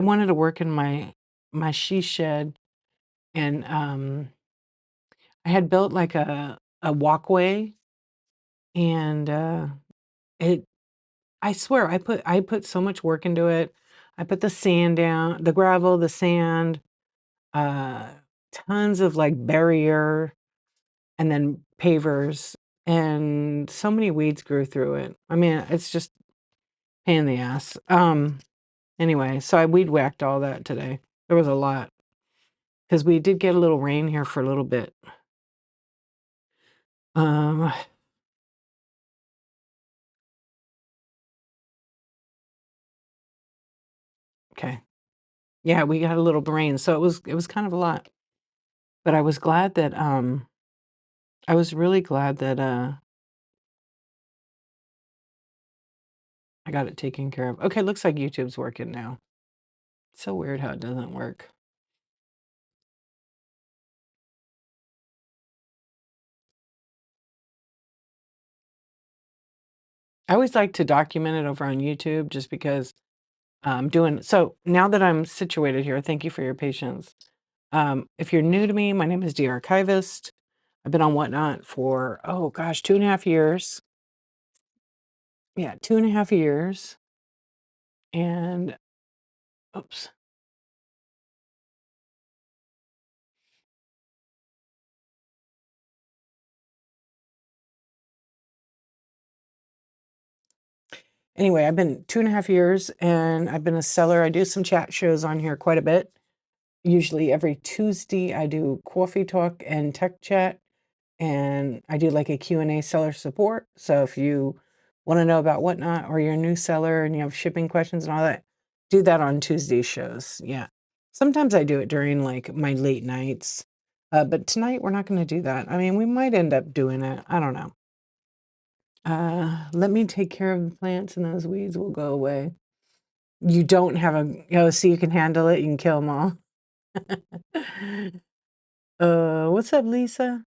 I wanted to work in my she shed, and I had built like a walkway, and it I swear I put so much work into it. I put the sand down, the gravel, the sand, uh tons of like barrier and then pavers, and so many weeds grew through it. I mean, it's just pain in the ass. Anyway, so I weed whacked all that today. There was a lot because we did get a little rain here for a little bit. Um, okay. Yeah, we got a little rain, so it was kind of a lot. But I was glad that I was really glad that I got it taken care of. Okay, looks like YouTube's working now. It's so weird how it doesn't work. I always like to document it over on YouTube just because I'm doing so now that I'm situated here, thank you for your patience. If you're new to me, my name is The Archivist. I've been on Whatnot for, oh gosh, 2.5 years. Yeah, 2.5 years. And oops. Anyway, I've been 2.5 years and I've been a seller. I do some chat shows on here quite a bit. Usually every Tuesday, I do coffee talk and tech chat, and I do like a Q&A seller support. So if you want to know about Whatnot or you're a new seller and you have shipping questions and all that, do that on Tuesday shows. Yeah. Sometimes I do it during like my late nights. But tonight we're not going to do that. I mean, we might end up doing it. I don't know. Let me take care of the plants and those weeds will go away. You don't have so you can handle it. You can kill them all. What's up, Lisa?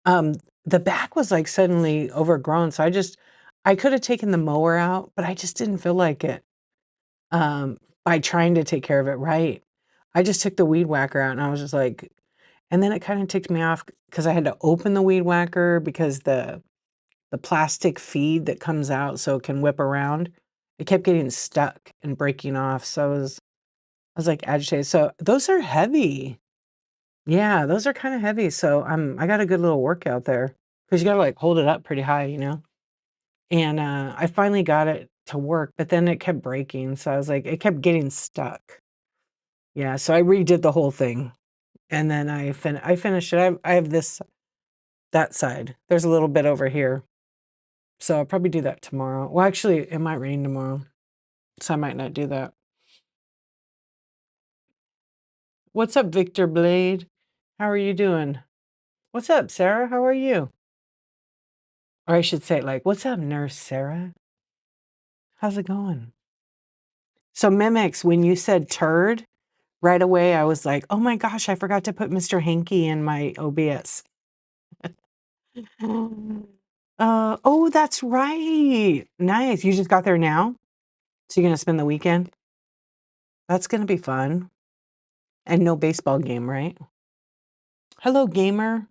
Um, the back was like suddenly overgrown, so I could have taken the mower out, but I just didn't feel like it. By trying to take care of it right. I just took the weed whacker out and I was just like, and then it kind of ticked me off because I had to open the weed whacker because the plastic feed that comes out so it can whip around, it kept getting stuck and breaking off. So I was like agitated. So those are heavy. Yeah, those are kind of heavy. So I got a good little workout there because you got to like hold it up pretty high, you know? And I finally got it to work, but then it kept breaking. So I was like, it kept getting stuck. Yeah, so I redid the whole thing. And then I finished it. I have that side. There's a little bit over here. So I'll probably do that tomorrow. Well, actually, it might rain tomorrow. So I might not do that. What's up, Victor Blade? How are you doing? What's up, Sarah? How are you? Or I should say, like, what's up, Nurse Sarah? How's it going? So, Mimics, when you said turd, right away I was like, oh my gosh, I forgot to put Mr. Hanky in my OBS. Oh, that's right. Nice. You just got there now? So, you're going to spend the weekend? That's going to be fun. And no baseball game, right? Hello, gamer.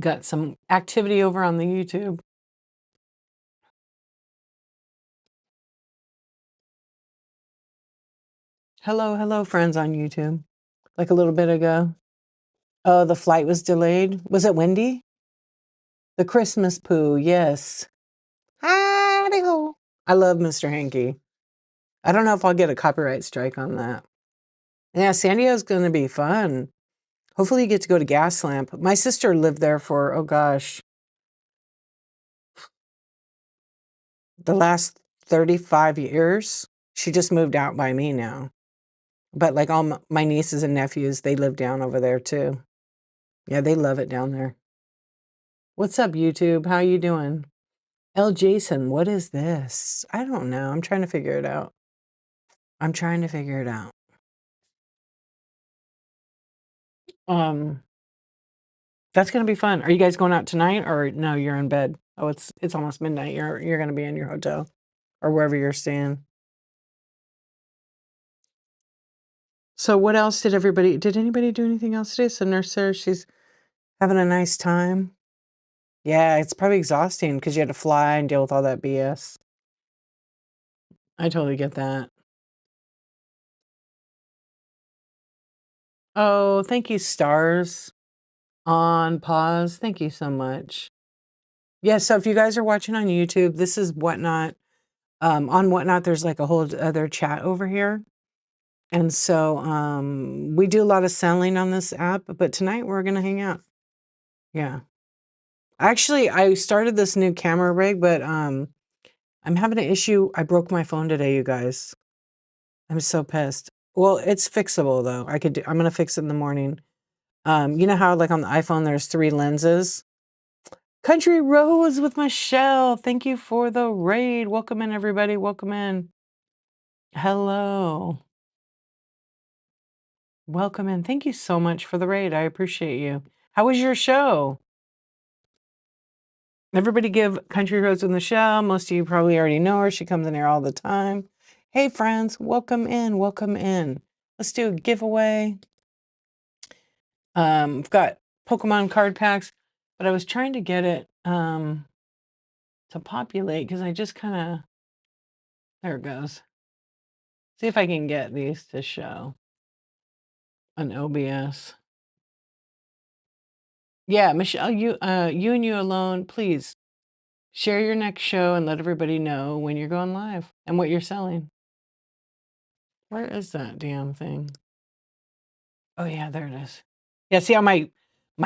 Got some activity over on the YouTube. Hello, hello, friends on YouTube. Like a little bit ago. Oh, the flight was delayed. Was it windy? The Christmas poo, yes. Howdy ho. I love Mr. Hanky. I don't know if I'll get a copyright strike on that. Yeah, San Diego's going to be fun. Hopefully you get to go to Gaslamp. My sister lived there for, oh gosh, the last 35 years. She just moved out by me now. But like all my nieces and nephews, they live down over there too. Yeah, they love it down there. What's up, YouTube? How you doing? L. Jason, what is this? I don't know. I'm trying to figure it out. I'm trying to figure it out. Um, that's gonna be fun. Are you guys going out tonight or no, you're in bed? Oh, it's almost midnight. You're gonna be in your hotel or wherever you're staying. So what else did anybody do anything else today? So Nurse Sarah, she's having a nice time. Yeah, it's probably exhausting because you had to fly and deal with all that BS. I totally get that. Oh, thank you, stars on pause. Thank you so much. Yeah, so if you guys are watching on YouTube, this is Whatnot. On Whatnot, there's like a whole other chat over here. And so we do a lot of selling on this app, but tonight we're gonna hang out. Yeah. Actually, I started this new camera rig, but I'm having an issue. I broke my phone today, you guys. I'm so pissed. Well, it's fixable though. I'm gonna fix it in the morning. You know how like on the iPhone there's 3 lenses? Country Roads with Michelle. Thank you for the raid. Welcome in, everybody. Welcome in. Hello. Welcome in. Thank you so much for the raid. I appreciate you. How was your show? Everybody give Country Roads with Michelle. Most of you probably already know her. She comes in here all the time. Hey, friends. Welcome in. Welcome in. Let's do a giveaway. I've got Pokemon card packs, but I was trying to get it to populate because I just kind of, there it goes. See if I can get these to show on OBS. Yeah, Michelle, you and you alone, please share your next show and let everybody know when you're going live and what you're selling. Where is that damn thing? Oh yeah, there it is. Yeah, see how my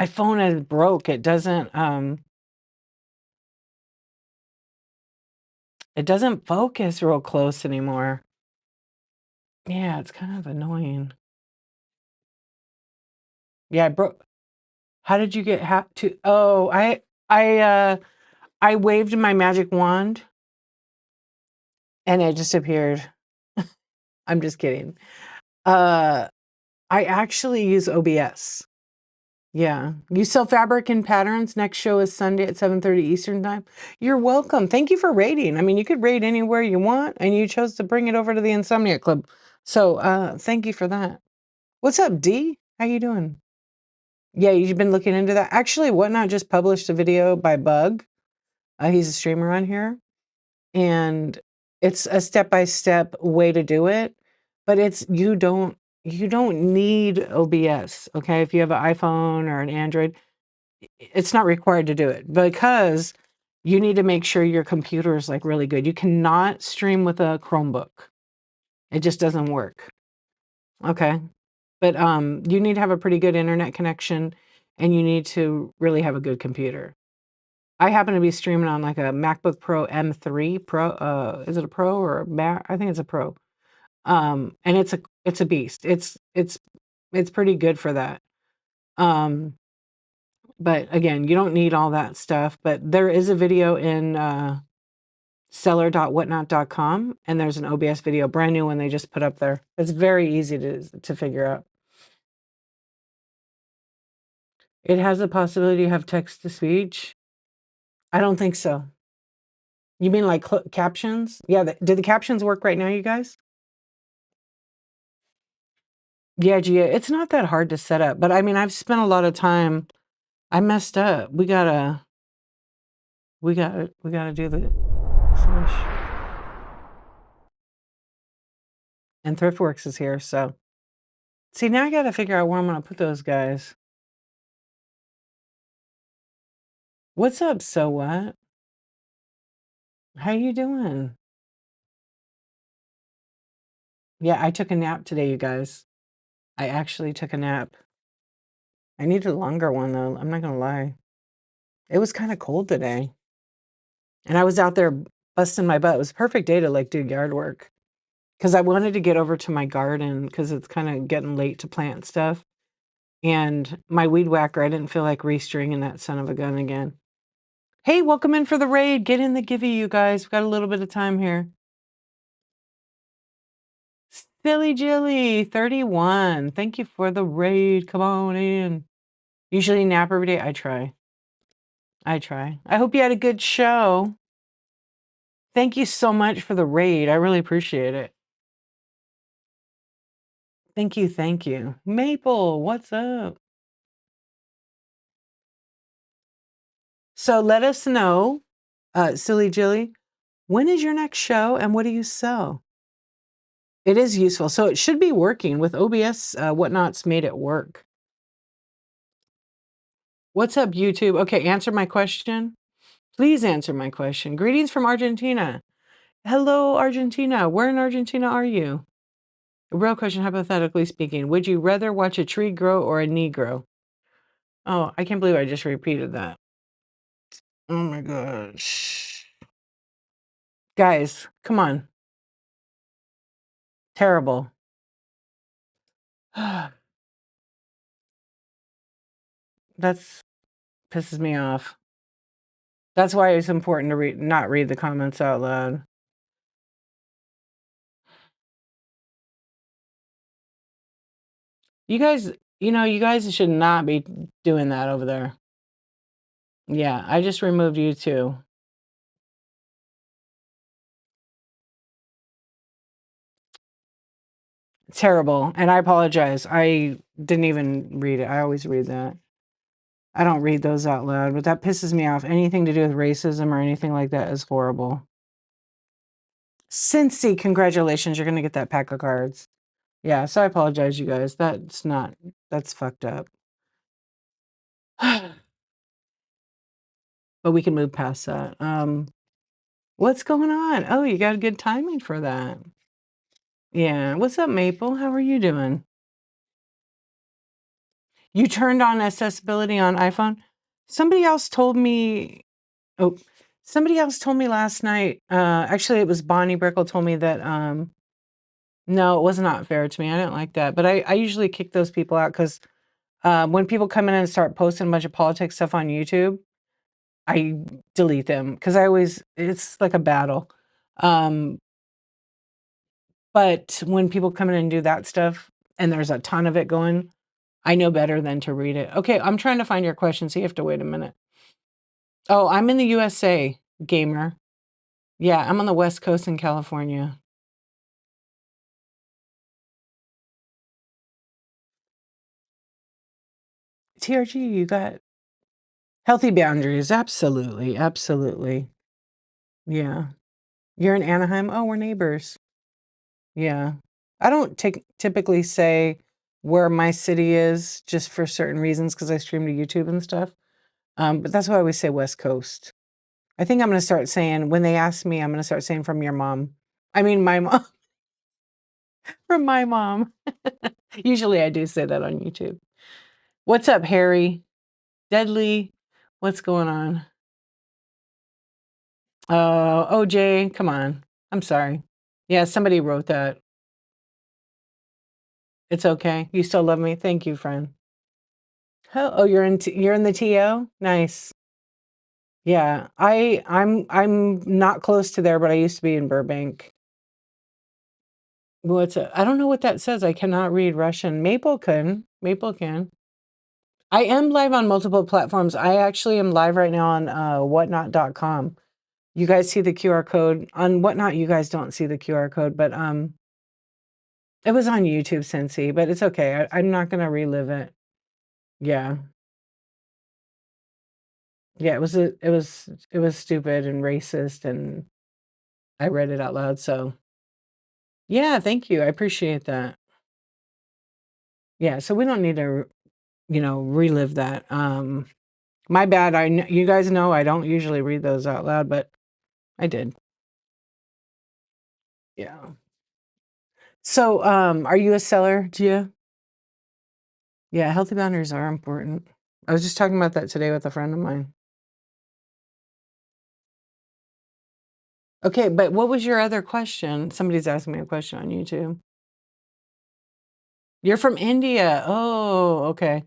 phone is broke. It doesn't focus real close anymore. Yeah, it's kind of annoying. Yeah, I broke. How did you get to? Oh, I waved my magic wand and it just appeared. I'm just kidding. I actually use OBS. Yeah. You sell fabric and patterns. Next show is Sunday at 7:30 Eastern time. You're welcome. Thank you for raiding. I mean, you could raid anywhere you want, and you chose to bring it over to the Insomniac Club. So thank you for that. What's up, D? How you doing? Yeah, you've been looking into that. Actually, Whatnot just published a video by Bug. He's a streamer on here. And it's a step-by-step way to do it, but you don't need OBS, okay? If you have an iPhone or an Android, it's not required to do it because you need to make sure your computer is like really good. You cannot stream with a Chromebook. It just doesn't work. Okay. But you need to have a pretty good internet connection and you need to really have a good computer. I happen to be streaming on like a MacBook Pro M3 Pro. Is it a Pro or a Mac? I think it's a Pro. And it's a beast. It's pretty good for that. But again, you don't need all that stuff. But there is a video in seller.whatnot.com, and there's an OBS video, brand new one they just put up there. It's very easy to figure out. It has the possibility to have text to speech. I don't think so. You mean like captions? Yeah, did the captions work right now, you guys? Yeah, Gia, it's not that hard to set up, but I mean, I've spent a lot of time. I messed up. We gotta do the slash. And Thriftworks is here, so see now I gotta figure out where I'm gonna put those guys. What's up, so what? How you doing? Yeah, I took a nap today, you guys. I actually took a nap. I needed a longer one though, I'm not gonna lie. It was kind of cold today. And I was out there busting my butt. It was a perfect day to like do yard work. Because I wanted to get over to my garden because it's kind of getting late to plant stuff. And my weed whacker, I didn't feel like restringing that son of a gun again. Hey, welcome in for the raid. Get in the givey, you guys. We've got a little bit of time here. Silly Jilly, 31. Thank you for the raid. Come on in. Usually nap every day. I try. I hope you had a good show. Thank you so much for the raid. I really appreciate it. Thank you, thank you. Maple, what's up? So let us know, Silly Jilly, when is your next show and what do you sell? It is useful. So it should be working with OBS. Whatnot's made it work. What's up, YouTube? Okay, answer my question. Please answer my question. Greetings from Argentina. Hello, Argentina. Where in Argentina are you? A real question, hypothetically speaking. Would you rather watch a tree grow or a knee grow? Oh, I can't believe I just repeated that. Oh my gosh. Guys, come on. Terrible. That's pisses me off. That's why it's important to not read the comments out loud. You guys, you guys should not be doing that over there. Yeah, I just removed you too. Terrible. And I apologize. I didn't even read it. I always read that. I don't read those out loud, but that pisses me off. Anything to do with racism or anything like that is horrible. Cincy, congratulations. You're going to get that pack of cards. Yeah, so I apologize, you guys. That's fucked up. But we can move past that. What's going on? Oh, you got good timing for that. Yeah. What's up, Maple? How are you doing? You turned on accessibility on iPhone? Somebody else told me, oh, somebody else told me last night, actually it was Bonnie Brickle told me that, no, it was not fair to me. I didn't like that. But I usually kick those people out because when people come in and start posting a bunch of politics stuff on YouTube, I delete them because it's like a battle. But when people come in and do that stuff and there's a ton of it going, I know better than to read it. Okay, I'm trying to find your question, so you have to wait a minute. Oh, I'm in the USA, gamer. Yeah, I'm on the West Coast in California. TRG, you got healthy boundaries. Absolutely, absolutely. Yeah. You're in Anaheim? Oh, we're neighbors. Yeah. I don't typically say where my city is just for certain reasons because I stream to YouTube and stuff. But that's why I always say West Coast. I think I'm going to start saying, when they ask me, I'm going to start saying from your mom. I mean, my mom. From my mom. Usually I do say that on YouTube. What's up, Harry? Deadly. What's going on? OJ, come on. I'm sorry. Yeah, somebody wrote that. It's okay. You still love me. Thank you, friend. Oh, you're in the TO? Nice. Yeah, I'm not close to there, but I used to be in Burbank. I don't know what that says. I cannot read Russian. Maple can. Maple can. I am live on multiple platforms. I actually am live right now on whatnot.com. You guys see the QR code on Whatnot. You guys don't see the QR code, but it was on YouTube, Cincy, but it's okay. I'm not gonna relive it. Yeah. Yeah, it was stupid and racist, and I read it out loud, so yeah, thank you. I appreciate that. Yeah, so we don't need to, relive that. My bad. You guys know I don't usually read those out loud, but I did. Yeah. So, are you a seller, Gia? Yeah, healthy boundaries are important. I was just talking about that today with a friend of mine. Okay, but what was your other question? Somebody's asking me a question on YouTube. You're from India. Oh, okay.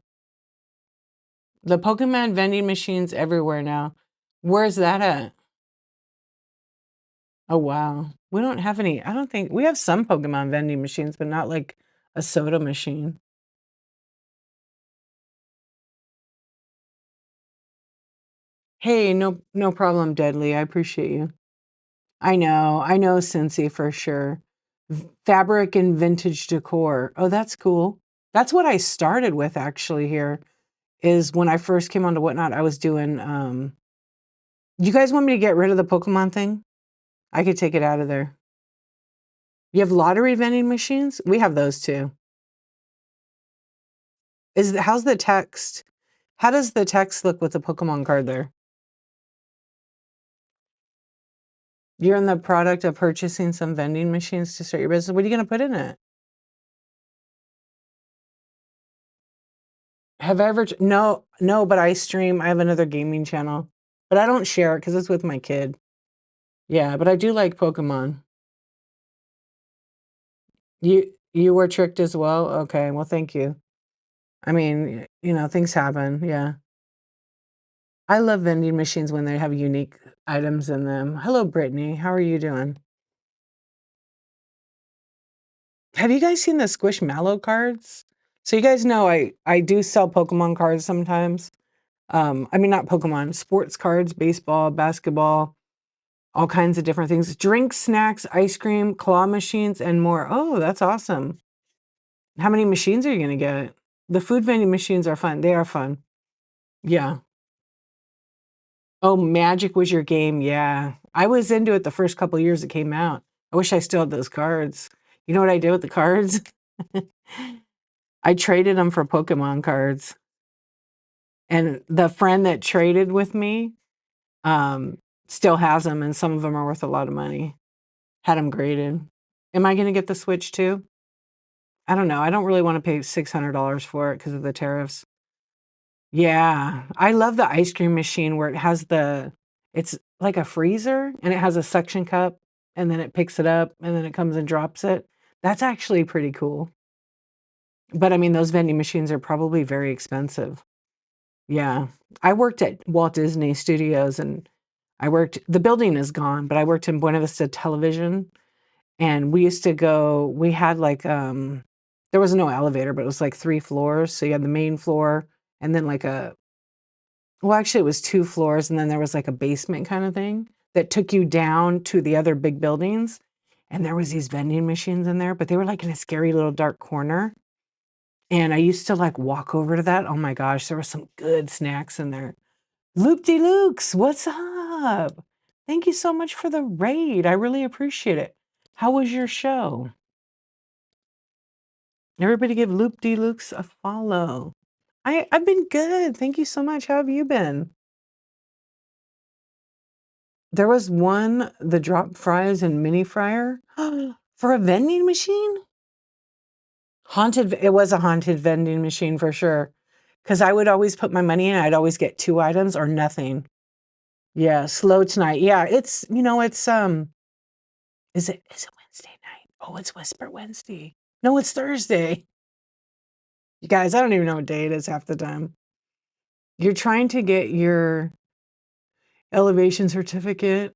The Pokemon vending machines everywhere now. Where's that at? Oh, wow. We don't have any. I don't think we have some Pokemon vending machines, but not like a soda machine. Hey, no problem, Deadly. I appreciate you. I know Scentsy for sure. Fabric and vintage decor. Oh, that's cool. That's what I started with actually here, is when I first came onto Whatnot, I was doing, you guys want me to get rid of the Pokemon thing? I could take it out of there. You have lottery vending machines? We have those too. How's the text? How does the text look with the Pokemon card there? You're in the product of purchasing some vending machines to start your business. What are you going to put in it? Have I ever? No, no, but I stream. I have another gaming channel, but I don't share it because it's with my kid. Yeah, but I do like Pokemon. You were tricked as well? Okay, well, thank you. I mean, things happen. Yeah. I love vending machines when they have unique items in them. Hello, Brittany. How are you doing? Have you guys seen the Squishmallow cards? So you guys know I do sell Pokemon cards sometimes. I mean, not Pokemon, sports cards, baseball, basketball, all kinds of different things. Drinks, snacks, ice cream, claw machines, and more. Oh, that's awesome. How many machines are you going to get? The food vending machines are fun. They are fun. Yeah. Oh, Magic was your game. Yeah. I was into it the first couple years it came out. I wish I still had those cards. You know what I did with the cards? I traded them for Pokemon cards. And the friend that traded with me still has them, and some of them are worth a lot of money. Had them graded. Am I going to get the Switch too? I don't know. I don't really want to pay $600 for it because of the tariffs. Yeah. I love the ice cream machine where it's like a freezer and it has a suction cup and then it picks it up and then it comes and drops it. That's actually pretty cool. But I mean, those vending machines are probably very expensive. Yeah. I worked at Walt Disney Studios and the building is gone, but I worked in Buena Vista Television. And we used to go, we had like, there was no elevator, but it was like 3 floors. So you had the main floor and then well, actually it was 2 floors. And then there was like a basement kind of thing that took you down to the other big buildings. And there was these vending machines in there, but they were like in a scary little dark corner. And I used to like walk over to that. Oh my gosh, there were some good snacks in there. Loop de Lukes, what's up? Thank you so much for the raid. I really appreciate it. How was your show? Everybody give Loop de Lukes a follow. I've been good. Thank you so much. How have you been? There was one, the drop fries and mini fryer for a vending machine? It was a haunted vending machine for sure. Because I would always put my money in, I'd always get 2 items or nothing. Yeah, slow tonight. Yeah, is it Wednesday night? Oh, it's Whisper Wednesday. No, it's Thursday. You guys, I don't even know what day it is half the time. You're trying to get your elevation certificate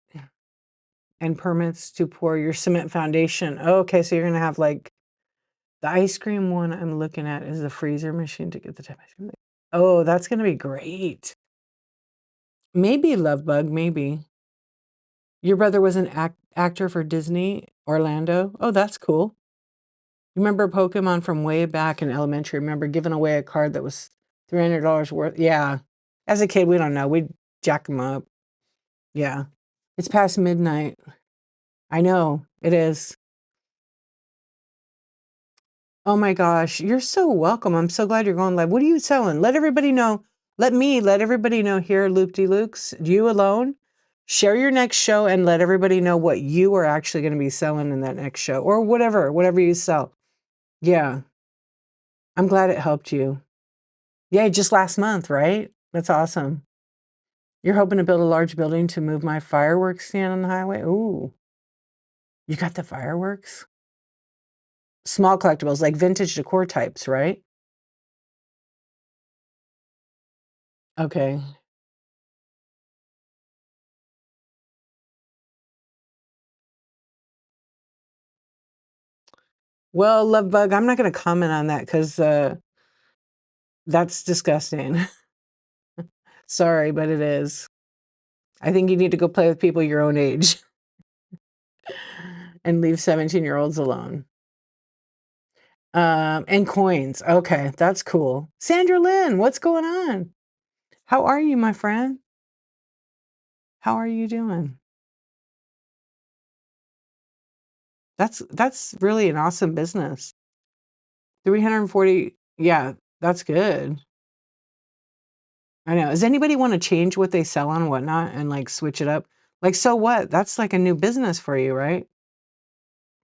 and permits to pour your cement foundation. Oh, okay, so you're gonna have like the ice cream one I'm looking at is the freezer machine to get the type ice cream. Oh, that's gonna be great. Maybe Love Bug, maybe. Your brother was an actor for Disney Orlando. Oh, that's cool. You remember Pokemon from way back in elementary? Remember giving away a card that was $300 worth? Yeah. As a kid, we don't know. We'd jack them up. Yeah. It's past midnight. I know. It is. Oh my gosh. You're so welcome. I'm so glad you're going live. What are you selling? Let everybody know. Let everybody know here, Loop De Lukes. You alone. Share your next show and let everybody know what you are actually going to be selling in that next show or whatever you sell. Yeah. I'm glad it helped you. Yeah, just last month, right? That's awesome. You're hoping to build a large building to move my fireworks stand on the highway? Ooh, you got the fireworks? Small collectibles, like vintage decor types, right? Okay. Well, Love Bug, I'm not going to comment on that because that's disgusting. Sorry, but it is. I think you need to go play with people your own age. and leave 17-year-olds alone. And coins. Okay, that's cool. Sandra Lynn, what's going on? How are you, my friend? How are you doing? That's really an awesome business. 340. Yeah, that's good. I know. Does anybody want to change what they sell on whatnot and like switch it up? Like, so what? That's like a new business for you, right?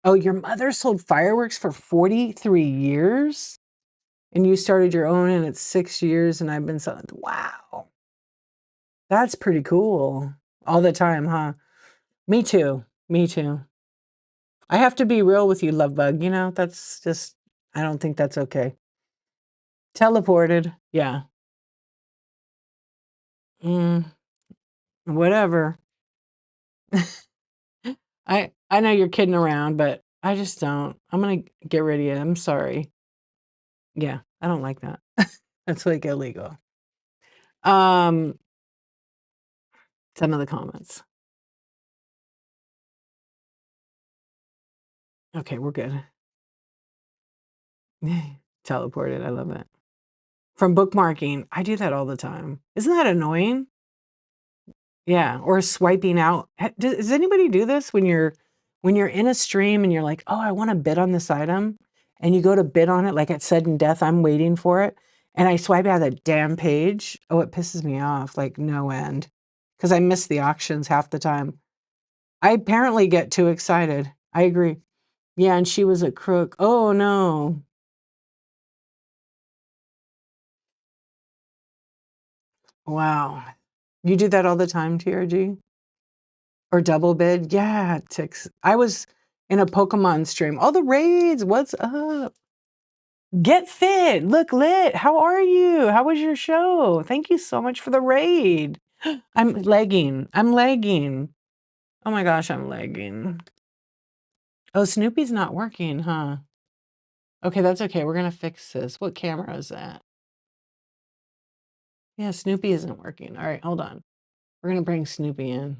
Oh, your mother sold fireworks for 43 years and you started your own and it's 6 years and I've been selling. Wow. That's pretty cool. All the time, huh? Me too. Me too. I have to be real with you, love bug. You know, that's just, I don't think that's okay. Teleported. Yeah. Mm, whatever. I know you're kidding around, but I just don't. I'm gonna get rid of you. I'm sorry. Yeah, I don't like that. That's like illegal. Um, some of the comments. Okay, we're good. Teleported. I love it. From bookmarking, I do that all the time. Isn't that annoying? Yeah, or swiping out. Does anybody do this when you're in a stream and you're like, "Oh, I want to bid on this item," and you go to bid on it like at sudden death, I'm waiting for it, and I swipe out of that damn page. Oh, it pisses me off like no end because I miss the auctions half the time. I apparently get too excited. I agree. Yeah, and she was a crook. Oh no. Wow. You do that all the time, TRG? Or double bid? Yeah, it ticks. I was in a Pokemon stream. All the raids, what's up? Get fit, look lit. How are you? How was your show? Thank you so much for the raid. I'm lagging. I'm lagging. Oh my gosh, I'm lagging. Oh, Snoopy's not working, huh? Okay, that's okay. We're gonna fix this. What camera is that? Yeah, Snoopy isn't working. All right, hold on. We're gonna bring Snoopy in.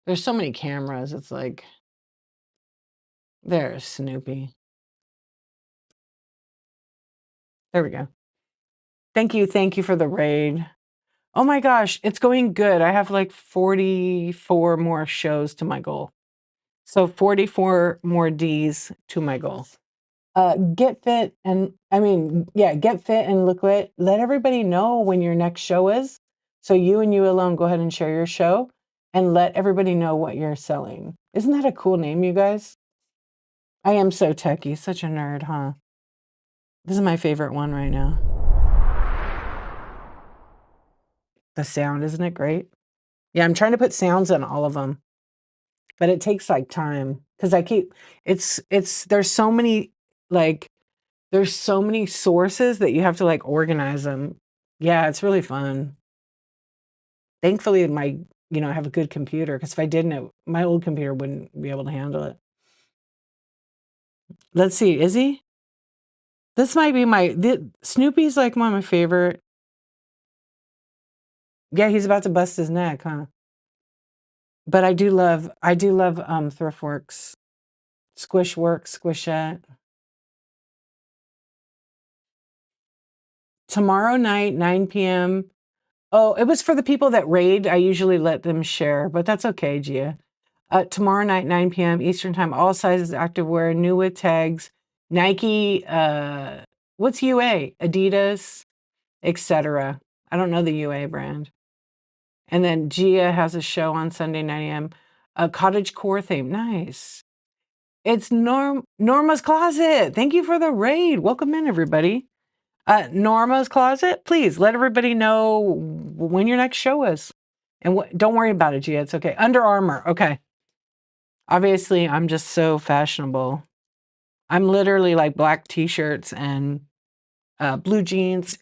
There's so many cameras. It's like, there's Snoopy. There we go. Thank you for the raid. Oh my gosh, it's going good. I have like 44 more shows to my goal. So 44 more Ds to my goal. Get fit and get fit and look lit. Let everybody know when your next show is. So you and you alone go ahead and share your show and let everybody know what you're selling. Isn't that a cool name, you guys? I am so techie, such a nerd, huh? This is my favorite one right now. The sound, isn't it great? Yeah, I'm trying to put sounds on all of them, but it takes like time because there's so many like there's so many sources that you have to like organize them. Yeah, it's really fun. Thankfully, I have a good computer because if I didn't, my old computer wouldn't be able to handle it. Let's see, is he? This might be Snoopy's like one of my favorite. Yeah, he's about to bust his neck, huh? But I do love Thriftworks, Squishworks, Squishette. Tomorrow night, 9 p.m. Oh, it was for the people that raid. I usually let them share, but that's okay, Gia. Tomorrow night, 9 p.m. Eastern Time, all sizes activewear, new with tags, Nike, what's UA? Adidas, etc. I don't know the UA brand. And then Gia has a show on Sunday, 9 a.m. A cottage core theme. Nice. It's Norma's Closet. Thank you for the raid. Welcome in, everybody. Norma's Closet, please let everybody know when your next show is. And don't worry about it, Gia. It's okay. Under Armour. Okay. Obviously, I'm just so fashionable. I'm literally like black t-shirts and blue jeans.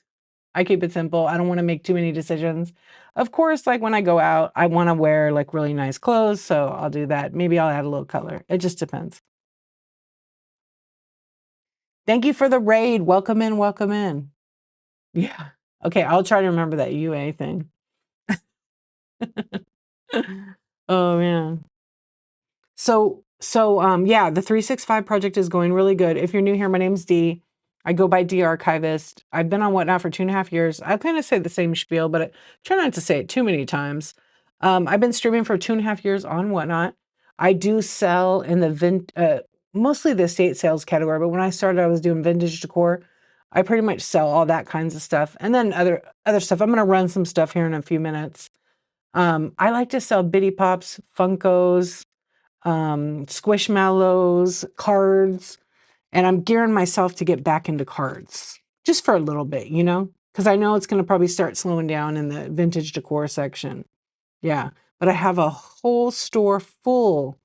I keep it simple. I don't want to make too many decisions. Of course, like when I go out, I want to wear like really nice clothes. So I'll do that. Maybe I'll add a little color. It just depends. Thank you for the raid. Welcome in. Welcome in. Yeah. Okay. I'll try to remember that UA thing. Oh man. So Yeah, the 365 project is going really good. If you're new here, my name's Dee. I go by Dee Archivist. I've been on Whatnot for 2.5 years. I kind of say the same spiel, but I try not to say it too many times. I've been streaming for 2.5 years on Whatnot. I do sell in the mostly the estate sales category, but when I started, I was doing vintage decor. I pretty much sell all that kinds of stuff, and then other stuff. I'm gonna run some stuff here in a few minutes. I like to sell Bitty Pops, Funkos, Squishmallows, cards, and I'm gearing myself to get back into cards just for a little bit, because I know it's going to probably start slowing down in the vintage decor section. Yeah, but I have a whole store full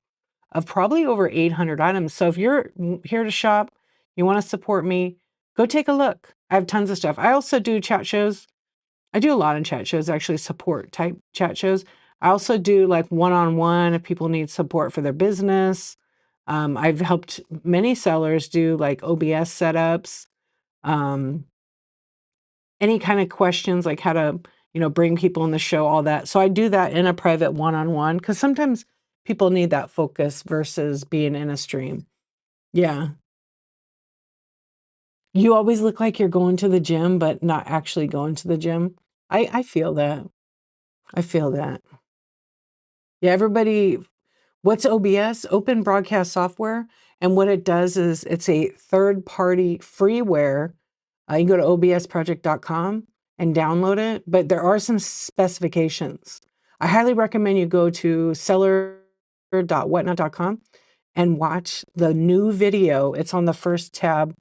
of probably over 800 items. So if you're here to shop, you want to support me, go take a look. I have tons of stuff. I also do chat shows. I do a lot in chat shows, actually support type chat shows. I also do like one-on-one if people need support for their business. I've helped many sellers do like OBS setups, um, any kind of questions like how to, bring people in the show, all that. So I do that in a private one-on-one because sometimes people need that focus versus being in a stream. Yeah. You always look like you're going to the gym, but not actually going to the gym. I feel that. I feel that. Yeah, everybody, what's OBS? Open Broadcast Software. And what it does is it's a third-party freeware. You can go to obsproject.com and download it, but there are some specifications. I highly recommend you go to seller.whatnot.com and watch the new video. It's on the first tab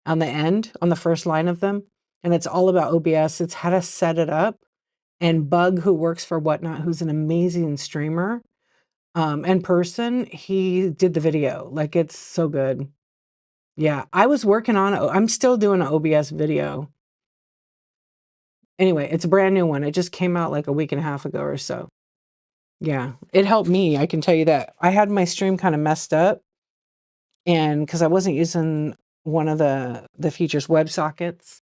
on the end, on the first line of them, and it's all about OBS. It's how to set it up. And Bug, who works for Whatnot, who's an amazing streamer, in person, he did the video. Like, it's so good. Yeah, I was working on it. I'm still doing an OBS video. Anyway, it's a brand new one. It just came out like a week and a half ago or so. Yeah, it helped me. I can tell you that. I had my stream kind of messed up, and because I wasn't using one of the features WebSockets,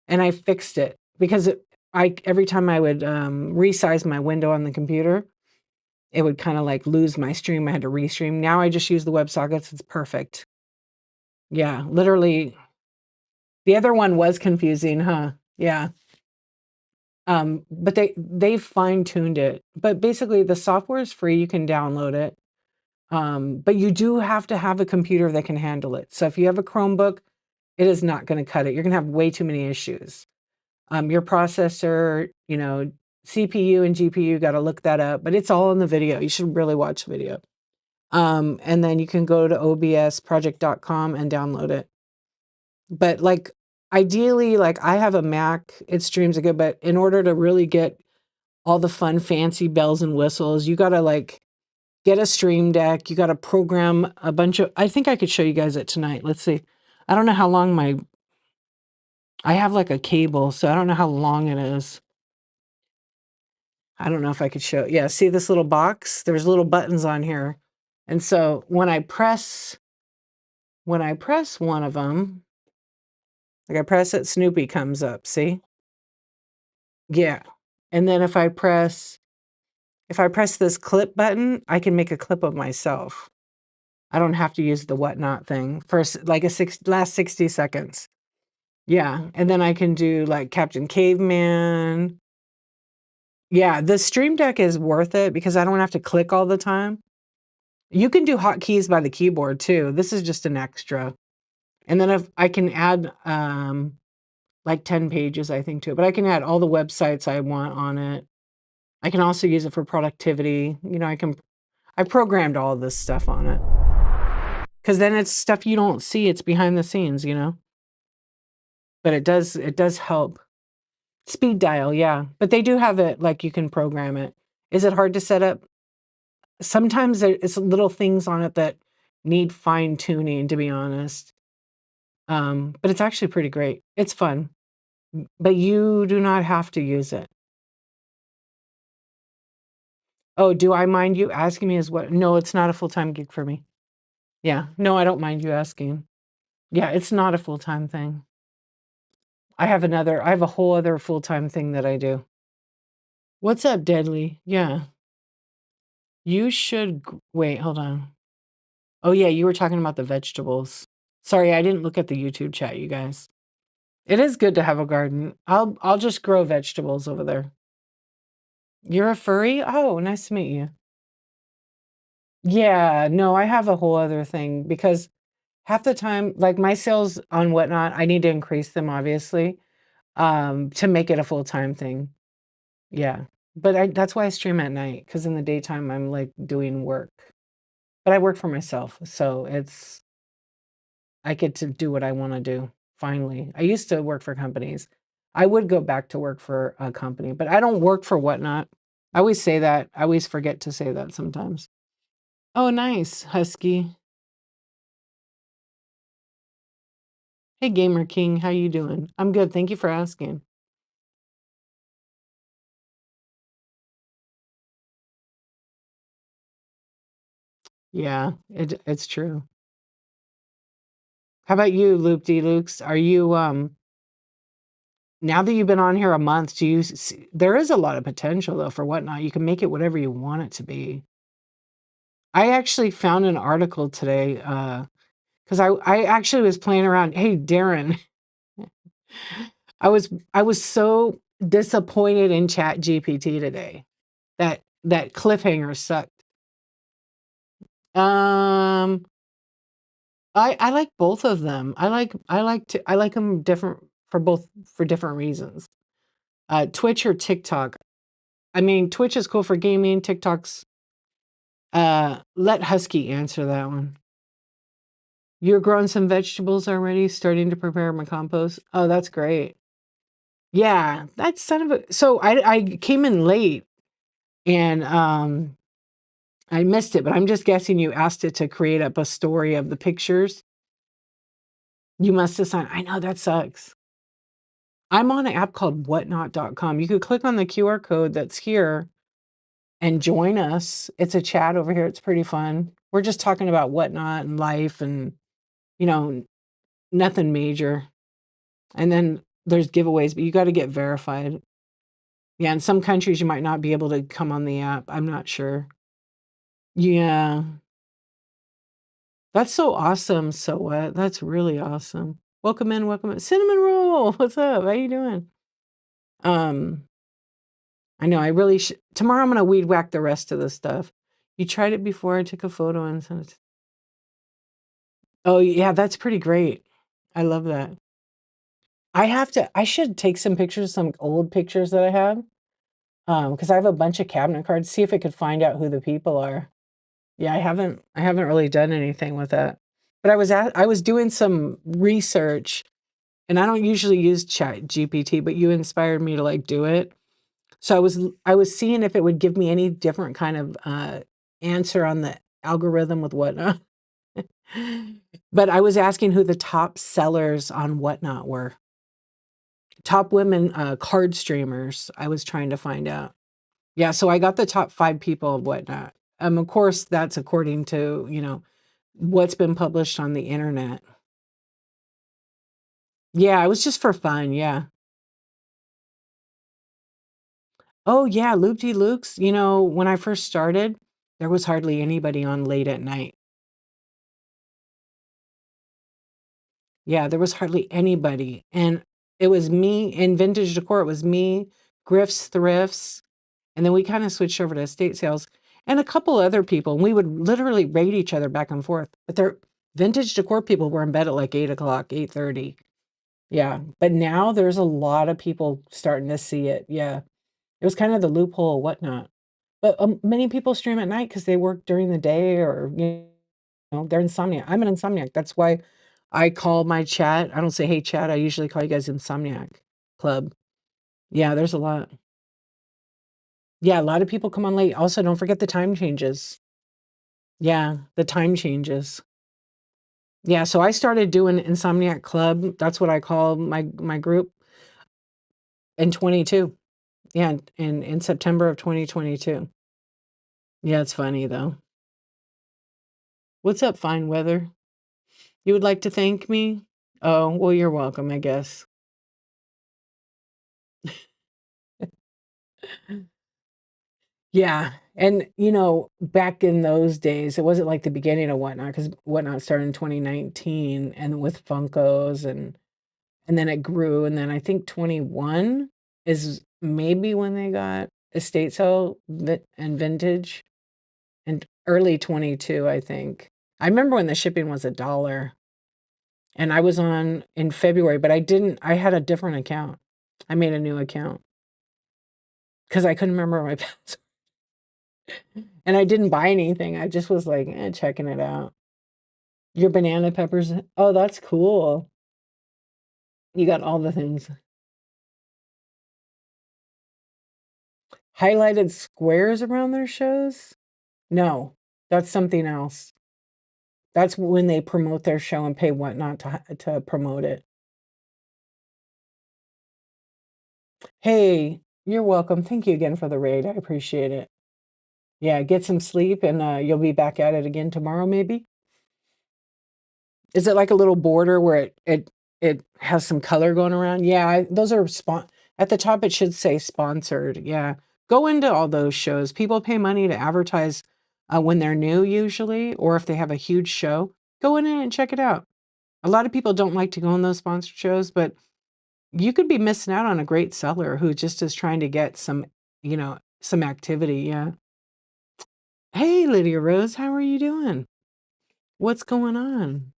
and I fixed it because every time I would resize my window on the computer, it would kind of like lose my stream. I had to restream. Now I just use the WebSockets. It's perfect. Yeah, literally. The other one was confusing, huh? Yeah. But they've fine-tuned it. But basically the software is free, you can download it. But you do have to have a computer that can handle it. So if you have a Chromebook, it is not going to cut it. You're going to have way too many issues. Your processor, CPU and GPU, got to look that up, but it's all in the video. You should really watch the video. And then you can go to obsproject.com and download it. But like ideally, like I have a Mac, it streams it good, but in order to really get all the fun, fancy bells and whistles, you gotta like get a stream deck, you gotta program a bunch of, I think I could show you guys it tonight. Let's see. I don't know how long I have like a cable, so I don't know how long it is. I don't know if I could show. Yeah, see this little box? There's little buttons on here. And so when I press one of them, like I press it, Snoopy comes up, see? Yeah. And then if I press this clip button, I can make a clip of myself. I don't have to use the whatnot thing for like last 60 seconds. Yeah. And then I can do like Captain Caveman. Yeah, the Stream Deck is worth it because I don't have to click all the time. You can do hotkeys by the keyboard too. This is just an extra. And then if I can add like 10 pages, I think, to it, but I can add all the websites I want on it. I can also use it for productivity. I programmed all of this stuff on it. Because then it's stuff you don't see. It's behind the scenes, But it does help. Speed dial, yeah. But they do have it, like you can program it. Is it hard to set up? Sometimes it's little things on it that need fine tuning, to be honest. But it's actually pretty great. It's fun. But you do not have to use it. Oh, do I mind you asking me as what? No, it's not a full-time gig for me. Yeah. No, I don't mind you asking. Yeah, it's not a full-time thing. I have a whole other full-time thing that I do. What's up, Deadly? Yeah. You should wait, hold on. Oh, yeah, you were talking about the vegetables. Sorry, I didn't look at the YouTube chat, you guys. It is good to have a garden. I'll just grow vegetables over there. You're a furry? Oh, nice to meet you. Yeah, no, I have a whole other thing because half the time, like my sales on Whatnot, I need to increase them obviously, to make it a full-time thing. Yeah. But that's why I stream at night because in the daytime I'm like doing work. But I work for myself, so I get to do what I want to do finally. I used to work for companies. I would go back to work for a company, but I don't work for Whatnot. I always say that. I always forget to say that sometimes. Oh, nice, Husky. Hey, Gamer King, how you doing? I'm good. Thank you for asking. Yeah, it's true. How about you, Loop De Lukes? Are you now that you've been on here a month, do you see, there is a lot of potential though for Whatnot. You can make it whatever you want it to be. I actually found an article today because I actually was playing around. Hey, Darren, I was so disappointed in Chat GPT today. That cliffhanger sucked. Um, I like both of them. I like them different for both for different reasons. Twitch or TikTok. I mean, Twitch is cool for gaming. TikTok's let Husky answer that one. You're growing some vegetables already, starting to prepare my compost. Oh, that's great. Yeah, that's son of a. So I came in late and I missed it, but I'm just guessing you asked it to create up a story of the pictures. You must have signed. I know that sucks. I'm on an app called whatnot.com. You could click on the QR code that's here and join us. It's a chat over here. It's pretty fun. We're just talking about whatnot and life and, you know, nothing major. And then there's giveaways, but you got to get verified. Yeah, in some countries you might not be able to come on the app. I'm not sure. Yeah. That's so awesome. So what? That's really awesome. Welcome in, welcome in. Cinnamon roll. What's up? How you doing? Um, I know I really should tomorrow I'm gonna weed whack the rest of the stuff. You tried it before, I took a photo and sent it. Oh yeah, that's pretty great. I love that. I should take some pictures, some old pictures that I have. Because I have a bunch of cabinet cards, see if I could find out who the people are. Yeah, I haven't really done anything with that. But I was doing some research and I don't usually use Chat GPT, but you inspired me to like do it. So I was seeing if it would give me any different kind of answer on the algorithm with Whatnot. But I was asking who the top sellers on Whatnot were. Top women card streamers. I was trying to find out. Yeah, so I got the top 5 people of Whatnot. Of course, that's according to, what's been published on the internet. Yeah, it was just for fun, yeah. Oh, yeah, Loop De Lukes, when I first started, there was hardly anybody on late at night. Yeah, there was hardly anybody, and it was me in vintage decor, it was me, Griff's Thrifts, and then we kinda switched over to estate sales, and a couple other people, and we would literally raid each other back and forth, but their vintage decor people were in bed at, like, 8:00, 8:30. Yeah, but now there's a lot of people starting to see it, yeah. It was kind of the loophole, whatnot. But, many people stream at night because they work during the day or, they're insomniac. I'm an insomniac. That's why I call my chat I don't say, "Hey, chat," I usually call you guys Insomniac Club. Yeah, there's a lot. Yeah, a lot of people come on late. Also, don't forget the time changes. Yeah, the time changes. Yeah, so I started doing Insomniac Club, that's what I call my group, in 22. Yeah, in September of 2022. Yeah, it's funny though. What's up, fine weather? You would like to thank me? Oh, well, you're welcome, I guess. Yeah. And, you know, back in those days, it wasn't like the beginning of Whatnot because Whatnot started in 2019 and with Funkos and then it grew. And then I think 21 is maybe when they got estate sale and vintage and early 22, I think. I remember when the shipping was $1 and I was on in February, but I had a different account. I made a new account because I couldn't remember my password. And I didn't buy anything. I just was like, checking it out. Your banana peppers. Oh, that's cool. You got all the things. Highlighted squares around their shows? No, that's something else. That's when they promote their show and pay Whatnot to promote it. Hey, you're welcome. Thank you again for the raid. I appreciate it. Yeah, get some sleep and you'll be back at it again tomorrow, maybe. Is it like a little border where it has some color going around? Yeah, those are at the top. It should say sponsored. Yeah, go into all those shows. People pay money to advertise when they're new, usually, or if they have a huge show. Go in and check it out. A lot of people don't like to go on those sponsored shows, but you could be missing out on a great seller who just is trying to get some, some activity. Yeah. Hey, Lydia Rose, how are you doing? What's going on?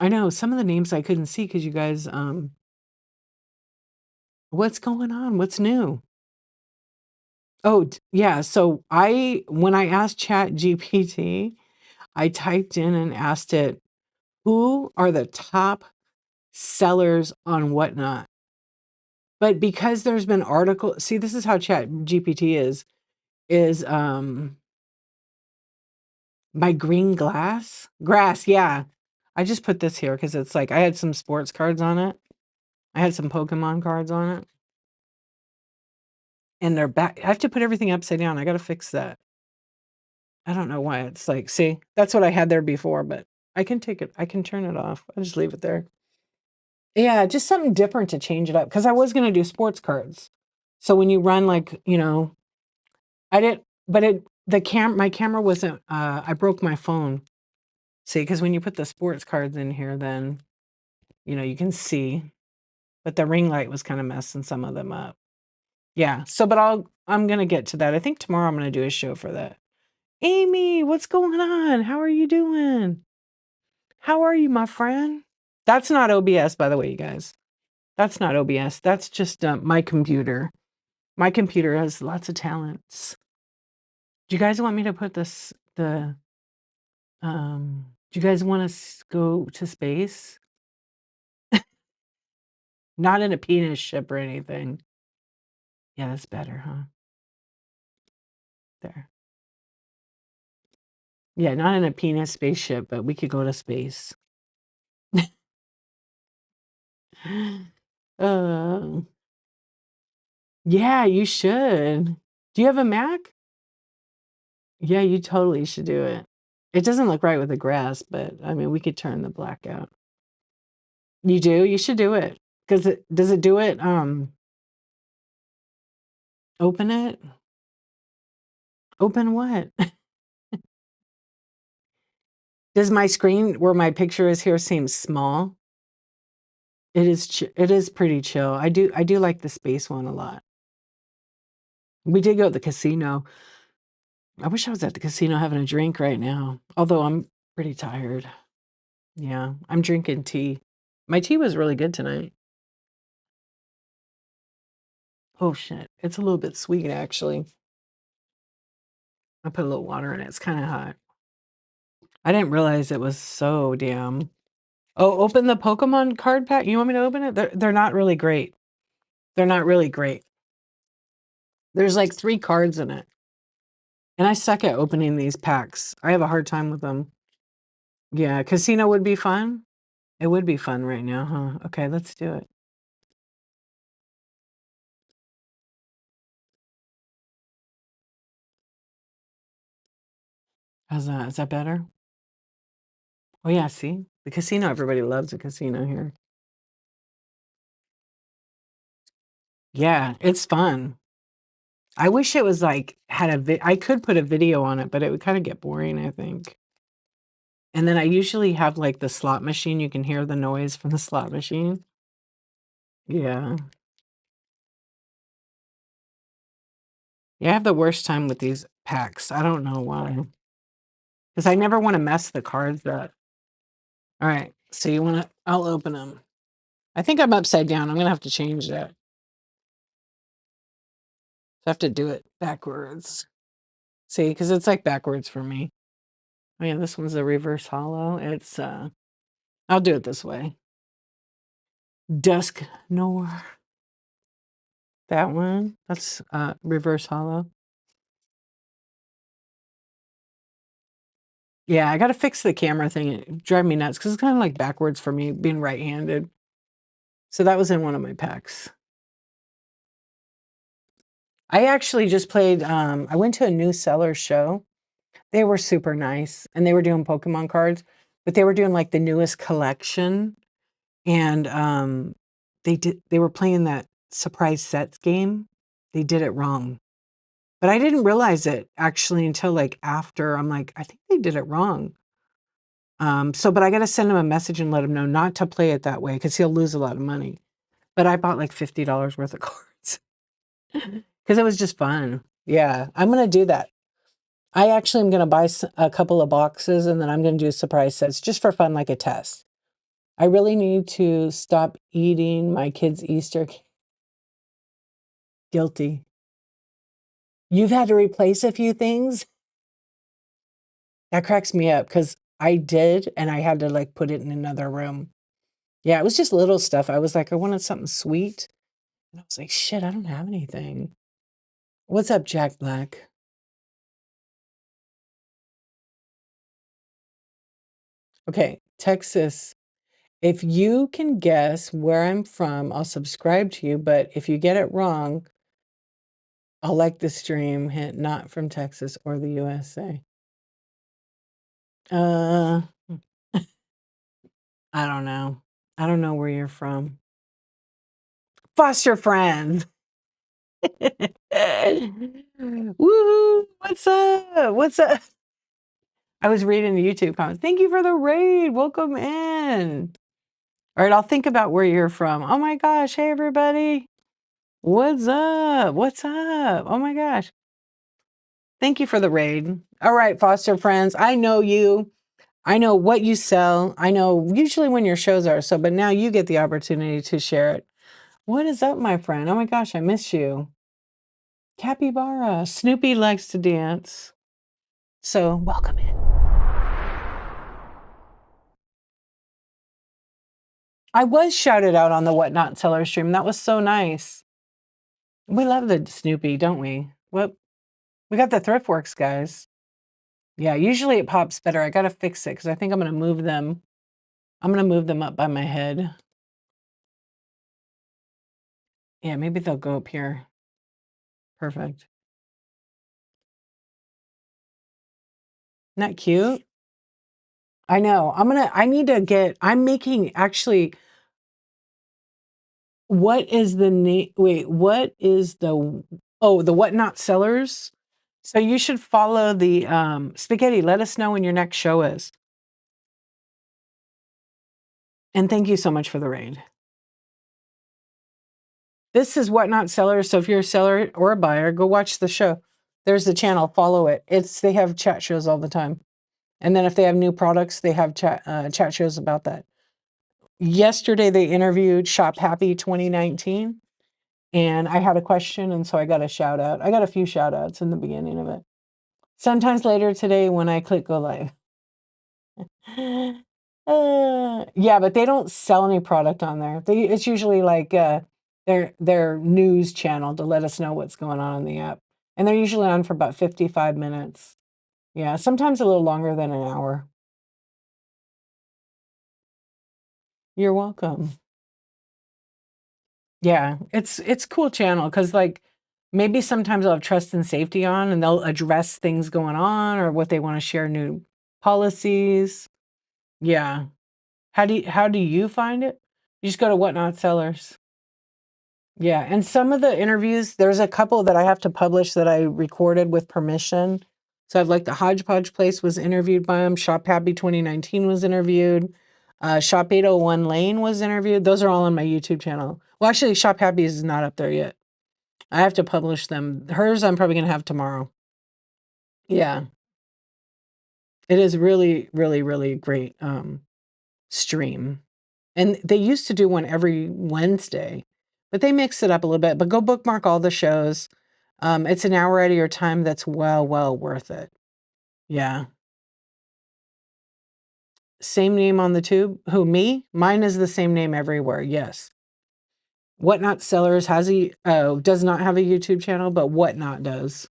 I know some of the names I couldn't see because you guys, what's going on? What's new? Oh, yeah. So when I asked Chat GPT, I typed in and asked it, who are the top sellers on Whatnot? But because there's been see, this is how Chat GPT is, my green grass. Yeah. I just put this here because it's like, I had some sports cards on it. I had some Pokemon cards on it. And they're back. I have to put everything upside down. I got to fix that. I don't know why it's like, see, that's what I had there before, but I can take it. I can turn it off. I'll just leave it there. Yeah, just something different to change it up. Because I was going to do sports cards. So when you run like, I didn't, but my camera wasn't, I broke my phone. See, because when you put the sports cards in here, then, you can see. But the ring light was kind of messing some of them up. Yeah. So, but I'm going to get to that. I think tomorrow I'm going to do a show for that. Amy, what's going on? How are you doing? How are you, my friend? That's not OBS, by the way, you guys. That's not OBS. That's just my computer. My computer has lots of talents. Do you guys want me to put do you guys want to go to space? Not in a penis ship or anything. Yeah, that's better, huh? There. Yeah, not in a penis spaceship, but we could go to space. uh, yeah, you should. Do you have a Mac? Yeah, you totally should do it. It doesn't look right with the grass, but I mean, we could turn the black out. You do? You should do it. Does it do it? Open it? Open what? Does my screen where my picture is here seem small? It is pretty chill. I do like the space one a lot. We did go to the casino. I wish I was at the casino having a drink right now. Although I'm pretty tired. Yeah, I'm drinking tea. My tea was really good tonight. Oh shit. It's a little bit sweet actually. I put a little water in it. It's kind of hot. I didn't realize it was so damn. Oh, open the Pokemon card pack. You want me to open it? They're not really great. They're not really great. There's like 3 cards in it. And I suck at opening these packs. I have a hard time with them. Yeah, casino would be fun. It would be fun right now, huh? Okay, let's do it. How's that? Is that better? Oh yeah, see? The casino, everybody loves the casino here. Yeah, it's fun. I wish it was like had I could put a video on it, but it would kind of get boring, I think. And then I usually have like the slot machine. You can hear the noise from the slot machine. Yeah. Yeah, I have the worst time with these packs. I don't know why. Because I never want to mess the cards up. All right. So you want to, I'll open them. I think I'm upside down. I'm going to have to change that. I have to do it backwards. See, because it's like backwards for me. Oh yeah, this one's a reverse hollow. It's I'll do it this way. Dusk Noir. That one. That's reverse hollow. Yeah, I gotta fix the camera thing. It drive me nuts because it's kind of like backwards for me being right-handed. So that was in one of my packs. I actually just played, I went to a new seller show. They were super nice and they were doing Pokemon cards, but they were doing like the newest collection. And they were playing that surprise sets game. They did it wrong. But I didn't realize it actually until like after. I'm like, I think they did it wrong. But I got to send him a message and let him know not to play it that way because he'll lose a lot of money. But I bought like $50 worth of cards because it was just fun. Yeah, I'm going to do that. I actually am going to buy a couple of boxes and then I'm going to do surprise sets just for fun, like a test. I really need to stop eating my kids' Easter cake. Guilty. You've had to replace a few things? That cracks me up because I did, and I had to like put it in another room. Yeah, it was just little stuff. I was like, I wanted something sweet. And I was like, shit, I don't have anything. What's up, Jack Black? Okay, Texas. If you can guess where I'm from, I'll subscribe to you. But if you get it wrong, I'll like the stream. Hint not from Texas or the USA. Uh, I don't know. I don't know where you're from. Foster friends. Woohoo! What's up? What's up? I was reading the YouTube comments. Thank you for the raid. Welcome in. All right, I'll think about where you're from. Oh my gosh. Hey, everybody. What's up? What's up? Oh my gosh. Thank you for the raid. All right, foster friends. I know you. I know what you sell. I know usually when your shows are. But now you get the opportunity to share it. What is up, my friend? Oh my gosh, I miss you. Capybara. Snoopy likes to dance. So welcome in. I was shouted out on the Whatnot Seller stream. That was so nice. We love the Snoopy, don't we? Well, we got the Thriftworks guys. Yeah, usually it pops better. I got to fix it because I think I'm going to move them. I'm going to move them up by my head. Yeah, maybe they'll go up here. Perfect. Isn't that cute? I know. I'm making actually, what is the name? Wait, what is the Whatnot Sellers? So you should follow the Spaghetti. Let us know when your next show is. And thank you so much for the raid. This is Whatnot Sellers. So if you're a seller or a buyer, go watch the show. There's the channel. Follow it. They have chat shows all the time. And then if they have new products, they have chat shows about that. Yesterday, they interviewed Shop Happy 2019. And I had a question, and so I got a shout out. I got a few shout outs in the beginning of it. Sometimes later today when I click go live. Yeah, but they don't sell any product on there. It's usually like their news channel to let us know what's going on in the app. And they're usually on for about 55 minutes. Yeah, sometimes a little longer than an hour. You're welcome. Yeah, it's a cool channel because like maybe sometimes I'll have trust and safety on and they'll address things going on or what they want to share new policies. Yeah. How do you find it? You just go to Whatnot Sellers. Yeah, and some of the interviews, there's a couple that I have to publish that I recorded with permission. So I've like the Hodgepodge Place was interviewed by him. Shop Happy 2019 was interviewed. Shop 801 Lane was interviewed. Those are all on my YouTube channel. Well, actually, Shop Happy is not up there yet. I have to publish them. Hers, I'm probably going to have tomorrow. Yeah, it is really, really, really great stream. And they used to do one every Wednesday, but they mixed it up a little bit. But go bookmark all the shows. It's an hour out of your time that's well worth it. Yeah. Same name on the tube? Who, me? Mine is the same name everywhere. Yes. Whatnot Sellers does not have a YouTube channel, but Whatnot does.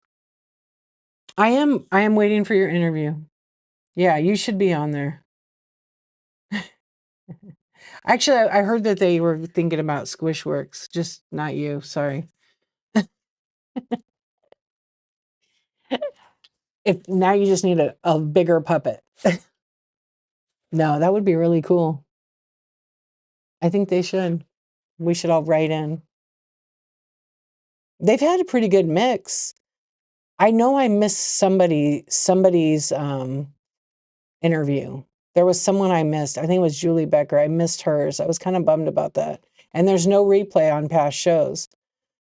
I am waiting for your interview. Yeah, you should be on there. Actually, I heard that they were thinking about Squishworks, just not you. Sorry. If now you just need a bigger puppet. No, that would be really cool. I think they should. We should all write in. They've had a pretty good mix. I know I missed somebody's interview. There was someone I missed. I think it was Julie Becker. I missed hers. I was kind of bummed about that. And there's no replay on past shows.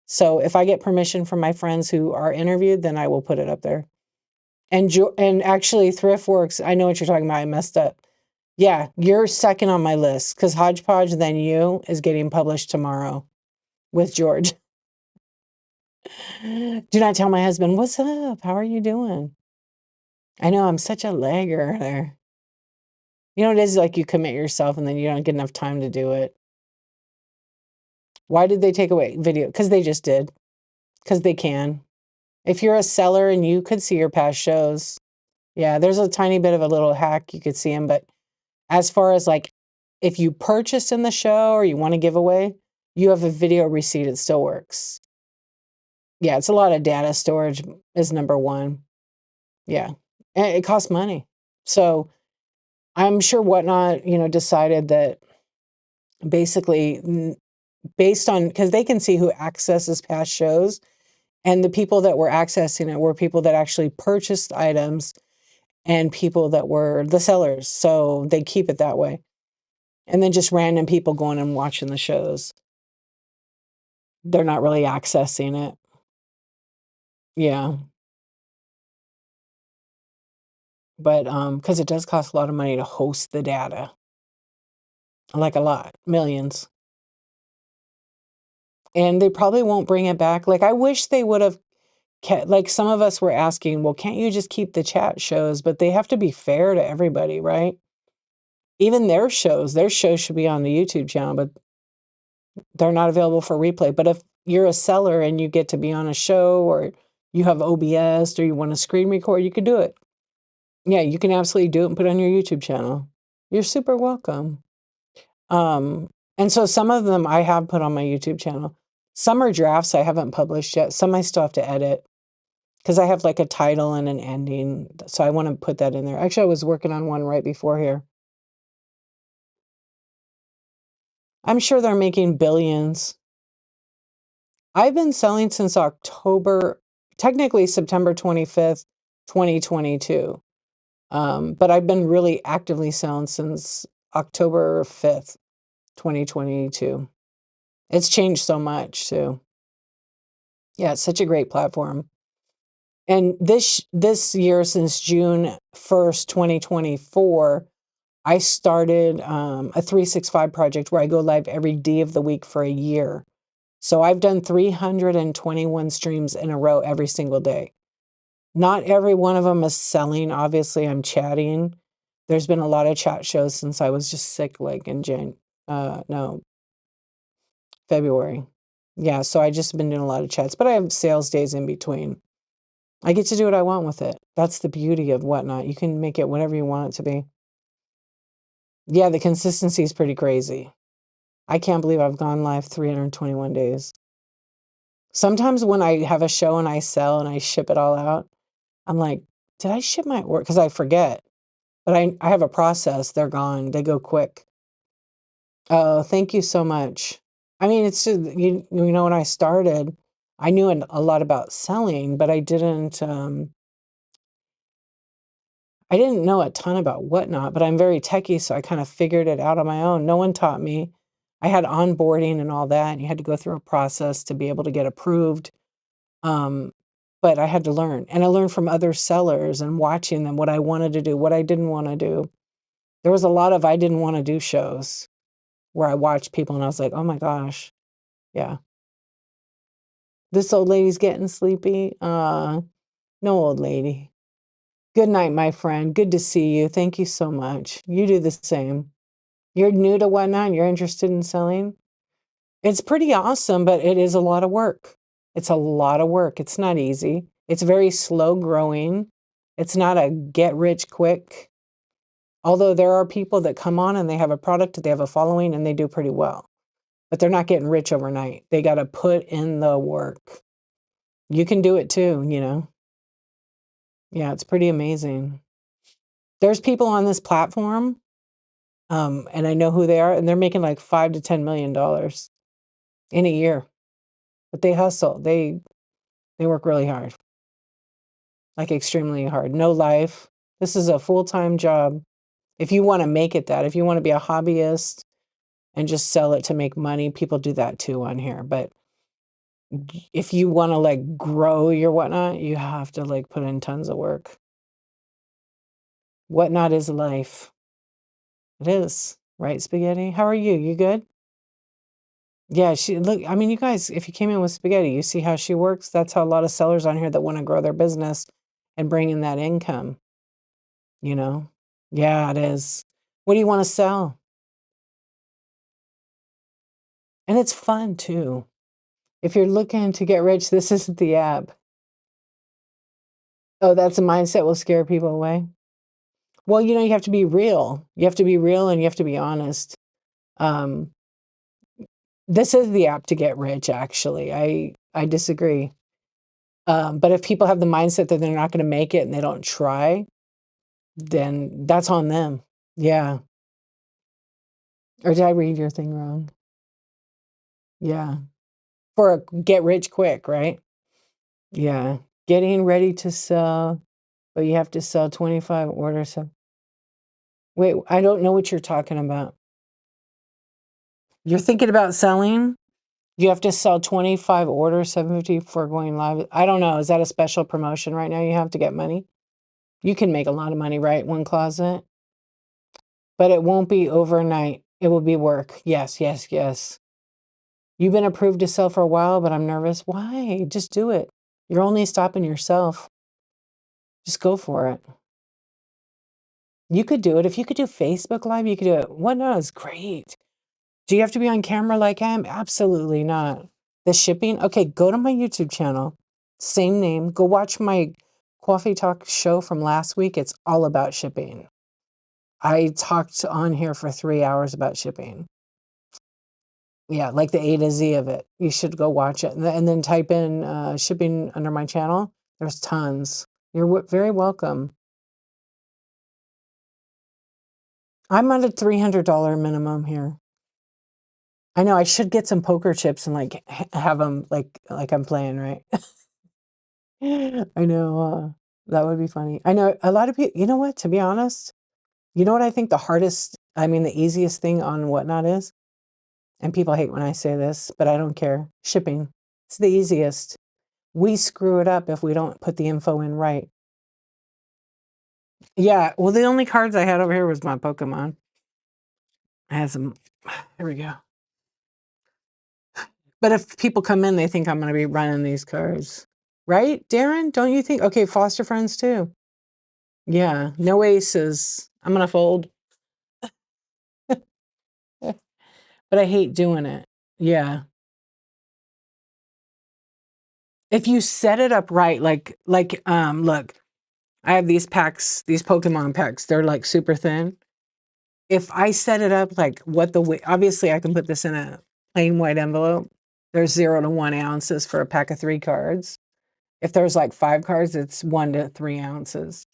So if I get permission from my friends who are interviewed, then I will put it up there. And actually ThriftWorks, I know what you're talking about. I messed up. Yeah, you're second on my list because Hodgepodge Then You is getting published tomorrow with George. Do not tell my husband, what's up? How are you doing? I know I'm such a lagger there. You know, it is like you commit yourself and then you don't get enough time to do it. Why did they take away video? Because they just did. Because they can. If you're a seller and you could see your past shows, yeah, there's a tiny bit of a little hack you could see them. But as far as like, if you purchased in the show or you want to give away, you have a video receipt, it still works. Yeah, it's a lot of data storage is number one. Yeah, and it costs money. So I'm sure Whatnot, decided that basically based on, because they can see who accesses past shows, and the people that were accessing it were people that actually purchased items and people that were the sellers. So they keep it that way. And then just random people going and watching the shows. They're not really accessing it. Yeah. But because it does cost a lot of money to host the data. Like a lot, millions. And they probably won't bring it back. Like I wish they would have kept, like some of us were asking, well, can't you just keep the chat shows? But they have to be fair to everybody, right? Even their shows should be on the YouTube channel, but they're not available for replay. But if you're a seller and you get to be on a show or you have OBS or you want to screen record, you could do it. Yeah, you can absolutely do it and put it on your YouTube channel. You're super welcome. And so some of them I have put on my YouTube channel. Some are drafts I haven't published yet. Some I still have to edit because I have like a title and an ending. So I want to put that in there. Actually, I was working on one right before here. I'm sure they're making billions. I've been selling since October, technically September 25th, 2022. But I've been really actively selling since October 5th, 2022. It's changed so much too. Yeah, it's such a great platform. And this year, since June 1st, 2024, I started a 365 project where I go live every day of the week for a year. So I've done 321 streams in a row every single day. Not every one of them is selling. Obviously, I'm chatting. There's been a lot of chat shows since I was just sick, like in February. Yeah, so I just been doing a lot of chats, but I have sales days in between. I get to do what I want with it. That's the beauty of Whatnot. You can make it whatever you want it to be. Yeah, the consistency is pretty crazy. I can't believe I've gone live 321 days. Sometimes when I have a show and I sell and I ship it all out, I'm like, did I ship my order? Because I forget. But I have a process. They're gone. They go quick. Oh, thank you so much. I mean, it's just, when I started, I knew a lot about selling, but I didn't know a ton about Whatnot, but I'm very techie, so I kind of figured it out on my own. No one taught me. I had onboarding and all that, and you had to go through a process to be able to get approved. Um, but I had to learn, and I learned from other sellers and watching them what I wanted to do, what I didn't want to do. There was a lot of I didn't want to do shows where I watched people and I was like, oh my gosh, yeah, this old lady's getting sleepy. No, old lady. Good night, my friend. Good to see you. Thank you so much. You do the same. You're new to Whatnot and you're interested in selling? It's pretty awesome, but it is a lot of work. It's a lot of work. It's not easy. It's very slow growing. It's not a get rich quick. Although there are people that come on and they have a product, they have a following, and they do pretty well. But they're not getting rich overnight. They got to put in the work. You can do it too, you know? Yeah, it's pretty amazing. There's people on this platform, and I know who they are, and they're making like $5 to $10 million in a year. But they hustle. They work really hard, like extremely hard. No life. This is a full-time job. If you want to make it that, if you want to be a hobbyist and just sell it to make money, people do that too on here. But if you want to like grow your Whatnot, you have to like put in tons of work. Whatnot is life. It is, right, Spaghetti? How are you? You good? Yeah, look, I mean, you guys, if you came in with Spaghetti, you see how she works? That's how a lot of sellers on here that want to grow their business and bring in that income, you know? Yeah, it is. What do you want to sell? And it's fun too. If you're looking to get rich, this isn't the app. Oh, that's a mindset will scare people away. Well, you have to be real. You have to be real and you have to be honest. Um, this is the app to get rich, actually. I disagree. But if people have the mindset that they're not going to make it and they don't try, then that's on them. Yeah. Or did I read your thing wrong? Yeah. For a get rich quick, right? Yeah. Getting ready to sell, but you have to sell 25 orders. Wait, I don't know what you're talking about. You're thinking about selling? You have to sell 25 orders, 750 before going live. I don't know. Is that a special promotion right now you have to get money? You can make a lot of money, right? One closet. But it won't be overnight. It will be work. Yes, yes, yes. You've been approved to sell for a while, but I'm nervous. Why? Just do it. You're only stopping yourself. Just go for it. You could do it. If you could do Facebook Live, you could do it. What knows? Great. Do you have to be on camera like I am? Absolutely not. The shipping? Okay, go to my YouTube channel. Same name. Go watch my Coffee Talk show from last week. It's all about shipping. I talked on here for 3 hours about shipping. Yeah, like the A to Z of it. You should go watch it. And then type in shipping under my channel. There's tons. You're very welcome. I'm at a $300 minimum here. I know I should get some poker chips and like have them like I'm playing, right? I know, that would be funny. I know a lot of people, you know what, to be honest, you know what I think the easiest thing on Whatnot is? And people hate when I say this, but I don't care. Shipping. It's the easiest. We screw it up if we don't put the info in right. Yeah, well, the only cards I had over here was my Pokemon. I had some, here we go. But if people come in, they think I'm going to be running these cards. Right, Darren? Don't you think? Okay, foster friends too. Yeah, no aces. I'm going to fold. But I hate doing it. Yeah. If you set it up right, look, I have these packs, these Pokemon packs. They're like super thin. If I set it up like what the weight, obviously I can put this in a plain white envelope. There's 0 to 1 ounces for a pack of 3 cards. If there's like 5 cards, it's 1 to 3 ounces.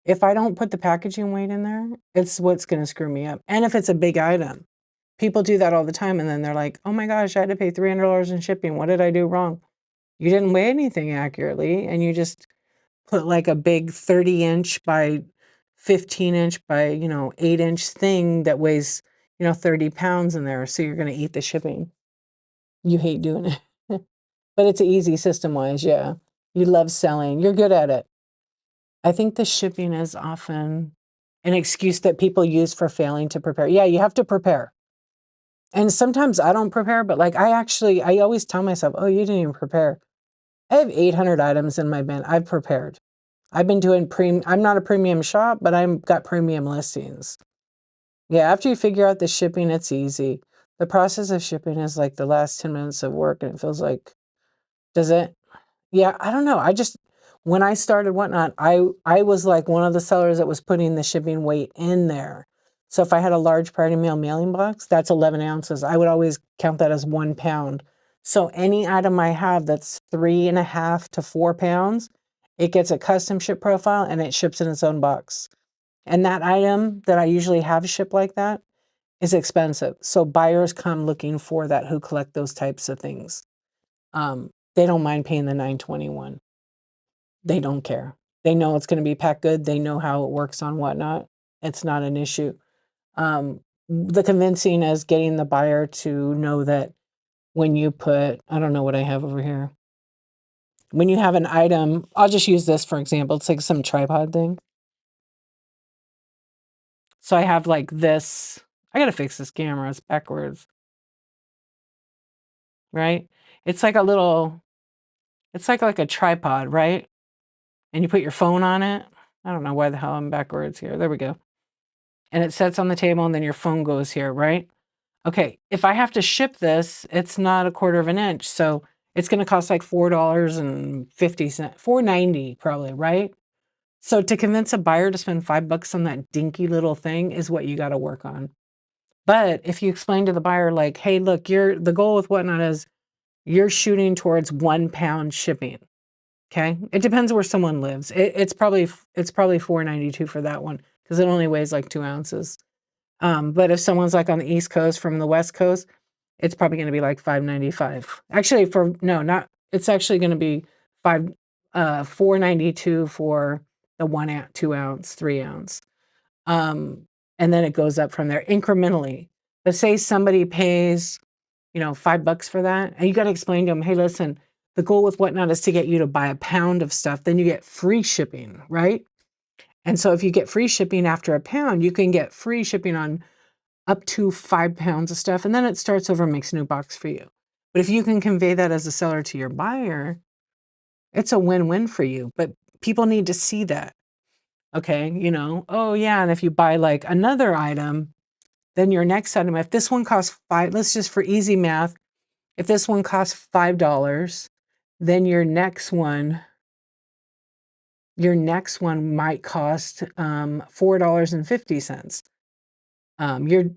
If I don't put the packaging weight in there, it's what's going to screw me up. And if it's a big item, People do that all the time, and then they're like, "Oh my gosh, I had to pay $300 in shipping. What did I do wrong?" You didn't weigh anything accurately, and you just put like a big 30-inch by 15-inch by, 8-inch thing that weighs, 30 pounds in there. So you're going to eat the shipping. You hate doing it. But it's easy system-wise, yeah. You love selling. You're good at it. I think the shipping is often an excuse that people use for failing to prepare. Yeah, you have to prepare. And sometimes I don't prepare, but like I always tell myself, oh, you didn't even prepare. I have 800 items in my bin. I've prepared. I've been doing I'm not a premium shop, but I've got premium listings. Yeah, after you figure out the shipping, it's easy. The process of shipping is like the last 10 minutes of work, and it feels like, does it? Yeah, I don't know. When I started Whatnot, I was like one of the sellers that was putting the shipping weight in there. So if I had a large party mail mailing box, that's 11 ounces. I would always count that as 1 pound. So any item I have that's 3.5 to 4 pounds, it gets a custom ship profile and it ships in its own box. And that item that I usually have shipped like that is expensive. So buyers come looking for that who collect those types of things. They don't mind paying the $9.21. They don't care. They know it's gonna be packed good. They know how it works on Whatnot. It's not an issue. The convincing is getting the buyer to know that when you put, I don't know what I have over here. When you have an item, I'll just use this for example. It's like some tripod thing. So I have like this. I gotta fix this camera. It's backwards, right? It's like a little, it's like a tripod, right? And you put your phone on it. I don't know why the hell I'm backwards here. There we go. And it sets on the table and then your phone goes here, right? Okay, if I have to ship this, it's not a quarter of an inch. So it's gonna cost like $4.50, $4.90 probably, right? So to convince a buyer to spend $5 on that dinky little thing is what you gotta work on. But if you explain to the buyer like, hey, look, the goal with Whatnot is you're shooting towards 1 pound shipping. Okay. It depends where someone lives. It's probably $4.92 for that one because it only weighs like 2 ounces. But if someone's like on the East Coast from the West Coast, it's probably going to be like $5.95. Actually, it's actually going to be 4.92 for the 2 ounce, 3 ounce. And then it goes up from there incrementally. But say somebody pays, $5 for that, and you got to explain to them, hey, listen, the goal with Whatnot is to get you to buy a pound of stuff, then you get free shipping, right? And so if you get free shipping after a pound, you can get free shipping on up to 5 pounds of stuff, and then it starts over and makes a new box for you. But if you can convey that as a seller to your buyer, it's a win-win for you. But people need to see that. Okay, oh yeah, and if you buy like another item, then your next item, if this one costs let's just for easy math, if this one costs $5, then your next one might cost $4.50.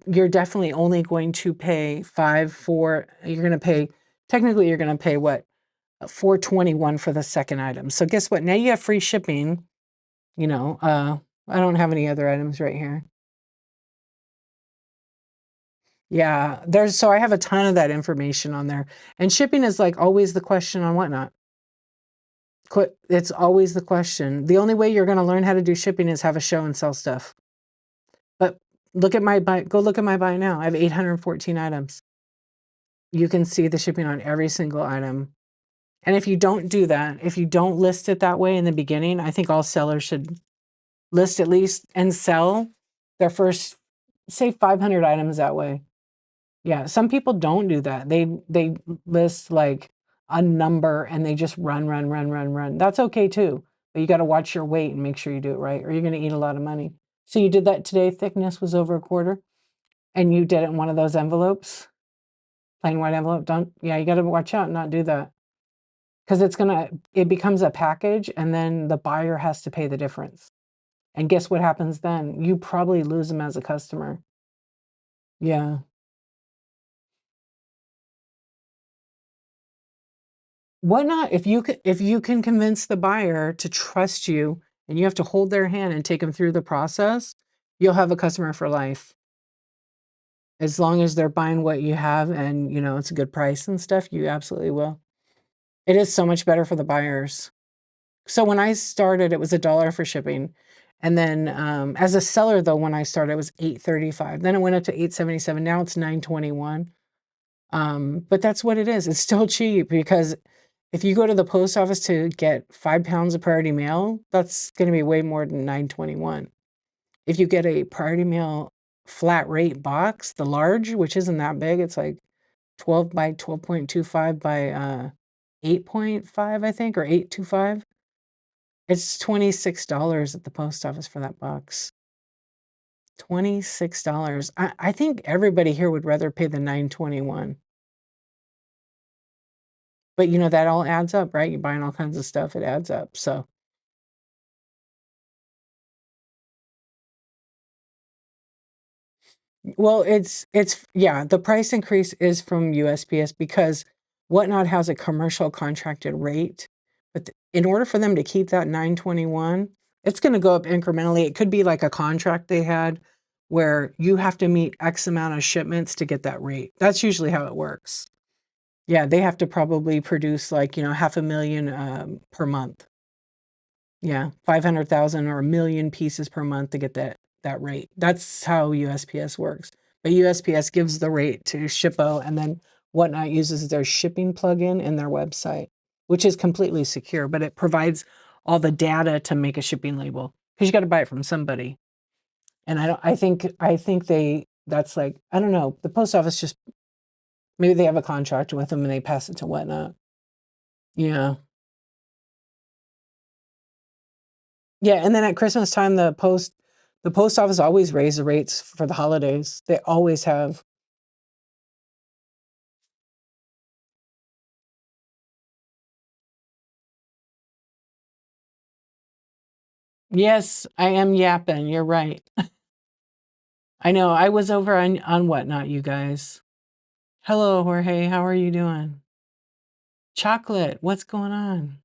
You're definitely only going to pay technically you're gonna pay what? $4.21 for the second item. So guess what? Now you have free shipping, I don't have any other items right here. Yeah, so I have a ton of that information on there. And shipping is like always the question on Whatnot. It's always the question. The only way you're going to learn how to do shipping is have a show and sell stuff. But go look at my buy now. I have 814 items. You can see the shipping on every single item. And if you don't do that, if you don't list it that way in the beginning, I think all sellers should list at least and sell their first, say 500 items that way. Yeah, some people don't do that. They list like a number and they just run, run, run, run, run. That's okay too. But you got to watch your weight and make sure you do it right, or you're going to eat a lot of money. So you did that today. Thickness was over a quarter, and you did it in one of those envelopes, plain white envelope. Yeah, you got to watch out and not do that because it becomes a package, and then the buyer has to pay the difference. And guess what happens then? You probably lose them as a customer. Yeah. Whatnot, if you can convince the buyer to trust you and you have to hold their hand and take them through the process, you'll have a customer for life. As long as they're buying what you have and, it's a good price and stuff, you absolutely will. It is so much better for the buyers. So when I started, it was $1 for shipping. And then as a seller, though, when I started, it was $8.35. Then it went up to $8.77. Now it's $9.21. But that's what it is. It's still cheap because if you go to the post office to get 5 pounds of priority mail, that's going to be way more than $9.21. If you get a priority mail flat rate box, the large, which isn't that big, it's like 12 by 12.25 by 8.5, I think, or 825. It's $26 at the post office for that box. $26. I think everybody here would rather pay the $9.21. But that all adds up, right? You're buying all kinds of stuff, it adds up. So, well, yeah, the price increase is from USPS because Whatnot has a commercial contracted rate. But in order for them to keep that 921, it's going to go up incrementally. It could be like a contract they had where you have to meet X amount of shipments to get that rate. That's usually how it works. Yeah, they have to probably produce like, 500,000 per month. Yeah, 500,000 or 1,000,000 pieces per month to get that rate. That's how USPS works. But USPS gives the rate to Shippo, and then Whatnot uses their shipping plugin in their website, which is completely secure, but it provides all the data to make a shipping label because you got to buy it from somebody. And I think that's like, I don't know, the post office just, maybe they have a contract with them and they pass it to Whatnot. Yeah. Yeah, and then at Christmas time, the post office always raise the rates for the holidays. They always have. Yes, I am yapping. You're right. I know. I was over on Whatnot, you guys. Hello, Jorge. How are you doing? Chocolate. What's going on?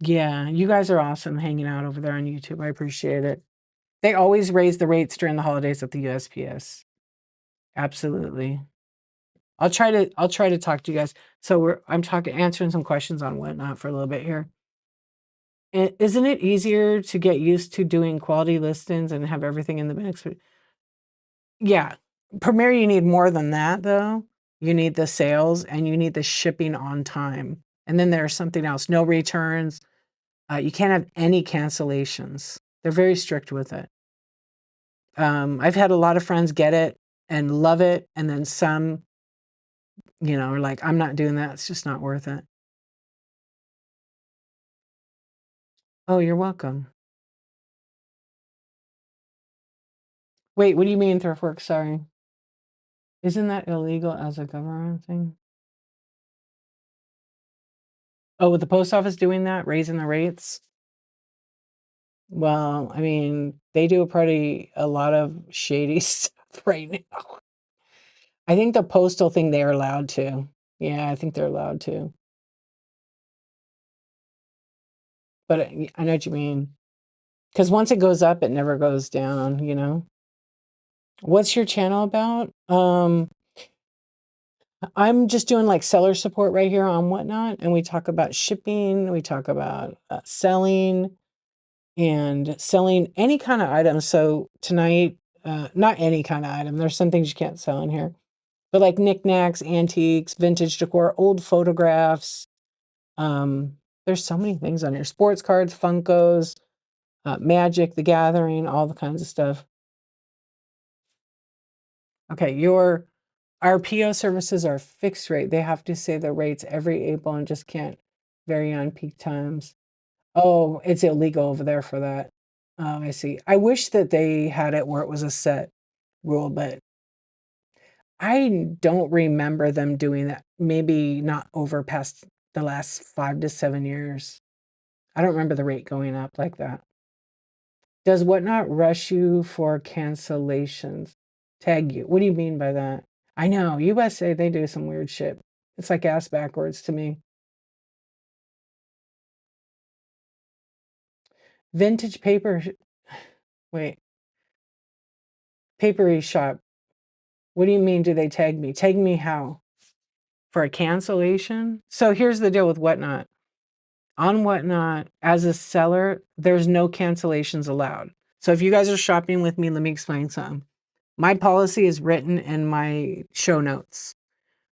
Yeah, you guys are awesome hanging out over there on YouTube. I appreciate it. They always raise the rates during the holidays at the USPS. Absolutely. I'll try to talk to you guys. So I'm answering some questions on Whatnot for a little bit here. Isn't it easier to get used to doing quality listings and have everything in the mix? Yeah. Premier, you need more than that, though. You need the sales and you need the shipping on time. And then there's something else, no returns. You can't have any cancellations. They're very strict with it. I've had a lot of friends get it and love it. And then some, are like, I'm not doing that. It's just not worth it. Oh, you're welcome. Wait, what do you mean thrift work? Sorry. Isn't that illegal as a government thing? Oh, with the post office doing that, raising the rates? Well, I mean, they do a lot of shady stuff right now. I think the postal thing they're allowed to. Yeah, I think they're allowed to. But I know what you mean. Because once it goes up, it never goes down. What's your channel about? I'm just doing like seller support right here on Whatnot, and we talk about shipping, we talk about selling and selling any kind of item. So tonight, not any kind of item. There's some things you can't sell in here, but like knickknacks, antiques, vintage decor, old photographs. There's so many things on here: sports cards, Funkos, Magic, The Gathering, all the kinds of stuff. Okay, our PO services are fixed rate. They have to say the rates every April and just can't vary on peak times. Oh, it's illegal over there for that. Oh, I see. I wish that they had it where it was a set rule, but I don't remember them doing that. Maybe not over past the last 5 to 7 years. I don't remember the rate going up like that. Does Whatnot rush you for cancellations? Tag you. What do you mean by that? I know, USA, they do some weird shit. It's like ass backwards to me. Vintage paper, wait, papery shop. What do you mean, do they tag me? Tag me how? For a cancellation? So here's the deal with Whatnot. On Whatnot, as a seller, there's no cancellations allowed. So if you guys are shopping with me, let me explain something. My policy is written in my show notes.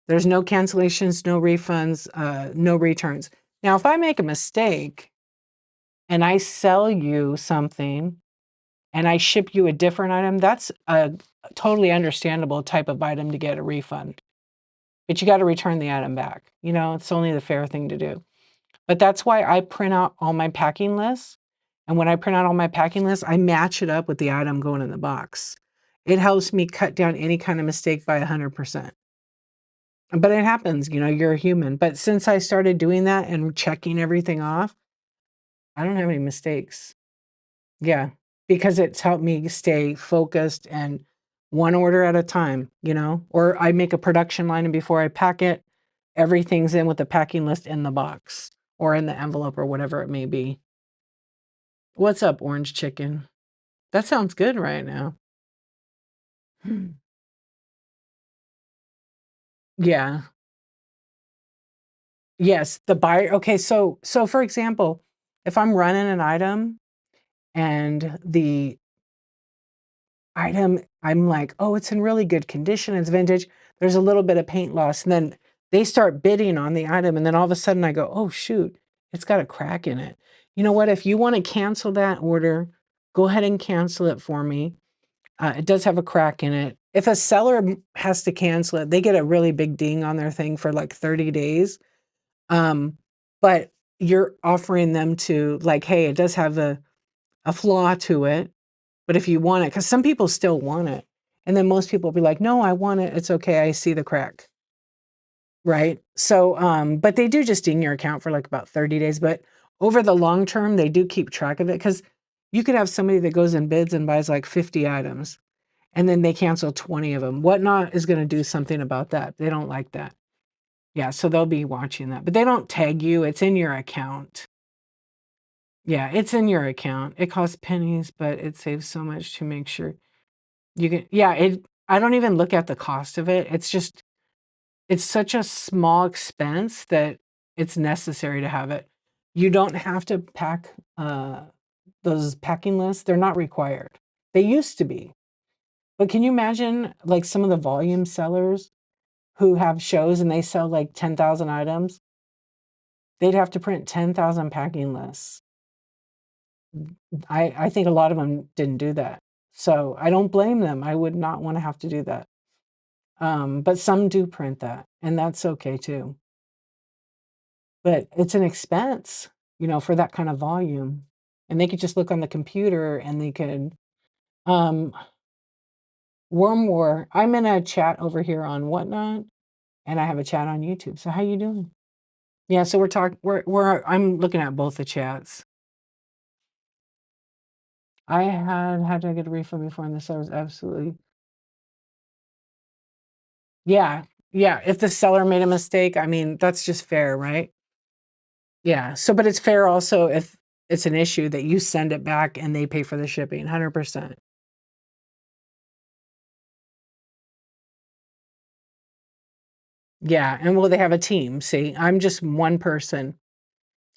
There's no cancellations, no refunds, no returns. Now, if I make a mistake and I sell you something and I ship you a different item, that's a totally understandable type of item to get a refund. But you got to return the item back. You know, it's only the fair thing to do. But that's why I print out all my packing lists. And when I print out all my packing lists, I match it up with the item going in the box. It helps me cut down any kind of mistake by 100%. But it happens, you know, you're a human. But since I started doing that and checking everything off, I don't have any mistakes. Yeah, because it's helped me stay focused and one order at a time, you know, or I make a production line and before I pack it, everything's in with the packing list in the box or in the envelope or whatever it may be. What's up, orange chicken? That sounds good right now. Yeah. Yes, the buyer. Okay, so for example, if I'm running an item and the item, I'm like, "Oh, it's in really good condition, it's vintage." There's a little bit of paint loss, and then they start bidding on the item, and then all of a sudden I go, "Oh, shoot, it's got a crack in it." You know what? If you wanna cancel that order, go ahead and cancel it for me. It does have a crack in it. If a seller has to cancel it, they get a really big ding on their thing for, like, 30 days. But you're offering them to, like, "Hey, it does have a flaw to it, but if you want it," because some people still want it, and then most people will be like, "No, I want it. It's okay. I see the crack." Right? So, but they do just ding your account for, like, about 30 days, but over the long term, they do keep track of it because you could have somebody that goes and bids and buys, like, 50 items, and then they cancel 20 of them. Whatnot is gonna do something about that. They don't like that. Yeah, so they'll be watching that, but they don't tag you. It's in your account. Yeah, it's in your account. It costs pennies, but it saves so much to make sure you can. Yeah, I don't even look at the cost of it. It's just it's such a small expense that it's necessary to have it. You don't have to pack those packing lists. They're not required. They used to be. But can you imagine like some of the volume sellers who have shows and they sell like 10,000 items? They'd have to print 10,000 packing lists. I think a lot of them didn't do that. So I don't blame them. I would not want to have to do that. But some do print that, and that's okay too. But it's an expense, you know, for that kind of volume. And they could just look on the computer and they could um Worm War. I'm in a chat over here on Whatnot, and I have a chat on YouTube. So how you doing? Yeah, so we're I'm looking at both the chats. I had to get a refund before and the seller was absolutely. Yeah, yeah, if the seller made a mistake, I mean, that's just fair, right? Yeah, so but it's fair also if it's an issue that you send it back and they pay for the shipping, 100%. Yeah, and well, they have a team, see? I'm just one person.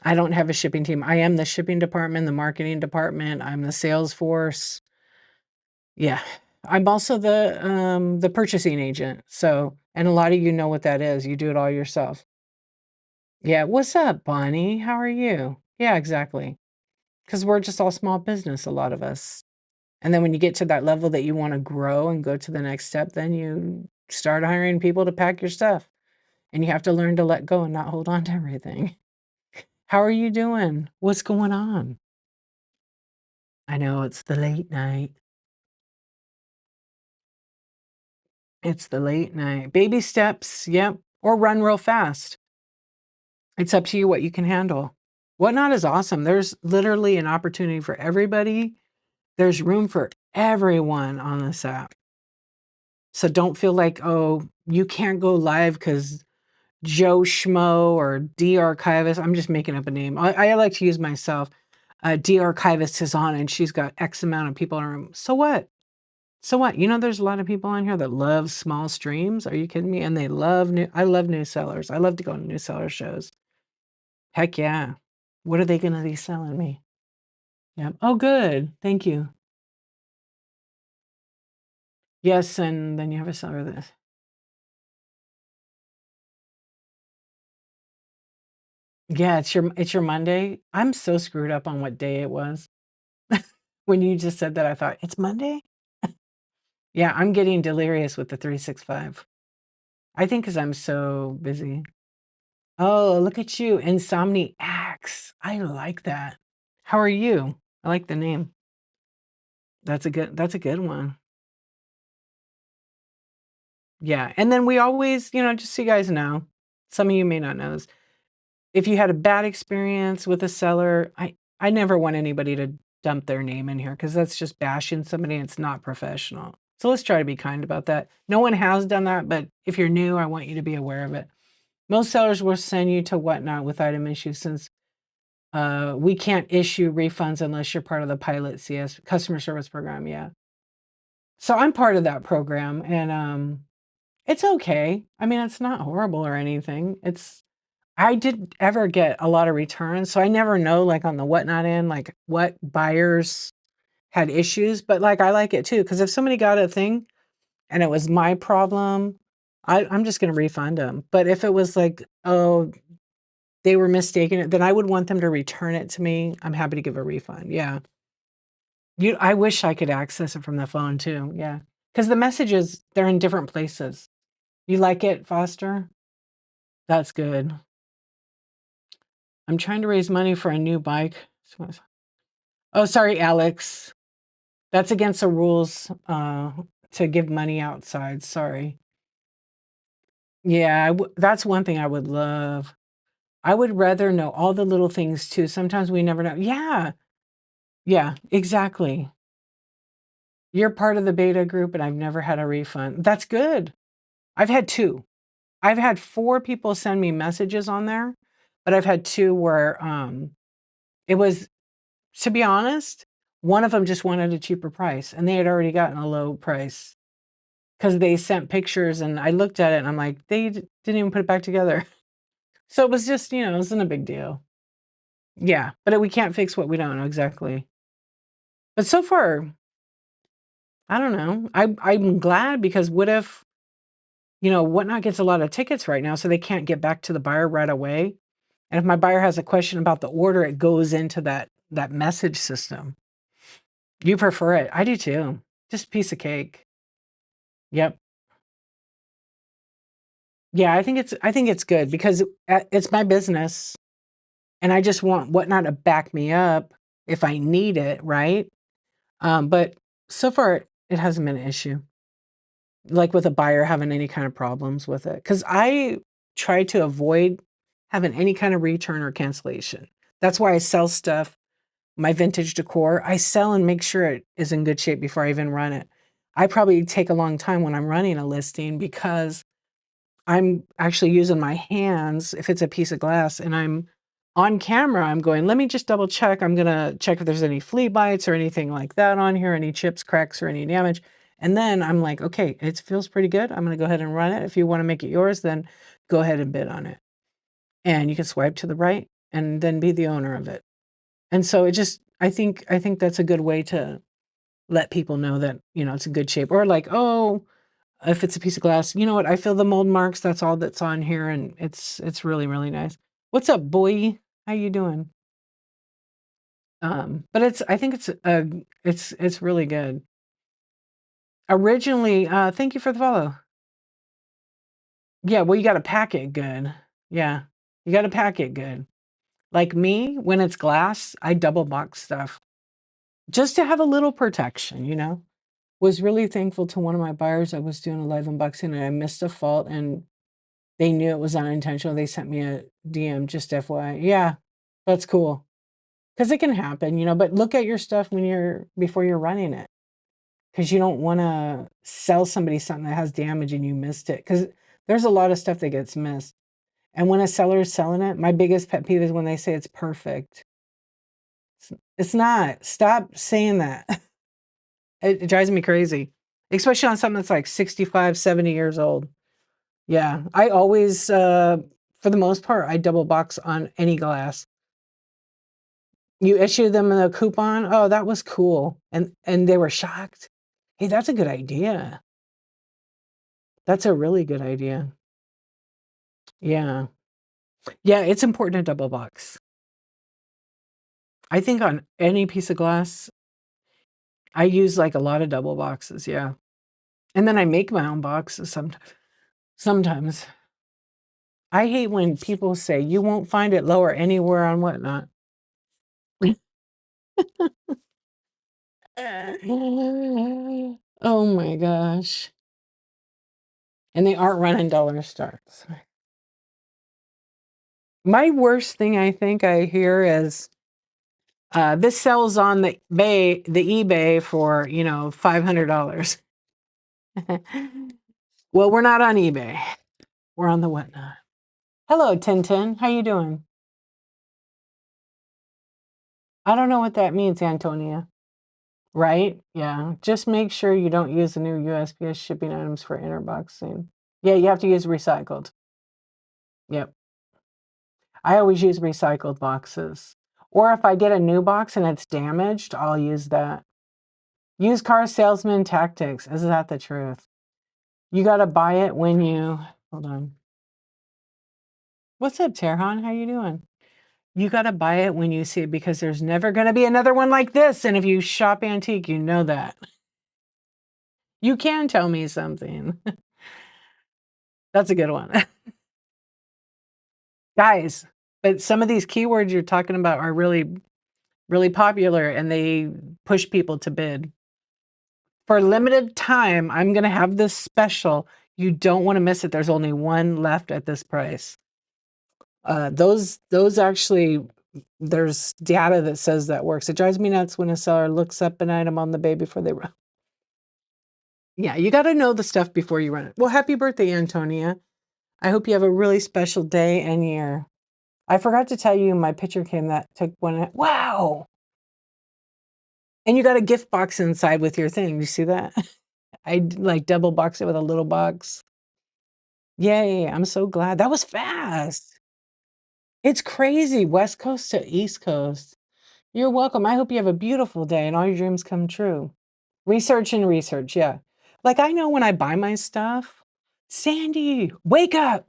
I don't have a shipping team. I am the shipping department, the marketing department, I'm the sales force. Yeah. I'm also the purchasing agent, so and a lot of you know what that is, you do it all yourself. Yeah, "What's up, Bonnie? How are you?" Yeah, exactly. Because 'Cause we're just all small business, a lot of us. And then when you get to that level that you wanna grow and go to the next step, then you start hiring people to pack your stuff, and you have to learn to let go and not hold on to everything. How are you doing? What's going on? I know it's the late night. It's the late night. Baby steps, yep, or run real fast. It's up to you what you can handle. Whatnot is awesome. There's literally an opportunity for everybody. There's room for everyone on this app. So don't feel like, "Oh, you can't go live because Joe Schmo or D Archivist." I'm just making up a name. I like to use myself. D Archivist is on and she's got X amount of people in her room. So what? So what? You know, there's a lot of people on here that love small streams. Are you kidding me? And they love I love new sellers. I love to go to new seller shows. Heck yeah. What are they gonna be selling me? Yeah. Oh, good. Thank you. Yes, and then you have a seller that yeah, it's your Monday. I'm so screwed up on what day it was. When you just said that, I thought, "It's Monday?" Yeah, I'm getting delirious with the 365. I think because 'cause I'm so busy. Oh, look at you, Insomniacs. I like that. How are you? I like the name. That's a good one. Yeah, and then we always, just so you guys know, some of you may not know this, if you had a bad experience with a seller, I never want anybody to dump their name in here because that's just bashing somebody, and it's not professional. So let's try to be kind about that. No one has done that, but if you're new, I want you to be aware of it. Most sellers will send you to Whatnot with item issues since we can't issue refunds unless you're part of the pilot CS customer service program. Yeah. So I'm part of that program, and it's okay. I mean, it's not horrible or anything. I didn't ever get a lot of returns, so I never know, like, on the Whatnot end, like, what buyers had issues, but, like, I like it too because if somebody got a thing and it was my problem, I'm just gonna refund them. But if it was like, oh, they were mistaken, then I would want them to return it to me. I'm happy to give a refund, yeah. I wish I could access it from the phone too, yeah. Because the messages, they're in different places. You like it, Foster? That's good. I'm trying to raise money for a new bike. Oh, sorry, Alex. That's against the rules, to give money outside, sorry. Yeah, that's one thing I would love. I would rather know all the little things too. Sometimes we never know. Yeah, yeah, exactly. You're part of the beta group, and I've never had a refund. That's good. I've had 2. I've had 4 people send me messages on there, but I've had 2 where, it was to be honest, one of them just wanted a cheaper price, and they had already gotten a low price. 'Cause they sent pictures and I looked at it and I'm like, "They didn't even put it back together." So it was just, it wasn't a big deal. Yeah, but we can't fix what we don't know exactly. But so far, I don't know. I'm glad because what if, Whatnot gets a lot of tickets right now, so they can't get back to the buyer right away. And if my buyer has a question about the order, it goes into that message system. You prefer it. I do too. Just a piece of cake. Yep. Yeah, I think it's good because it's my business. And I just want Whatnot to back me up if I need it, right? But so far, it hasn't been an issue, like with a buyer having any kind of problems with it. Because I try to avoid having any kind of return or cancellation. That's why I sell stuff, my vintage decor, I sell and make sure it is in good shape before I even run it. I probably take a long time when I'm running a listing because I'm actually using my hands if it's a piece of glass and I'm on camera, I'm going, let me just double check. I'm gonna check if there's any flea bites or anything like that on here, any chips, cracks, or any damage. And then I'm like, okay, it feels pretty good. I'm gonna go ahead and run it. If you want to make it yours, then go ahead and bid on it. And you can swipe to the right and then be the owner of it. And so I think that's a good way to let people know that, it's in good shape. Or like, oh, if it's a piece of glass, you know what? I feel the mold marks. That's all that's on here, and it's really really nice. What's up, boy? How you doing? But I think it's really good. Originally, thank you for the follow. Yeah, well, you got to pack it good. Yeah, you got to pack it good. Like me, when it's glass, I double box stuff just to have a little protection. Was really thankful to one of my buyers. I was doing a live unboxing and I missed a fault and they knew it was unintentional. They sent me a DM, just FYI. Yeah, that's cool. Because it can happen, but look at your stuff before you're running it. Because you don't want to sell somebody something that has damage and you missed it. Because there's a lot of stuff that gets missed. And when a seller is selling it, my biggest pet peeve is when they say it's perfect. It's not. Stop saying that. It drives me crazy. especially on something that's like 65, 70 years old. Yeah, I always, for the most part, I double box on any glass. You issue them a coupon? Oh, that was cool, and they were shocked. Hey, that's a good idea. That's a really good idea. Yeah. Yeah, it's important to double box. I think on any piece of glass, I use, like, a lot of double boxes, yeah. And then I make my own boxes sometimes. I hate when people say, "You won't find it lower anywhere on whatnot." Oh my gosh. And they aren't running dollar starts. My worst thing I think I hear is, this sells on the eBay for, $500. Well, we're not on eBay. We're on the whatnot. Hello, Tintin. How you doing? I don't know what that means, Antonia. Right? Yeah. Just make sure you don't use the new USPS shipping items for interboxing. Yeah, you have to use recycled. Yep. I always use recycled boxes. Or if I get a new box and it's damaged, I'll use that. Used car salesman tactics. Is that the truth? You got to buy it when you, hold on. What's up, Terhan? How you doing? You got to buy it when you see it because there's never going to be another one like this. And if you shop antique, you know that. You can tell me something. That's a good one. Guys, but some of these keywords you're talking about are really, really popular and they push people to bid. For a limited time, I'm going to have this special. You don't want to miss it. There's only one left at this price. Those actually, there's data that says that works. It drives me nuts when a seller looks up an item on the bay before they run. Yeah, you got to know the stuff before you run it. Well, happy birthday, Antonia. I hope you have a really special day and year. I forgot to tell you my picture came that took one. Wow. And you got a gift box inside with your thing. You see that? I like double box it with a little box. Yay. I'm so glad. That was fast. It's crazy. West Coast to East Coast. You're welcome. I hope you have a beautiful day and all your dreams come true. Research and research. Yeah. Like I know when I buy my stuff, Sandy, wake up.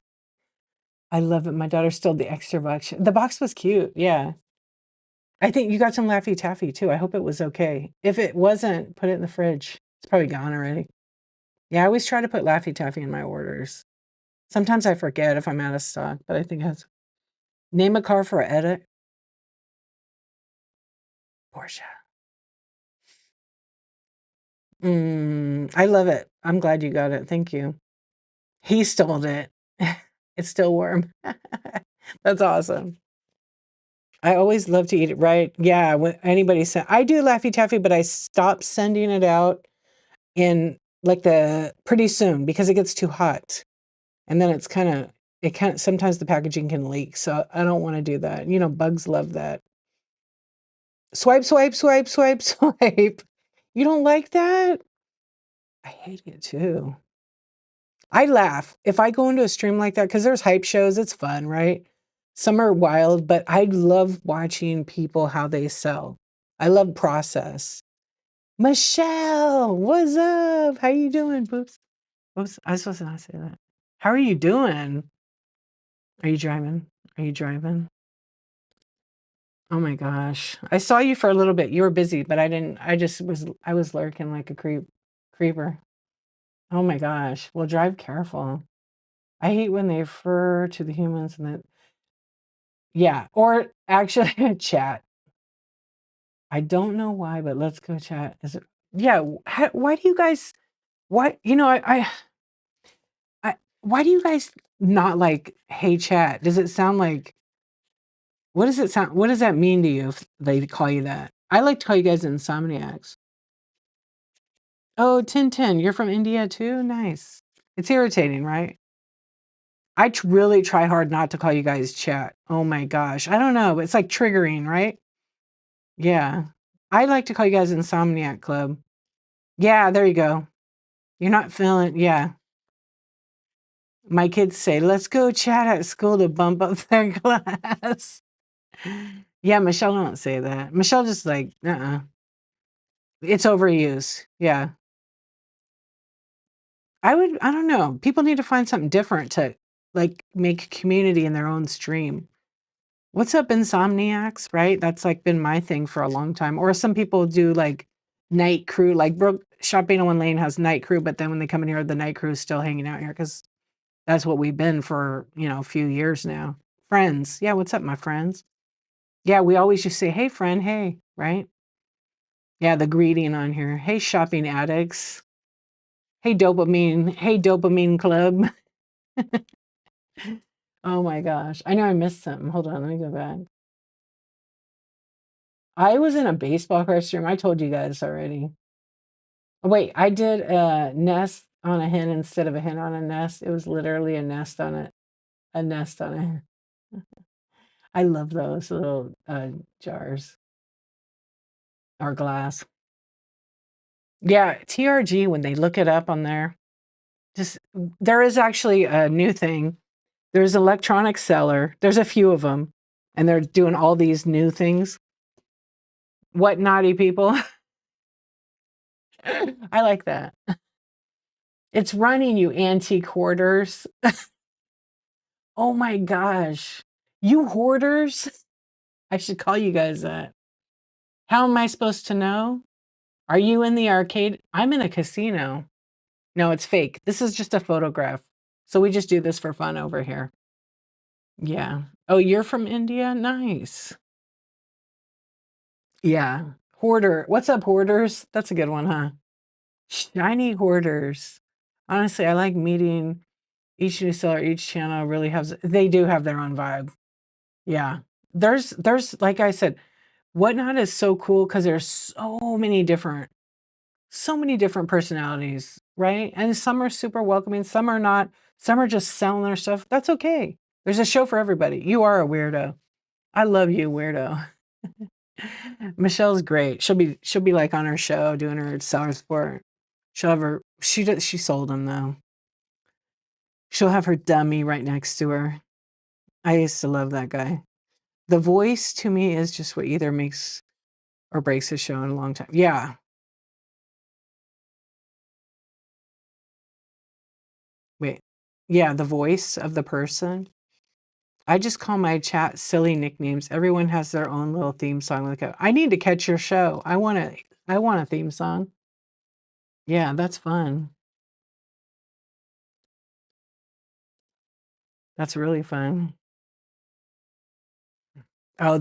I love it. My daughter stole the extra box. The box was cute. Yeah. I think you got some Laffy Taffy too. I hope it was okay. If it wasn't, put it in the fridge. It's probably gone already. Yeah, I always try to put Laffy Taffy in my orders. Sometimes I forget if I'm out of stock, but I think that's name a car for edit. Porsche. I love it. I'm glad you got it. Thank you. He stole it. It's still warm. That's awesome. I always love to eat it, right? Yeah, when anybody said I do Laffy Taffy, but I stopped sending it out in like the pretty soon because it gets too hot. And then it's kind of sometimes the packaging can leak. So I don't want to do that. You know, bugs love that. Swipe, swipe, swipe, swipe, swipe. You don't like that? I hate it too. I laugh if I go into a stream like that because there's hype shows. It's fun, right? Some are wild, but I love watching people how they sell. I love process. Michelle, what's up? How you doing, Boops? Oops, I was supposed to not say that. How are you doing? Are you driving? Are you driving? Oh my gosh. I saw you for a little bit. You were busy, but I was lurking like a creeper. Oh my gosh. Well, drive careful. I hate when they refer to the humans and that yeah, or actually chat. I don't know why, but let's go chat. Is it yeah, why do you guys why why do you guys not like hey chat? Does it sound like what does that mean to you if they call you that? I like to call you guys insomniacs. Oh, Tintin, you're from India too? Nice. It's irritating, right? I really try hard not to call you guys chat. Oh my gosh. I don't know. It's like triggering, right? Yeah. I like to call you guys Insomniac Club. Yeah, there you go. You're not feeling yeah. My kids say, "Let's go chat at school to bump up their class." Yeah, Michelle don't say that. Michelle just like, uh-uh. It's overuse. Yeah. I don't know. People need to find something different to like make community in their own stream. What's up, Insomniacs, right? That's like been my thing for a long time. Or some people do like night crew, like Brook Shopping on One Lane has night crew, but then when they come in here, the night crew is still hanging out here because that's what we've been for, a few years now. Friends. Yeah, what's up, my friends? Yeah, we always just say, hey, friend, hey, right? Yeah, the greeting on here. Hey, shopping addicts. Hey, dopamine. Hey, dopamine club. Oh my gosh. I know I missed something. Hold on, let me go back. I was in a baseball costume. I told you guys already. Wait, I did a nest on a hen instead of a hen on a nest. It was literally a nest on a nest on a hen. I love those little jars or glass. Yeah, TRG, when they look it up on there, just there is actually a new thing. There's electronic seller. There's a few of them, and they're doing all these new things. What naughty people? I like that. It's running, you antique hoarders. Oh my gosh. You hoarders? I should call you guys that. How am I supposed to know? Are you in the arcade? I'm in a casino. No, it's fake. This is just a photograph. So we just do this for fun over here. Yeah. Oh, you're from India? Nice. Yeah. Hoarder. What's up, hoarders? That's a good one, huh? Shiny hoarders. Honestly, I like meeting each new seller, each channel really has, they do have their own vibe. Yeah. There's like I said, Whatnot is so cool because there's so many different personalities, right? And some are super welcoming, some are not, some are just selling their stuff. That's okay. There's a show for everybody. You are a weirdo. I love you, weirdo. Michelle's great. She'll be like on her show doing her seller support. She'll have her she sold them though. She'll have her dummy right next to her. I used to love that guy. The voice to me is just what either makes or breaks a show in a long time. Yeah. Wait. Yeah, the voice of the person. I just call my chat silly nicknames. Everyone has their own little theme song. Like, I need to catch your show. I want a theme song. Yeah, that's fun. That's really fun. Oh,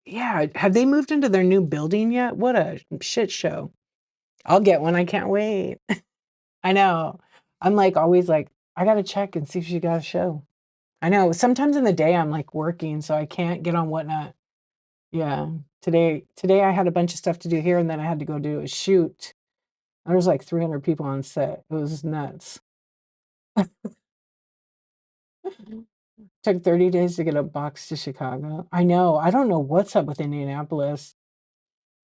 yeah. Have they moved into their new building yet? What a shit show. I'll get one. I can't wait. I know. I'm like always like, I gotta check and see if she got a show. I know. Sometimes in the day I'm like working, so I can't get on Whatnot. Yeah. Today I had a bunch of stuff to do here and then I had to go do a shoot. There was like 300 people on set. It was nuts. Took 30 days to get a box to Chicago. I know. I don't know what's up with Indianapolis.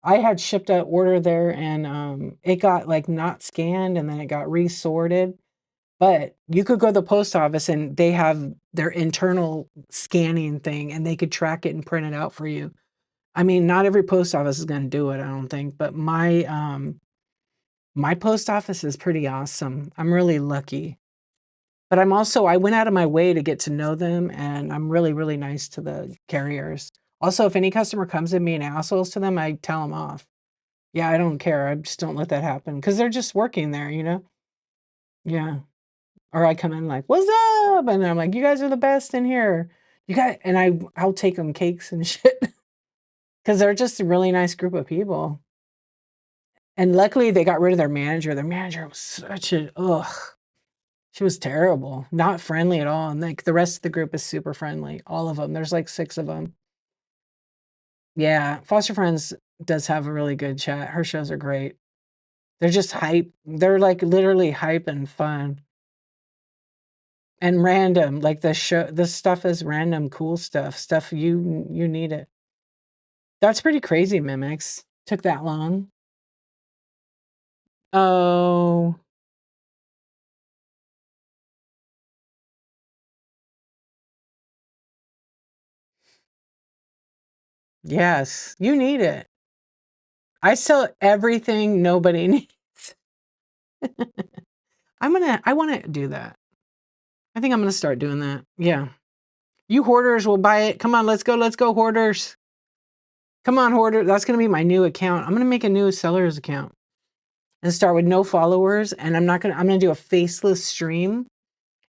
I had shipped an order there and it got like not scanned and then it got resorted. But you could go to the post office and they have their internal scanning thing and they could track it and print it out for you. I mean, not every post office is gonna do it, I don't think, but my post office is pretty awesome. I'm really lucky. But I went out of my way to get to know them, and I'm really, really nice to the carriers. Also, if any customer comes in being assholes to them, I tell them off. Yeah, I don't care. I just don't let that happen because 'cause they're just working there, you know? Yeah. Or I come in like, "What's up?" And I'm like, "You guys are the best in here." I'll take them cakes and shit because 'cause they're just a really nice group of people. And luckily, they got rid of their manager. Their manager was such a ugh. She was terrible, not friendly at all, and, like, the rest of the group is super friendly, all of them. There's, like, 6 of them. Yeah, Foster Friends does have a really good chat. Her shows are great. They're just hype. They're, like, literally hype and fun and random, like, the stuff is random cool stuff you need it. That's pretty crazy, Mimics. Took that long. Oh. Yes, you need it. I sell everything nobody needs. I wanna do that. I think I'm gonna start doing that. Yeah. You hoarders will buy it. Come on, let's go, hoarders. Come on, hoarder. That's gonna be my new account. I'm gonna make a new seller's account and start with no followers. And I'm gonna do a faceless stream,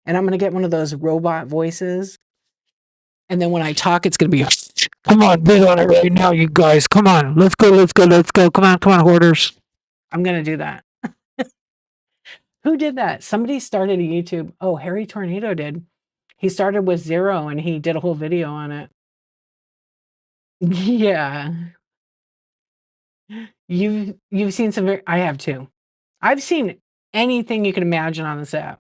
and I'm gonna get one of those robot voices. And then when I talk, it's gonna be, come on, bid on it right now, you guys. Come on, let's go, let's go, let's go. Come on, hoarders. I'm gonna do that. Who did that? Somebody started a YouTube. Oh, Harry Tornado did. He started with 0 and he did a whole video on it. Yeah. You've seen some I have too. I've seen anything you can imagine on this app.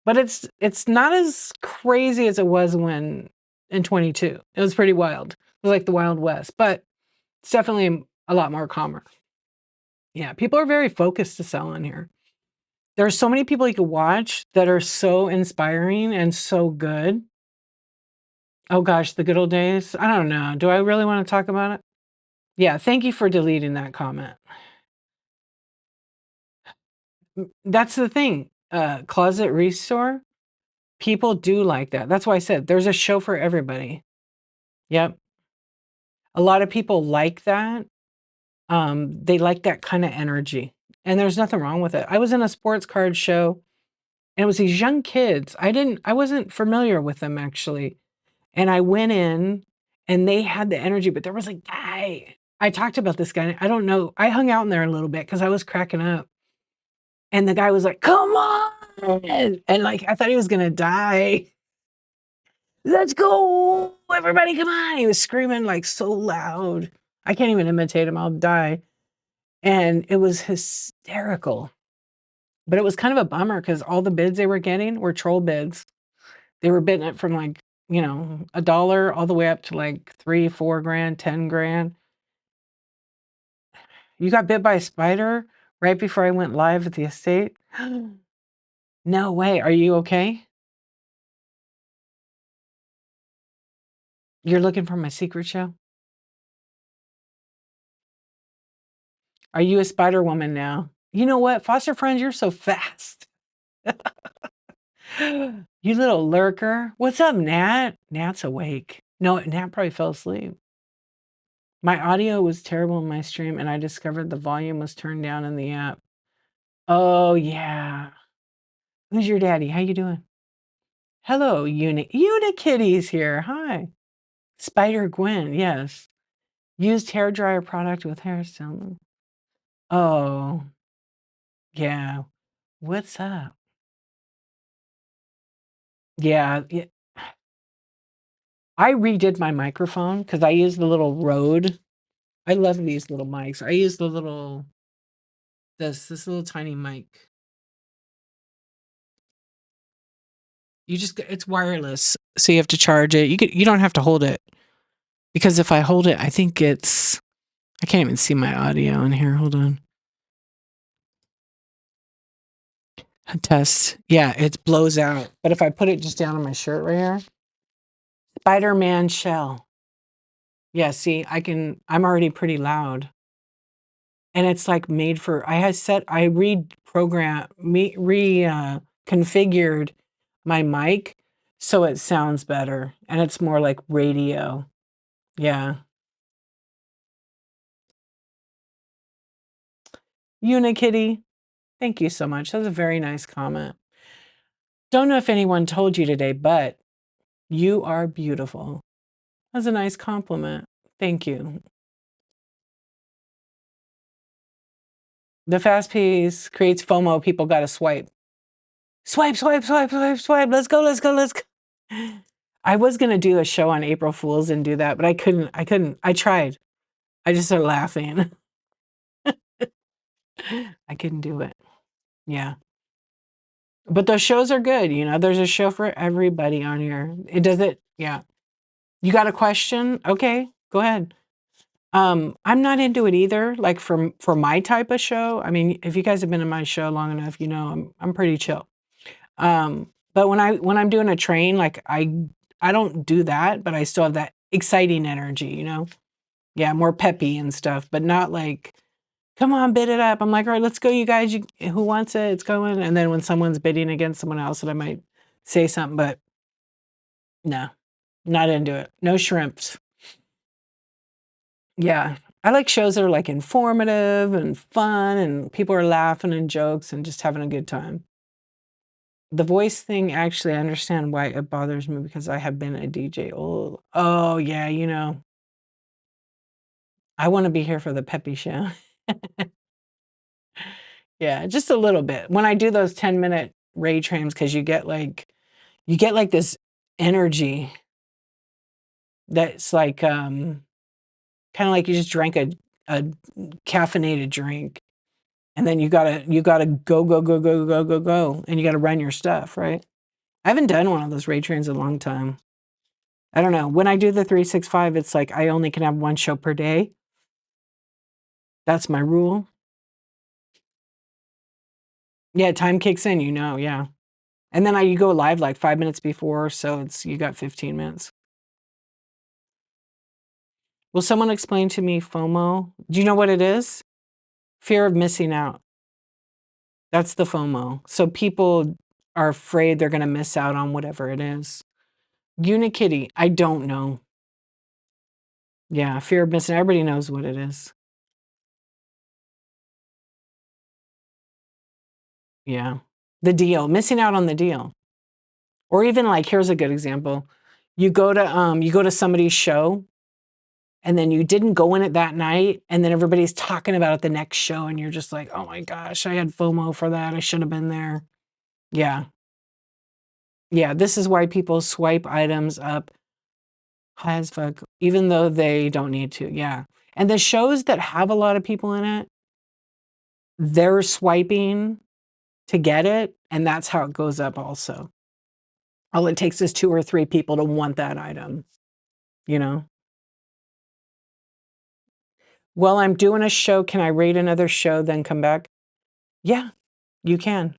But it's not as crazy as it was when in 22. It was pretty wild. It was like the Wild West, but it's definitely a lot more calmer. Yeah, people are very focused to sell in here. There are so many people you could watch that are so inspiring and so good. Oh gosh, the good old days. I don't know. Do I really want to talk about it? Yeah, thank you for deleting that comment. That's the thing. Closet Restore, people do like that. That's why I said there's a show for everybody. Yep. A lot of people like that. They like that kind of energy. And there's nothing wrong with it. I was in a sports card show and it was these young kids. I wasn't familiar with them actually. And I went in and they had the energy, but there was a guy. I talked about this guy. I don't know. I hung out in there a little bit because I was cracking up. And the guy was like, come on. And like, I thought he was going to die. Let's go. Everybody, come on. He was screaming like so loud. I can't even imitate him. I'll die. And it was hysterical. But it was kind of a bummer because all the bids they were getting were troll bids. They were bidding it from like, $1 all the way up to like 3, 4 grand, 10 grand. You got bit by a spider right before I went live at the estate? No way. Are you okay? You're looking for my secret show? Are you a spider woman now? You know what? Foster friends, you're so fast. You little lurker. What's up, Nat? Nat's awake. No, Nat probably fell asleep. My audio was terrible in my stream, and I discovered the volume was turned down in the app. Oh, yeah. Who's your daddy? How you doing? Hello, Unikitty's here. Hi. Spider Gwen, yes. Used hair dryer product with hair still. Oh, yeah. What's up? Yeah, I redid my microphone because I use the little Rode. I love these little mics. I use the little this little tiny mic. It's wireless, so you have to charge it. You don't have to hold it because if I hold it, I think I can't even see my audio in here. Hold on. Test. Yeah, it blows out. But if I put it just down on my shirt right here, Spider-Man shell. Yeah, see, I'm already pretty loud. And it's like made for, I configured my mic so it sounds better and it's more like radio. Yeah. Unikitty, thank you so much. That was a very nice comment. Don't know if anyone told you today, but you are beautiful. That's a nice compliment. Thank you. The fast pace creates FOMO. People got to swipe. Swipe, swipe, swipe, swipe, swipe. Let's go, let's go, let's go. I was going to do a show on April Fools and do that, but I couldn't. I tried. I just started laughing. I couldn't do it. Yeah. But those shows are good. There's a show for everybody on here. Yeah. You got a question? Okay, go ahead. I'm not into it either. Like for my type of show. I mean, if you guys have been in my show long enough, I'm pretty chill. But when I'm doing a train, like I don't do that, but I still have that exciting energy. Yeah, more peppy and stuff, but not like, "Come on, bid it up." I'm like, "All right, let's go, you guys. Who wants it? It's going." And then when someone's bidding against someone else, then I might say something, but no, not into it. No shrimps. Yeah. I like shows that are like informative and fun and people are laughing and jokes and just having a good time. The voice thing, actually, I understand why it bothers me because I have been a DJ. Oh, yeah, I wanna be here for the peppy show. Yeah, just a little bit. When I do those 10-minute Ray trains, because you get like this energy that's like, kinda like you just drank a caffeinated drink, and then you gotta go, go, go, go, go, go, go, and you gotta run your stuff, right? I haven't done one of those Ray trains in a long time. I don't know. When I do the 365, it's like I only can have 1 show per day. That's my rule. Yeah, time kicks in, yeah. And then you go live like 5 minutes before, so you got 15 minutes. Will someone explain to me FOMO? Do you know what it is? Fear of missing out. That's the FOMO. So people are afraid they're gonna miss out on whatever it is. Unikitty, I don't know. Yeah, fear of missing, everybody knows what it is. Yeah. The deal, missing out on the deal. Or even like, here's a good example. You go to somebody's show and then you didn't go in it that night, and then everybody's talking about it the next show, and you're just like, "Oh my gosh, I had FOMO for that. I should have been there." Yeah. Yeah, this is why people swipe items up high as fuck, even though they don't need to. Yeah. And the shows that have a lot of people in it, they're swiping to get it, and that's how it goes up also. All it takes is 2 or 3 people to want that item, you know? "Well, I'm doing a show, can I rate another show, then come back?" Yeah, you can.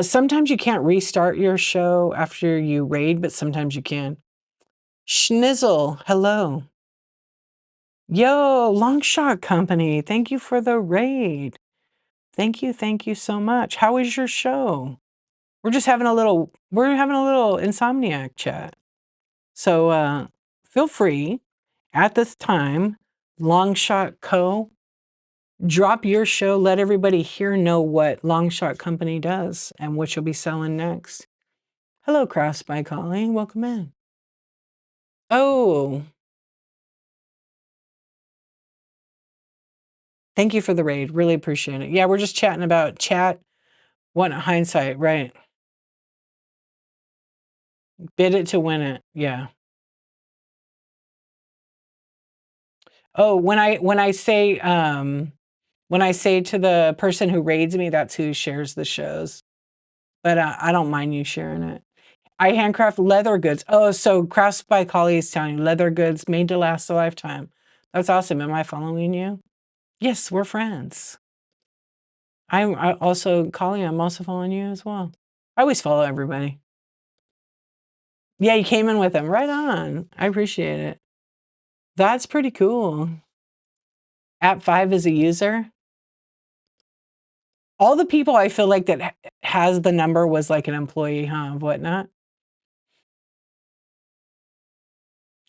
Sometimes you can't restart your show after you raid, but sometimes you can. Schnizzle, hello. Yo, Long Shot Company, thank you for the raid. Thank you so much. How is your show? We're having a little Insomniac chat. So, feel free at this time, Long Shot Co. Drop your show, let everybody here know what Long Shot Company does and what you'll be selling next. Hello, Crafts by Colleen, welcome in. Oh, thank you for the raid, really appreciate it. Yeah, we're just chatting about what hindsight, right. Bid it to win it, yeah. Oh, when I say to the person who raids me, that's who shares the shows, but, I don't mind you sharing it. I handcraft leather goods. Oh, so Crafts by Collie is telling you leather goods made to last a lifetime. That's awesome. Am I following you? Yes, we're friends. Collie, I'm also following you as well. I always follow everybody. Yeah, you came in with him. Right on. I appreciate it. That's pretty cool. App 5 is a user. All the people I feel like that has the number was like an employee, huh, of Whatnot.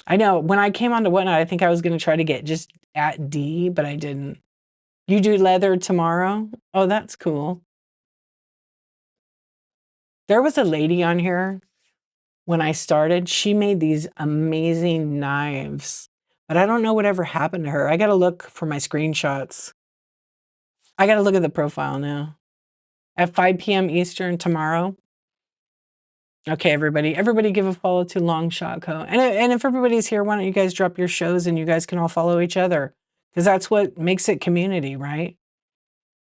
I know. When I came onto Whatnot, I think I was gonna try to get just at DEE, but I didn't. You do leather tomorrow? Oh, that's cool. There was a lady on here when I started. She made these amazing knives, but I don't know whatever happened to her. I gotta look for my screenshots. I gotta look at the profile now. At 5 PM Eastern tomorrow. Okay, everybody give a follow to Long Shot Co. And if everybody's here, why don't you guys drop your shows and you guys can all follow each other? Because that's what makes it community, right?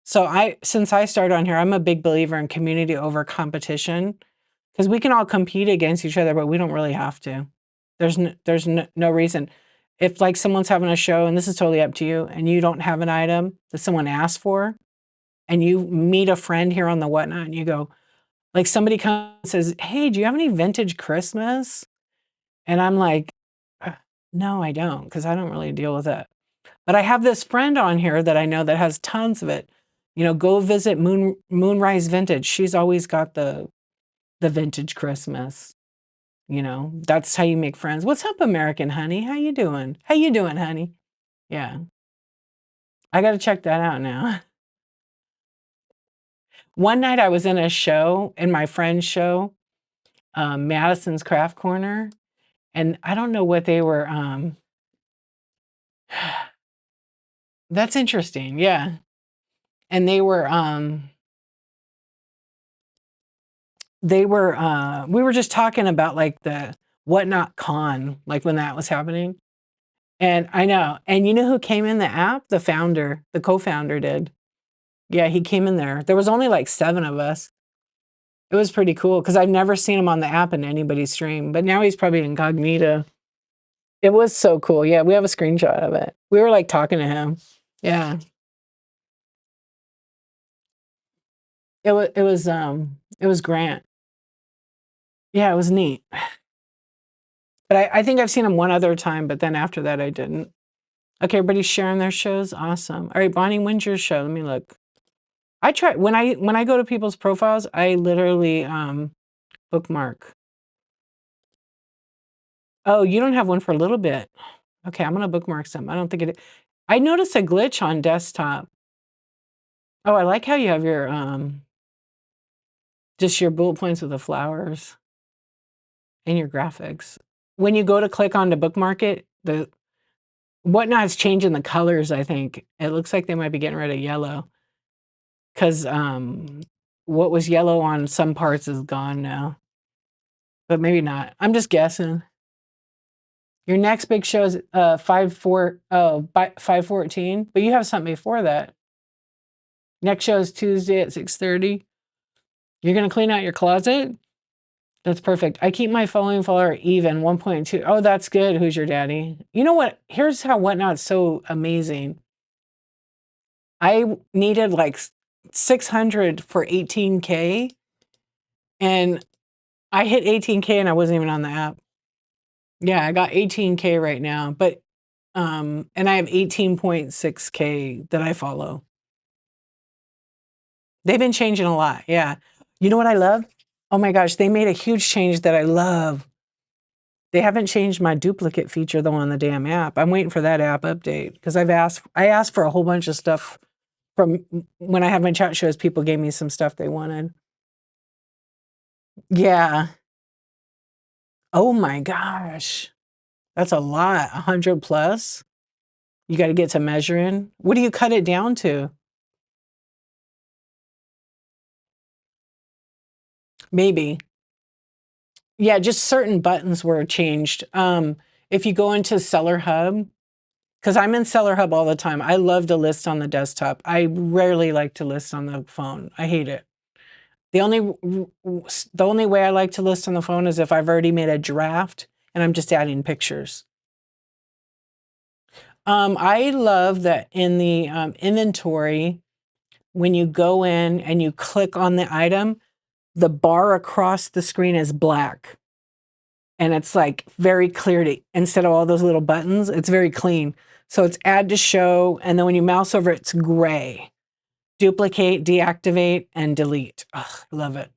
So since I started on here, I'm a big believer in community over competition because we can all compete against each other, but we don't really have to. There's no reason. If like someone's having a show, and this is totally up to you, and you don't have an item that someone asked for, and you meet a friend here on the Whatnot, and you go, like somebody comes and says, "Hey, do you have any vintage Christmas?" And I'm like, No, I don't, because I don't really deal with it. But I have this friend on here that I know that has tons of it. Go visit Moonrise Vintage. She's always got the vintage Christmas. That's how you make friends. What's up, American honey? How you doing? How you doing, honey? Yeah, I got to check that out now. One night I was in a show, in my friend's show, Madison's Craft Corner, and I don't know what they were. That's interesting. Yeah, and we were just talking about like the Whatnot Con, like when that was happening. And I know. And you know who came in the app? The founder, the co-founder did. Yeah, he came in there. There was only like 7 of us. It was pretty cool because I've never seen him on the app in anybody's stream, but now he's probably incognito. It was so cool. Yeah, we have a screenshot of it. We were like talking to him. Yeah. It was Grant. Yeah, it was neat. But I think I've seen him one other time, but then after that I didn't. Okay, everybody's sharing their shows. Awesome. All right, Bonnie, when's your show? Let me look. I try when I go to people's profiles, I literally bookmark. Oh, you don't have one for a little bit. Okay, I'm gonna bookmark some. I don't think it. I noticed a glitch on desktop. Oh, I like how you have your just your bullet points with the flowers and your graphics. When you go to click on to bookmark it, the Whatnot's changing the colors. I think it looks like they might be getting rid of yellow because what was yellow on some parts is gone now, but maybe not. I'm just guessing. Your next big show is 514, but you have something before that. Next show is Tuesday at 6:30. You're gonna clean out your closet? That's perfect. I keep my following follower even 1.2. Oh, that's good. Who's your daddy? You know what? Here's how Whatnot's so amazing. I needed like 600 for 18K, and I hit 18K and I wasn't even on the app. Yeah, I got 18K right now, but and I have 18.6K that I follow. They've been changing a lot. Yeah. You know what I love? Oh my gosh, they made a huge change that I love. They haven't changed my duplicate feature though on the damn app. I'm waiting for that app update because I asked for a whole bunch of stuff from when I had my chat shows. People gave me some stuff they wanted. Yeah. Oh my gosh. That's a lot. 100 plus. You got to get to measuring. What do you cut it down to? Maybe. Yeah, just certain buttons were changed. If you go into Seller Hub, because I'm in Seller Hub all the time. I love to list on the desktop. I rarely like to list on the phone. I hate it. The only way I like to list on the phone is if I've already made a draft and I'm just adding pictures. I love that in the inventory, when you go in and you click on the item, the bar across the screen is black. And it's like very clear to, instead of all those little buttons, it's very clean. So it's add to show, and then when you mouse over it, it's gray. Duplicate, deactivate, and delete. Ugh, I love it.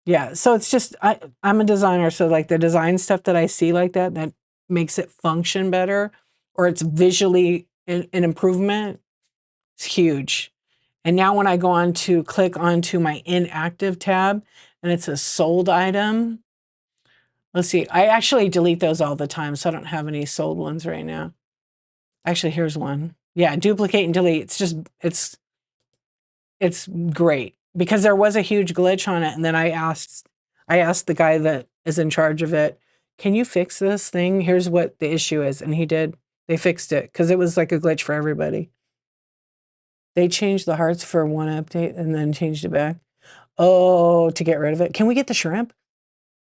Yeah, so it's just, I'm a designer, so like the design stuff that I see like that makes it function better, or it's visually an improvement, it's huge. And now when I go on to click onto my inactive tab, and it's a sold item, let's see, I actually delete those all the time, so I don't have any sold ones right now. Actually, here's one. Yeah, duplicate and delete. It's just, it's great because there was a huge glitch on it, and then I asked the guy that is in charge of it, can you fix this thing? Here's what the issue is, and he did. They fixed it because it was like a glitch for everybody. They changed the hearts for one update and then changed it back. Oh, to get rid of it. Can we get the shrimp?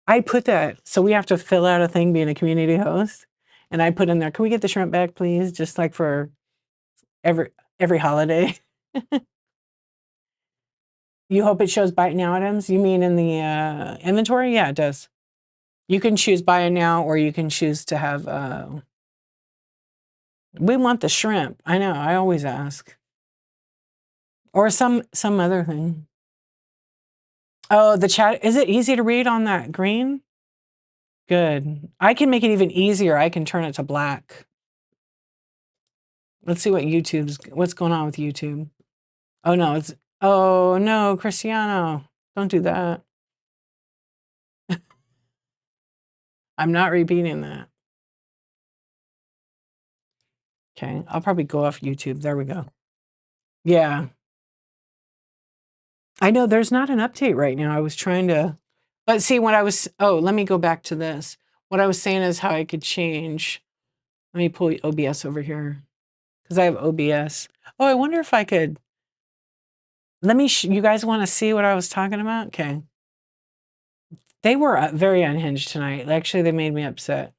I put that, so we have to fill out a thing being a community host, and I put in there, can we get the shrimp back, please? Just like for every holiday. You hope it shows buy now items? You mean in the inventory? Yeah, it does. You can choose buy now, or you can choose to have We want the shrimp. I know, I always ask. Or some other thing. Oh, the chat, is it easy to read on that green? Good. I can make it even easier. I can turn it to black. Let's see what's going on with YouTube. Oh no, oh no, Cristiano, don't do that. I'm not repeating that. Okay, I'll probably go off YouTube. There we go. Yeah. I know there's not an update right now. I was trying to, but see let me go back to this. What I was saying is how I could change. Let me pull OBS over here because I have OBS. Oh, I wonder if I could, you guys want to see what I was talking about? Okay. They were very unhinged tonight. Actually, they made me upset.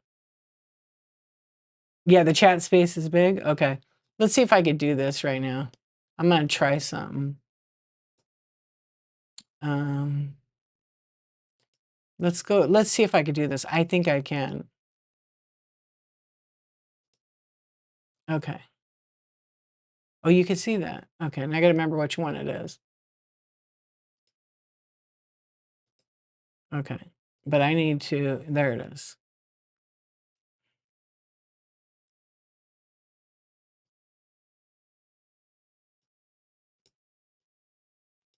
Yeah, the chat space is big. Okay. Let's see if I could do this right now. I'm going to try something. Let's see if I could do this. I think I can. Okay. Oh, you can see that. Okay, and I got to remember which one it is. Okay, but I need to, there it is.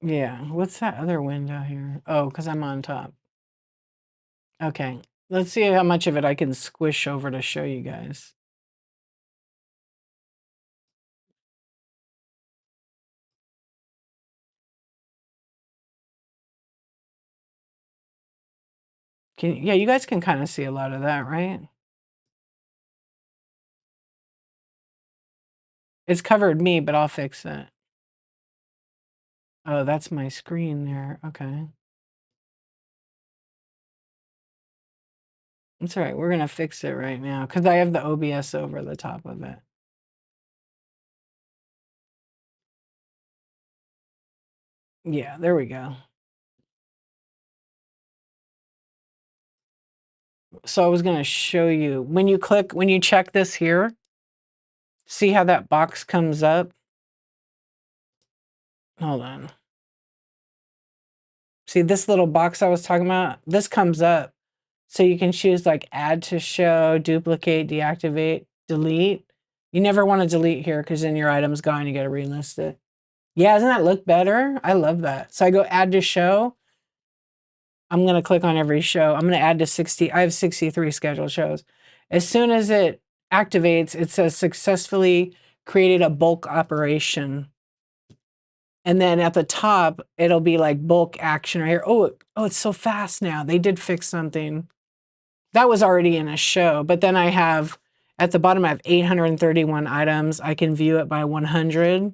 Yeah, what's that other window here? Oh, because I'm on top. Okay, let's see how much of it I can squish over to show you guys. Yeah, you guys can kind of see a lot of that, right? It's covered me, but I'll fix it. Oh, that's my screen there. Okay. That's all right. We're going to fix it right now because I have the OBS over the top of it. Yeah, there we go. So I was going to show you, when you check this here, see how that box comes up? Hold on. See this little box I was talking about? This comes up. So you can choose like add to show, duplicate, deactivate, delete. You never want to delete here because then your item's gone. You got to relist it. Yeah, doesn't that look better? I love that. So I go add to show. I'm going to click on every show. I'm going to add to 60. I have 63 scheduled shows. As soon as it activates, it says successfully created a bulk operation. And then at the top, it'll be like bulk action right here. Oh, it's so fast now. They did fix something. That was already in a show. But then I have, at the bottom, I have 831 items. I can view it by 100.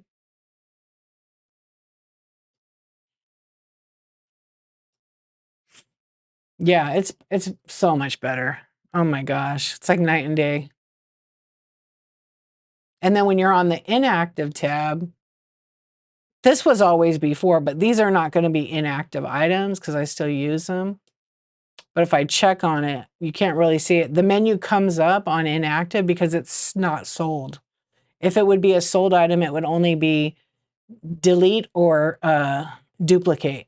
Yeah, it's so much better. Oh my gosh. It's like night and day. And then when you're on the inactive tab, this was always before, but these are not going to be inactive items because I still use them. But if I check on it, you can't really see it. The menu comes up on inactive because it's not sold. If it would be a sold item, it would only be delete or duplicate.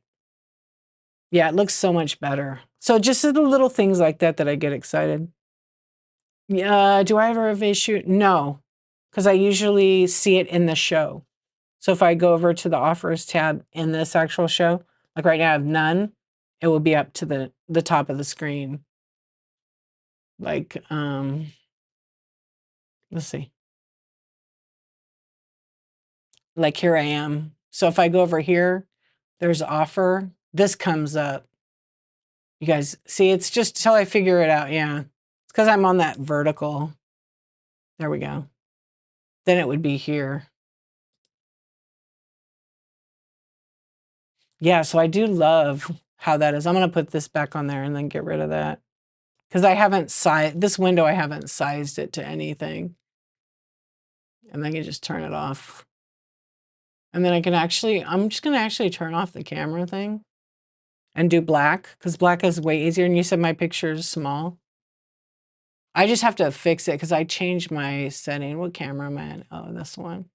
Yeah, it looks so much better. So just the little things like that that I get excited. Yeah, do I ever have issue? No, because I usually see it in the show. So if I go over to the offers tab in this actual show, like right now I have none, it will be up to the top of the screen. Like, let's see. Like here I am. So if I go over here, there's offer, this comes up. You guys see, it's just till I figure it out. Yeah, it's because I'm on that vertical. There we go. Then it would be here. Yeah, so I do love how that is. I'm going to put this back on there and then get rid of that. Because I haven't sized, this window, I haven't sized it to anything. And then I can just turn it off. And then I can actually, I'm just going to actually turn off the camera thing and do black. Because black is way easier. And you said my picture is small. I just have to fix it because I changed my setting. What camera am I in? Oh, this one.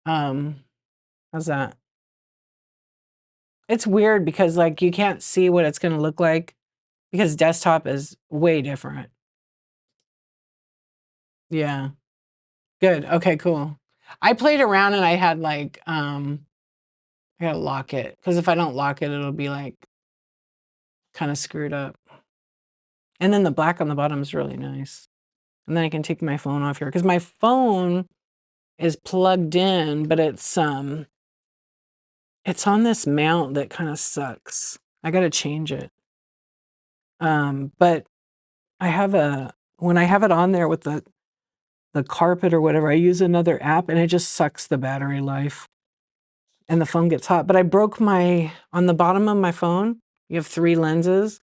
How's that? It's weird because like you can't see what it's gonna look like because desktop is way different. Yeah. Good. Okay, cool. I played around and I had like I gotta lock it because if I don't lock it, it'll be like kind of screwed up. And then the black on the bottom is really nice. And then I can take my phone off here because my phone is plugged in, but it's on this mount that kind of sucks. I gotta change it. But I have when I have it on there with the carpet or whatever, I use another app and it just sucks the battery life and the phone gets hot. But I broke on the bottom of my phone, you have 3 lenses.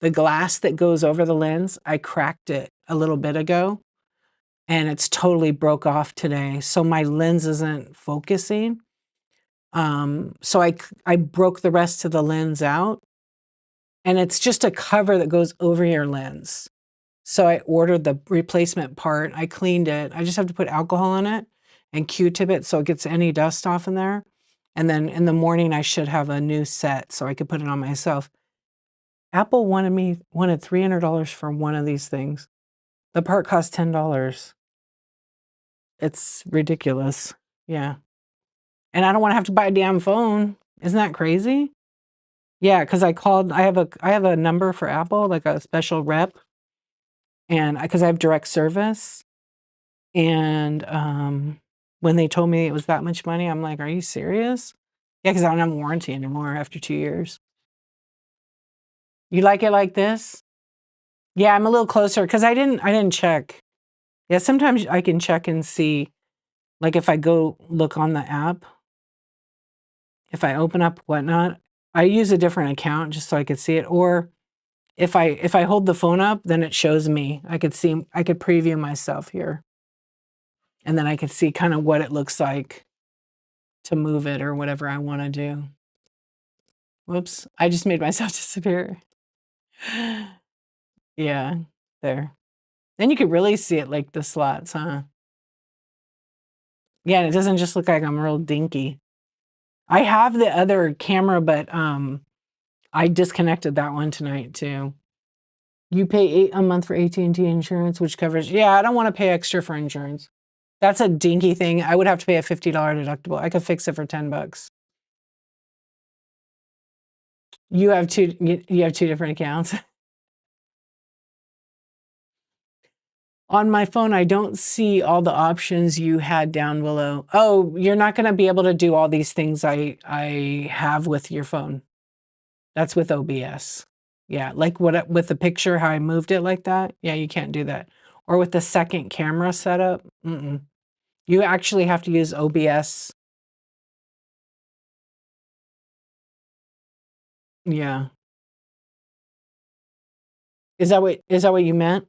The glass that goes over the lens, I cracked it a little bit ago and it's totally broke off today. So my lens isn't focusing. So I broke the rest of the lens out and it's just a cover that goes over your lens. So I ordered the replacement part. I cleaned it. I just have to put alcohol in it and Q-tip it so it gets any dust off in there. And then in the morning I should have a new set so I could put it on myself. Apple wanted $300 for one of these things. The part cost $10. It's ridiculous. Yeah. And I don't want to have to buy a damn phone. Isn't that crazy? Yeah, because I have a number for Apple, like a special rep, and because I have direct service. And when they told me it was that much money, I'm like, are you serious? Yeah, because I don't have a warranty anymore after 2 years. You like it like this? Yeah, I'm a little closer because I didn't check. Yeah, sometimes I can check and see, like if I go look on the app, if I open up whatnot, I use a different account just so I could see it. Or if I hold the phone up, then it shows me. I could preview myself here. And then I could see kind of what it looks like to move it or whatever I want to do. Whoops, I just made myself disappear. Yeah, there. Then you could really see it like the slots, huh? Yeah, and it doesn't just look like I'm real dinky. I have the other camera, but I disconnected that one tonight too. You pay $8 a month for AT&T insurance, which covers, yeah, I don't want to pay extra for insurance. That's a dinky thing. I would have to pay a $50 deductible. I could fix it for $10. You have you have 2 different accounts. On my phone, I don't see all the options you had down below. Oh, you're not going to be able to do all these things I have with your phone. That's with OBS. Yeah, like with the picture, how I moved it like that. Yeah, you can't do that. Or with the second camera setup. You actually have to use OBS. Yeah. Is that what you meant?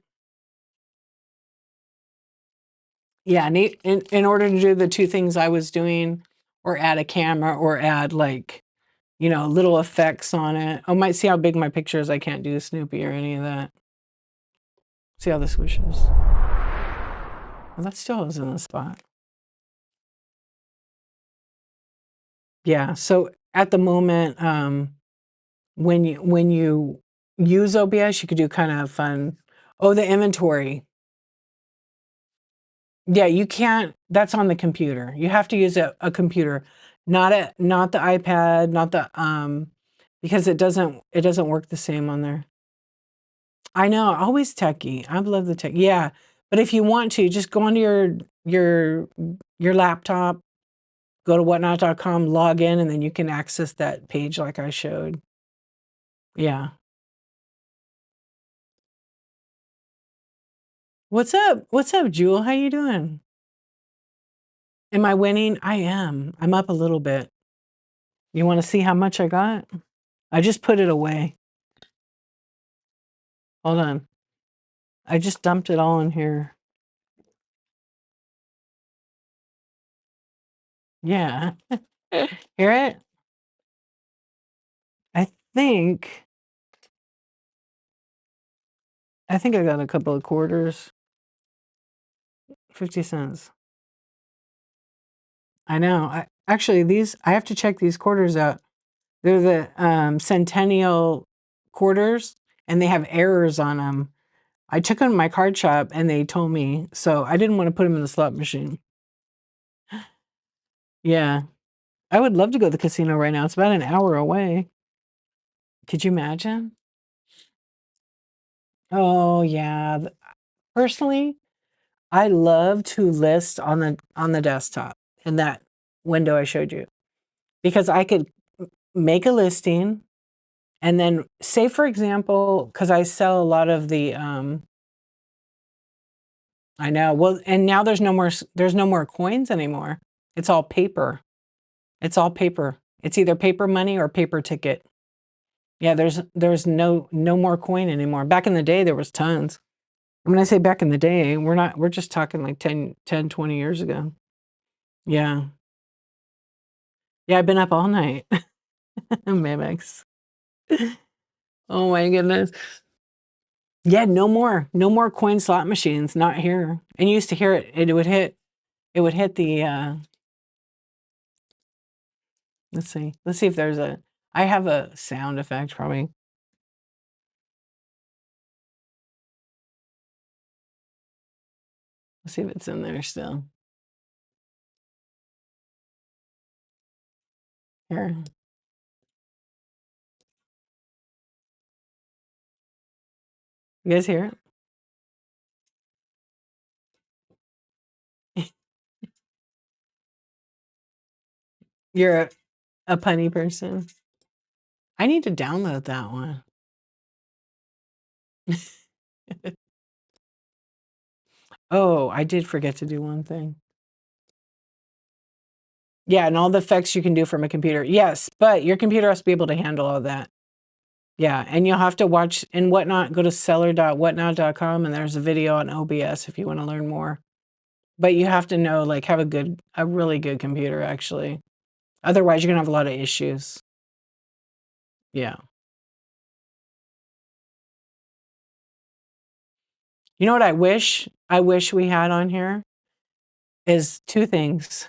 Yeah, in order to do the 2 things I was doing, or add a camera, or add like, little effects on it. I might see how big my picture is. I can't do Snoopy or any of that. See how this wishes. Well, that still is in the spot. Yeah, so at the moment, when you use OBS, you could do kind of fun. Oh, the inventory. Yeah, you can't. That's on the computer. You have to use a computer, not the iPad, not the because it doesn't work the same on there. I know, always techie. I love the tech. Yeah, but if you want to, just go onto your laptop, go to whatnot.com, log in, and then you can access that page like I showed. Yeah. What's up? What's up, Jewel? How you doing? Am I winning? I am. I'm up a little bit. You want to see how much I got? I just put it away. Hold on. I just dumped it all in here. Yeah. Hear it? think I think I got a couple of quarters, 50 cents. I know. I have to check these quarters out. They're the centennial quarters, and they have errors on them. I took them to my card shop, and they told me, so I didn't want to put them in the slot machine. Yeah. I would love to go to the casino right now. It's about an hour away. Could you imagine? Oh, yeah. Personally, I love to list on the desktop in that window I showed you, because I could make a listing and then say, for example, because I sell a lot of the I know. Well, and now there's no more coins anymore. It's all paper. It's all paper. It's either paper money or paper ticket. Yeah, there's no more coin anymore. Back in the day there was tons. When I say back in the day, we're just talking like 20 years ago. Yeah. Yeah, I've been up all night. Memex. Oh my goodness. Yeah, no more coin slot machines, not here. And you used to hear it. It would hit the let's see. Let's see if there's a I have a sound effect probably. Let's see if it's in there still. Here. You guys hear it? You're a punny person. I need to download that one. Oh, I did forget to do one thing. Yeah, and all the effects you can do from a computer. Yes, but your computer has to be able to handle all that. Yeah, and you'll have to watch in Whatnot, go to seller.whatnot.com, and there's a video on OBS if you want to learn more. But you have to know, like, have a really good computer, actually. Otherwise, you're gonna have a lot of issues. Yeah. You know what I wish? I wish we had on here is two things.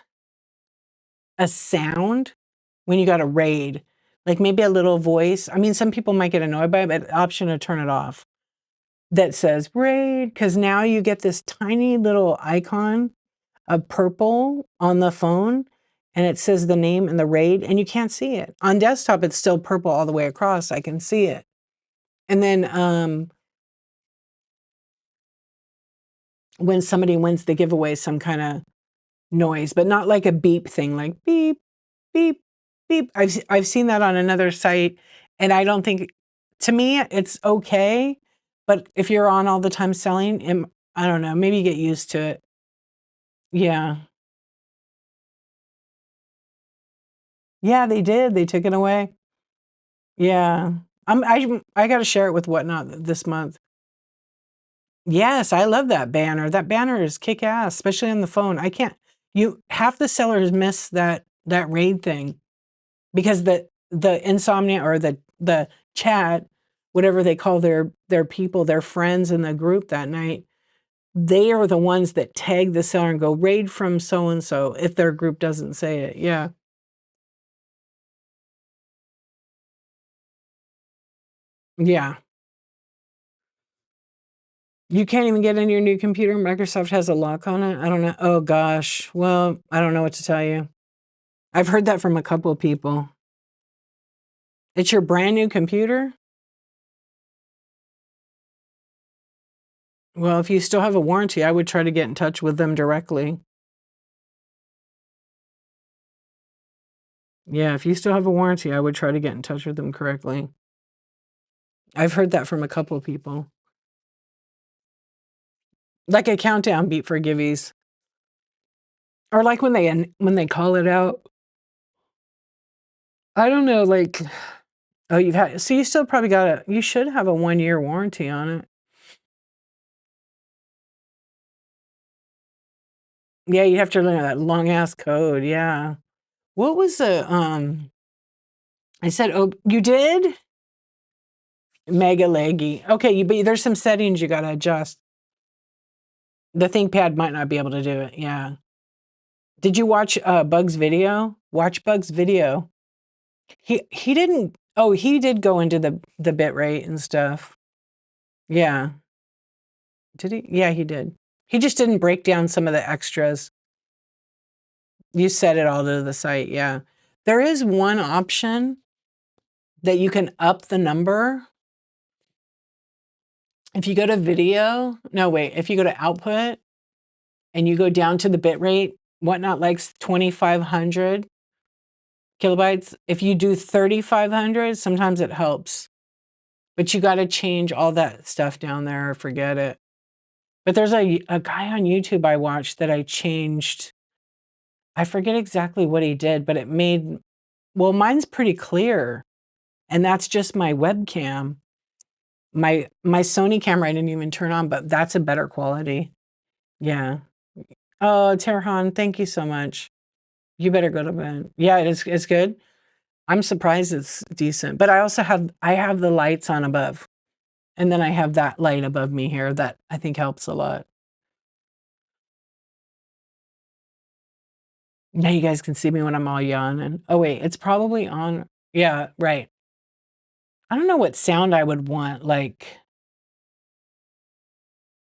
A sound when you got a raid, like maybe a little voice. I mean, some people might get annoyed by it, but option to turn it off that says raid, because now you get this tiny little icon of purple on the phone and it says the name and the raid, and you can't see it. On desktop, it's still purple all the way across. I can see it. And then when somebody wins the giveaway, some kind of noise, but not like a beep thing, like beep, beep, beep. I've seen that on another site, and I don't think, to me, it's okay. But if you're on all the time selling, I don't know, maybe you get used to it. Yeah. Yeah, they did. They took it away. Yeah. I got to share it with Whatnot this month. Yes, I love that banner. That banner is kick ass, especially on the phone. I can't. You half the sellers miss that raid thing, because the insomnia or the chat, whatever they call their people, their friends in the group that night, they are the ones that tag the seller and go raid from so and so if their group doesn't say it. Yeah. Yeah. You can't even get into your new computer. Microsoft has a lock on it. I don't know. Oh gosh. Well, I don't know what to tell you. I've heard that from a couple of people. It's your brand new computer? Well, if you still have a warranty, I would try to get in touch with them directly. Yeah, if you still have a warranty, I would try to get in touch with them correctly. I've heard that from a couple of people. Like a countdown beat for giveies. Or like when they call it out. I don't know, like, oh, so you still probably you should have a 1-year warranty on it. Yeah, you have to learn that long ass code. Yeah. What was the I said, oh, you did? Mega leggy. Okay, but there's some settings you gotta adjust. The ThinkPad might not be able to do it. Yeah. Did you watch Bug's video? Watch Bug's video. He didn't. Oh, he did go into the bit rate and stuff. Yeah. Did he? Yeah, he did. He just didn't break down some of the extras. You set it all to the site. Yeah. There is one option that you can up the number. If you go to video, no, wait, if you go to output and you go down to the bit rate, Whatnot likes 2,500 kilobytes. If you do 3,500, sometimes it helps. But you got to change all that stuff down there or forget it. But there's a guy on YouTube I watched that I changed. I forget exactly what he did, but it made, well, mine's pretty clear. And that's just my webcam. My Sony camera I didn't even turn on, but that's a better quality. Yeah. Oh, Terhan, thank you so much. You better go to bed. Yeah, it's good. I'm surprised it's decent. But I have the lights on above. And then I have that light above me here that I think helps a lot. Now you guys can see me when I'm all yawning. Oh wait, it's probably on. Yeah, right. I don't know what sound I would want, like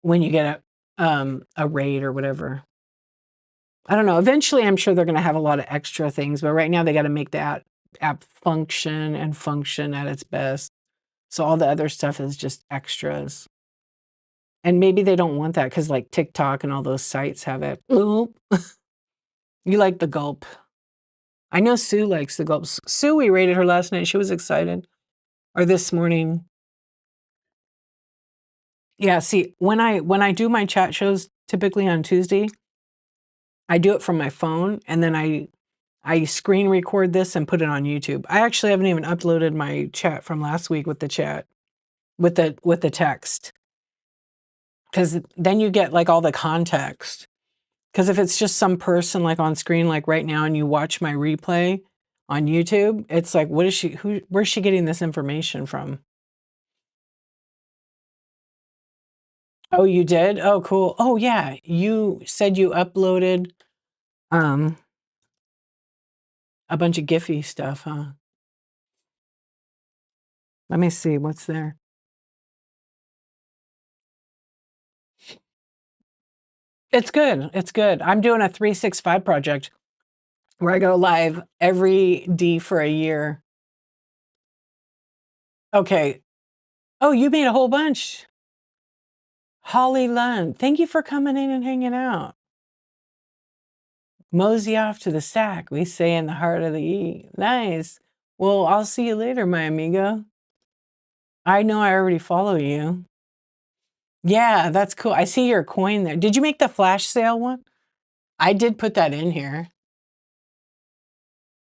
when you get a raid or whatever. I don't know. Eventually, I'm sure they're going to have a lot of extra things, but right now they got to make that app function and function at its best. So all the other stuff is just extras. And maybe they don't want that because like TikTok and all those sites have it. Oop. You like the gulp. I know Sue likes the gulp. Sue, we rated her last night. She was excited. Or this morning. Yeah, see, when I do my chat shows typically on Tuesday, I do it from my phone and then I screen record this and put it on YouTube. I actually haven't even uploaded my chat from last week with the chat, with the text. Because then you get like all the context. Because if it's just some person like on screen, like right now, and you watch my replay on YouTube, it's like, where's she getting this information from? Oh, you did? Oh, cool. Oh, yeah. You said you uploaded um a bunch of Giphy stuff, huh? Let me see what's there. It's good. It's good. I'm doing a 365 project where I go live every D for a year. Okay. Oh, you made a whole bunch. Holly Lund, thank you for coming in and hanging out. Mosey off to the sack, we say in the heart of the E. Nice. Well, I'll see you later, my amigo. I know I already follow you. Yeah, that's cool. I see your coin there. Did you make the flash sale one? I did put that in here.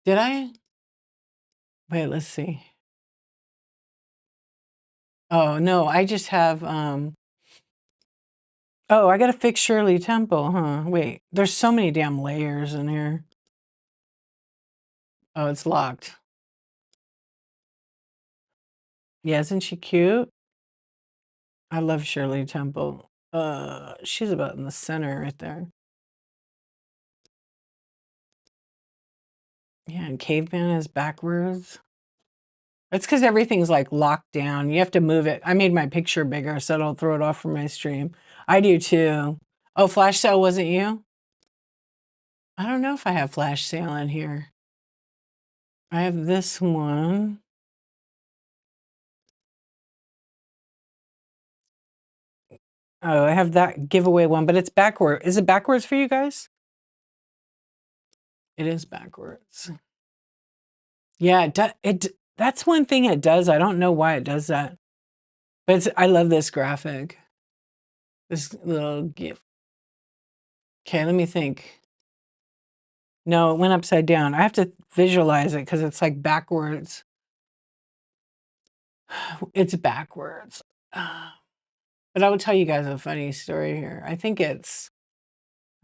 Did I? Wait, let's see. Oh, no, I just have, oh, I gotta fix Shirley Temple, huh? Wait, there's so many damn layers in here. Oh, it's locked. Yeah, isn't she cute? I love Shirley Temple. She's about in the center right there. Yeah, and Caveman is backwards. It's because everything's like locked down. You have to move it. I made my picture bigger so it'll throw it off from my stream. I do too. Oh, flash sale wasn't you? I don't know if I have flash sale in here. I have this one. Oh, I have that giveaway one, but it's backward. Is it backwards for you guys? It is backwards. Yeah, that's one thing it does. I don't know why it does that. But I love this graphic. This little GIF. Okay, let me think. No, it went upside down. I have to visualize it because it's like backwards. It's backwards. But I will tell you guys a funny story here. I think it's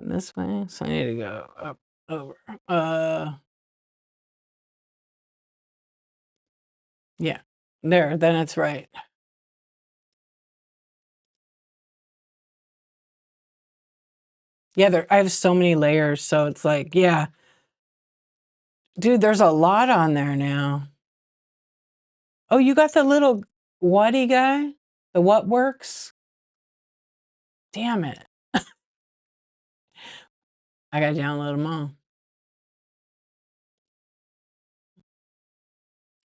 this way, so I need to go up, over. Yeah, There, then it's right. Yeah, I have so many layers, so it's like, yeah. Dude, there's a lot on there now. Oh, you got the little whaty guy? The what works? Damn it. I gotta download them all.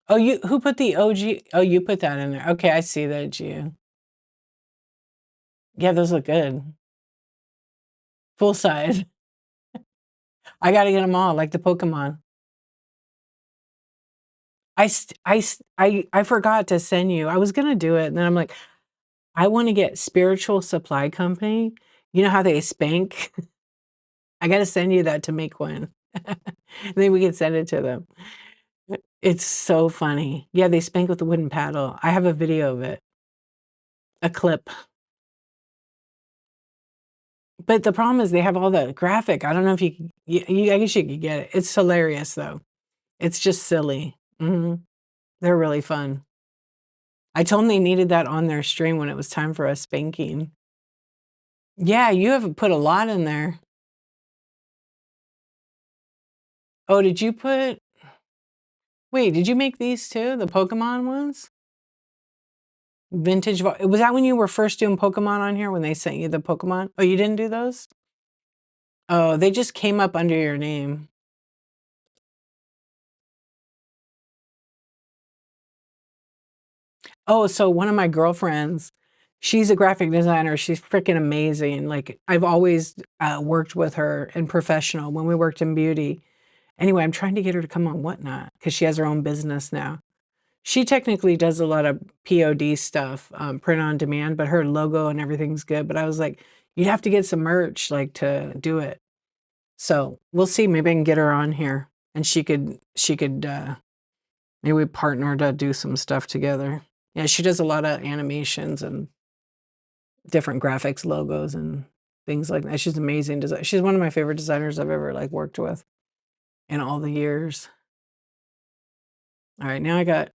Oh, who put the OG? Oh, you put that in there. Okay, I see that you. Yeah, those look good. Full size. I gotta get them all, like the Pokemon. I forgot to send you. I was gonna do it, and then I'm like, I want to get Spiritual Supply Company. You know how they spank? I gotta send you that to make one. Then we can send it to them. It's so funny. Yeah, they spank with the wooden paddle. I have a video of it, a clip. But the problem is they have all the graphic. I don't know if I guess you could get it. It's hilarious though. It's just silly. They're really fun. I told them they needed that on their stream when it was time for a spanking. Yeah, you have put a lot in there. Oh, wait, did you make these too? The Pokemon ones? Vintage, was that when you were first doing Pokemon on here when they sent you the Pokemon? Oh, you didn't do those? Oh, they just came up under your name. Oh, so one of my girlfriends, she's a graphic designer. She's freaking amazing. Like I've always worked with her in professional when we worked in beauty. Anyway, I'm trying to get her to come on Whatnot because she has her own business now. She technically does a lot of POD stuff, print on demand, but her logo and everything's good. But I was like, you'd have to get some merch like to do it. So we'll see. Maybe I can get her on here and she could maybe we partner to do some stuff together. Yeah, she does a lot of animations and different graphics, logos, and things like that. She's amazing. She's one of my favorite designers I've ever like worked with in all the years. All right, now I got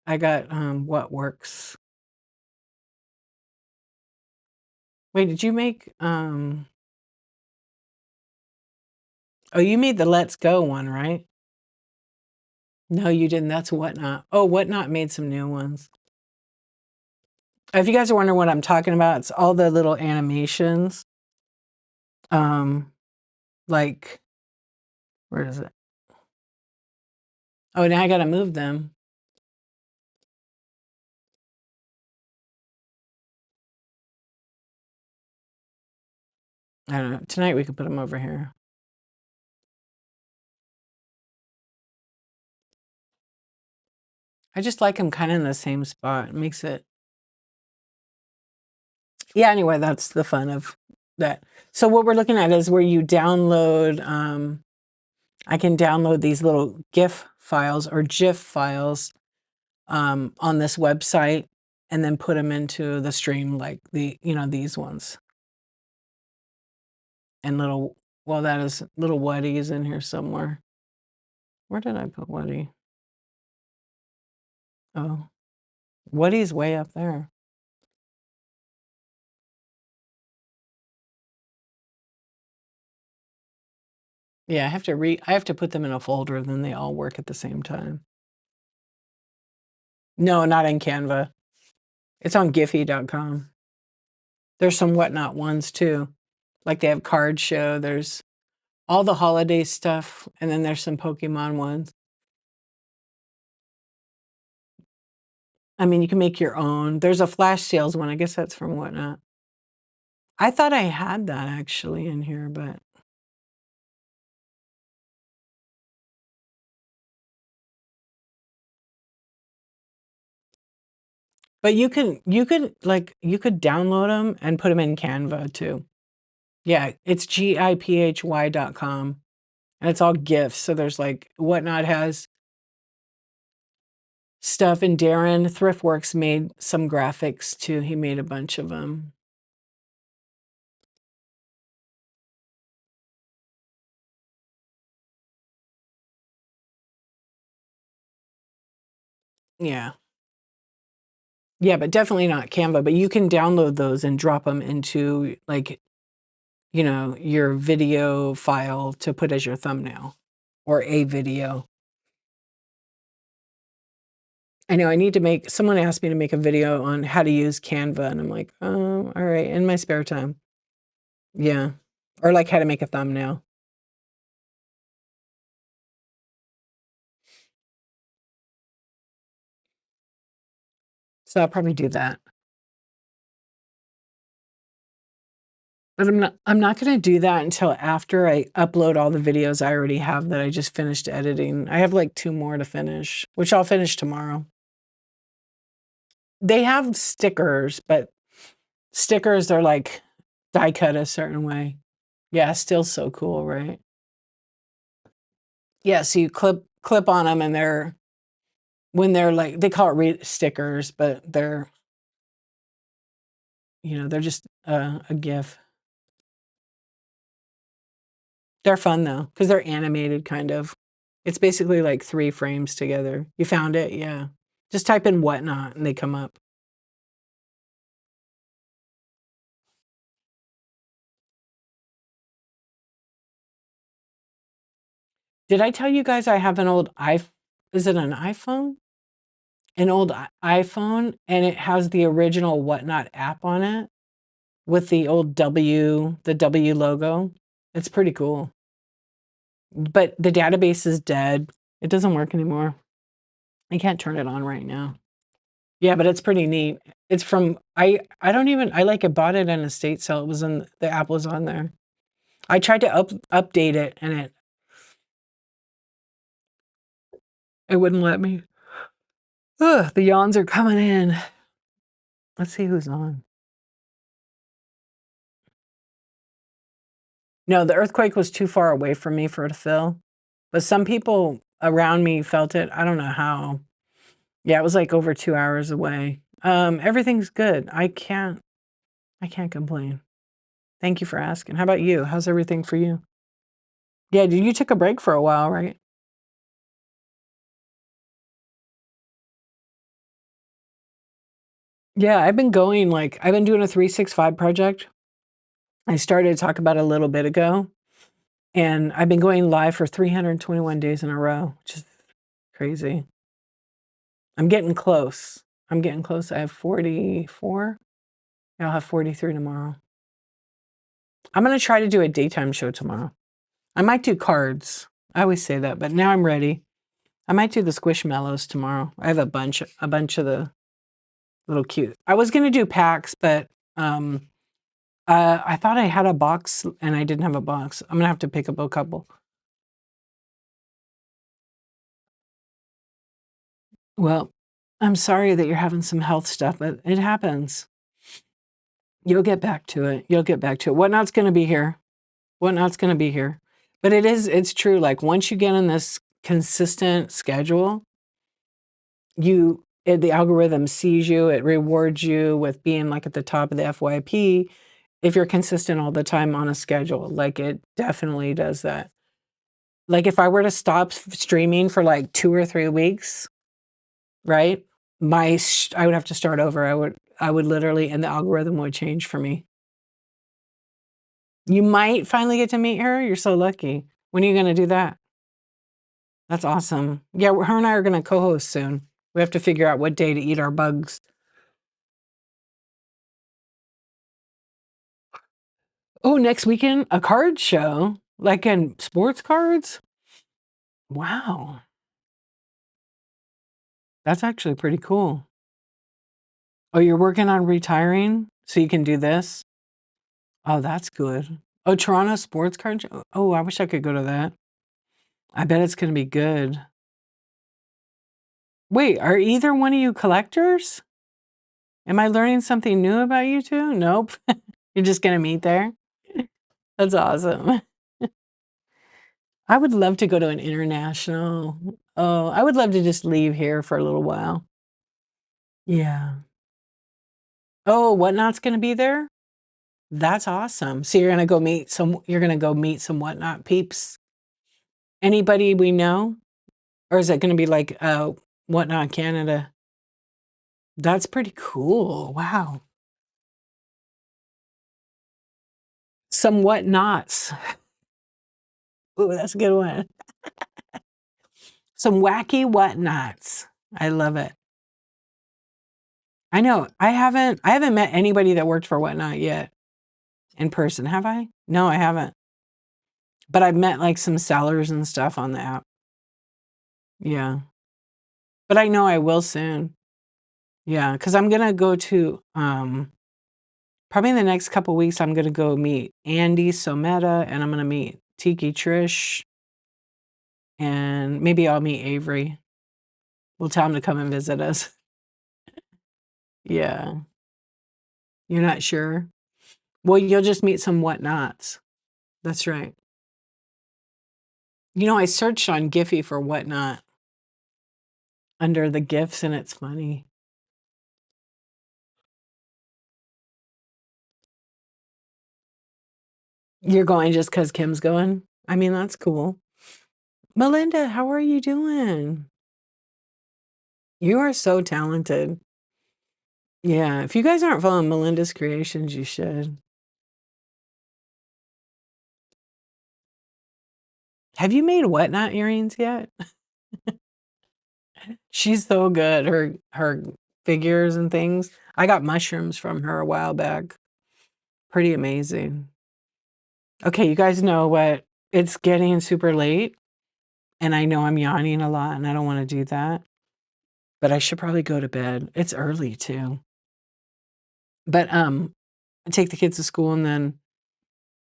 what works. Wait, did you make oh, you made the Let's Go one, right? No, you didn't. That's Whatnot. Oh, Whatnot made some new ones. If you guys are wondering what I'm talking about, it's all the little animations. Um, like, where is it? Oh, now I gotta move them. I don't know. Tonight we could put them over here. I just like them kind of in the same spot. It makes it. Yeah, anyway, that's the fun of that. So what we're looking at is where you download, I can download these little GIF files or GIF files on this website and then put them into the stream like these ones. And well, that is little Weddy is in here somewhere. Where did I put Weddy? Oh, Weddy's way up there. Yeah, I have to put them in a folder, then they all work at the same time. No, not in Canva. It's on Giphy.com. There's some Whatnot ones too. Like they have Card Show, there's all the holiday stuff, and then there's some Pokemon ones. I mean, you can make your own. There's a flash sales one. I guess that's from Whatnot. I thought I had that actually in here, but you could download them and put them in Canva too. Yeah, it's giphy.com and it's all GIFs. So there's like Whatnot has stuff, and Darren Thriftworks made some graphics too. He made a bunch of them. Yeah. Yeah, but definitely not Canva, but you can download those and drop them into, like, your video file to put as your thumbnail or a video. I know I need to make someone asked me to make a video on how to use Canva, and I'm like, "Oh, all right," in my spare time. Yeah. Or, like, how to make a thumbnail. So I'll probably do that. But I'm not gonna do that until after I upload all the videos I already have that I just finished editing. I have, like, 2 more to finish, which I'll finish tomorrow. They have stickers, but stickers are, like, die cut a certain way. Yeah, still so cool, right? Yeah, so you clip on them, and they're like they call it re stickers, but they're just, a GIF. They're fun though, because 'cause they're animated kind of. It's basically like 3 frames together. You found it? Yeah. Just type in "whatnot" and they come up. Did I tell you guys I have an old is it an iPhone? An old iPhone, and it has the original Whatnot app on it with the W logo. It's pretty cool. But the database is dead. It doesn't work anymore. I can't turn it on right now. Yeah, but it's pretty neat. It's from I don't even I like bought it in a state sale. It was in the app was on there. I tried to update it and it wouldn't let me. Ugh, the yawns are coming in. Let's see who's on. No, the earthquake was too far away from me for it to feel. But some people around me felt it. I don't know how. Yeah, it was like over 2 hours away. Everything's good. I can't complain. Thank you for asking. How about you? How's everything for you? Yeah, you took a break for a while, right? Yeah, I've been doing a 365 project. I started to talk about it a little bit ago, and I've been going live for 321 days in a row, which is crazy. I'm getting close. I'm getting close. I have 44. Yeah, I'll have 43 tomorrow. I'm gonna try to do a daytime show tomorrow. I might do cards. I always say that, but now I'm ready. I might do the Squishmallows tomorrow. I have a bunch of the little cute. I was gonna do packs, but I thought I had a box and I didn't have a box. I'm gonna have to pick up a couple. Well, I'm sorry that you're having some health stuff, but it happens. You'll get back to it. You'll get back to it. Whatnot's gonna be here. Whatnot's gonna be here. But it's true. Like once you get on this consistent schedule, the algorithm sees you, it rewards you with being like at the top of the FYP if you're consistent all the time on a schedule. Like it definitely does that. Like if I were to stop streaming for like 2 or 3 weeks, right? I would have to start over. I would literally and the algorithm would change for me. You might finally get to meet her. You're so lucky. When are you gonna do that? That's awesome. Yeah, her and I are gonna co-host soon. We have to figure out what day to eat our bugs. Oh, next weekend, a card show? Like in sports cards? Wow. That's actually pretty cool. Oh, you're working on retiring so you can do this? Oh, that's good. Oh, Toronto sports card show? Oh, I wish I could go to that. I bet it's gonna be good. Wait, are either one of you collectors? Am I learning something new about you two? Nope. You're just gonna meet there? That's awesome. I would love to go to an international. Oh, I would love to just leave here for a little while. Yeah. Oh, Whatnot's gonna be there? That's awesome. So you're gonna go meet some Whatnot peeps? Anybody we know? Or is it gonna be like, Whatnot Canada? That's pretty cool. Wow. Some whatnots. Ooh, that's a good one. Some wacky whatnots. I love it. I know. I haven't met anybody that worked for Whatnot yet in person, have I? No, I haven't. But I've met like some sellers and stuff on the app. Yeah. But I know I will soon. Yeah, because I'm gonna go to probably in the next couple weeks I'm gonna go meet Andy Sometta and I'm gonna meet Tiki Trish and maybe I'll meet Avery. We'll tell him to come and visit us. Yeah. You're not sure? Well, you'll just meet some whatnots. That's right. You know, I searched on Giphy for whatnot under the gifts and it's funny. You're going just because Kim's going? I mean, that's cool. Melinda, how are you doing? You are so talented. Yeah, if you guys aren't following Melinda's creations, you should. Have you made whatnot earrings yet? She's so good. Her figures and things. I got mushrooms from her a while back. Pretty amazing. Okay, you guys know what? It's getting super late and I know I'm yawning a lot and I don't want to do that. But I should probably go to bed. It's early too. But I take the kids to school and then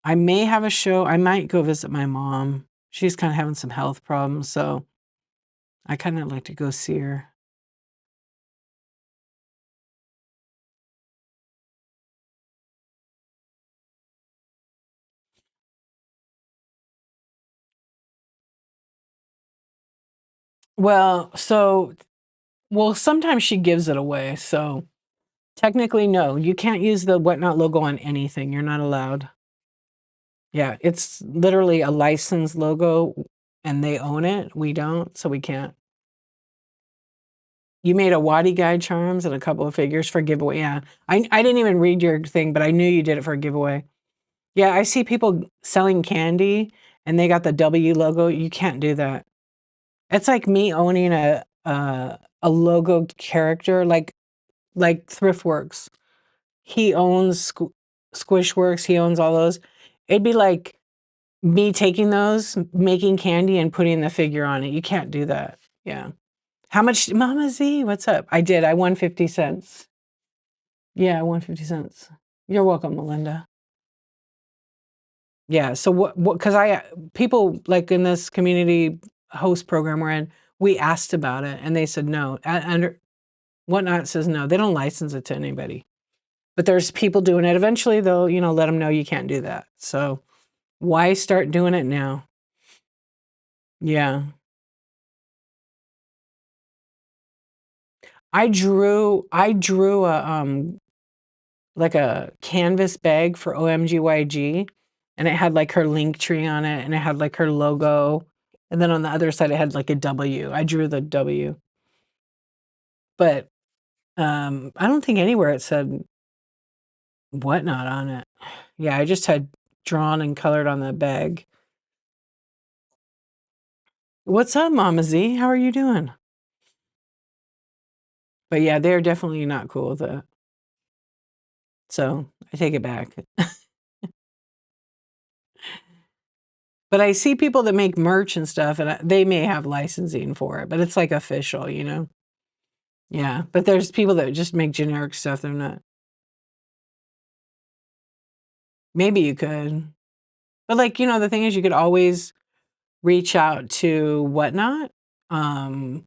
I may have a show. I might go visit my mom. She's kind of having some health problems, so I kind of like to go see her. Well, sometimes she gives it away. So technically, no, you can't use the Whatnot logo on anything. You're not allowed. Yeah, it's literally a licensed logo and they own it. We don't, so we can't. You made a Wadi Guide charms and a couple of figures for giveaway. Yeah. I didn't even read your thing, but I knew you did it for a giveaway. Yeah, I see people selling candy and they got the W logo. You can't do that. It's like me owning a logo character like Thriftworks. He owns Squishworks, he owns all those. It'd be like me taking those, making candy and putting the figure on it. You can't do that. Yeah. How much Mama Z, what's up? I did. I won 50 cents. Yeah, I won 50 cents. You're welcome, Melinda. Yeah, so what cuz people like in this community host program we're in, we asked about it and they said no. Under Whatnot says no. They don't license it to anybody. But there's people doing it. Eventually they'll, let them know you can't do that. So why start doing it now? Yeah. I drew a like a canvas bag for OMGYG and it had like her link tree on it and it had like her logo. And then on the other side it had like a W. I drew the W. But I don't think anywhere it said Whatnot on it. Yeah, I just had drawn and colored on the bag. What's up, Mama Z? How are you doing? But yeah, they're definitely not cool with it. So I take it back. But I see people that make merch and stuff, and they may have licensing for it, but it's like official. Yeah, but there's people that just make generic stuff. They're not. Maybe you could. But like, the thing is you could always reach out to Whatnot, um,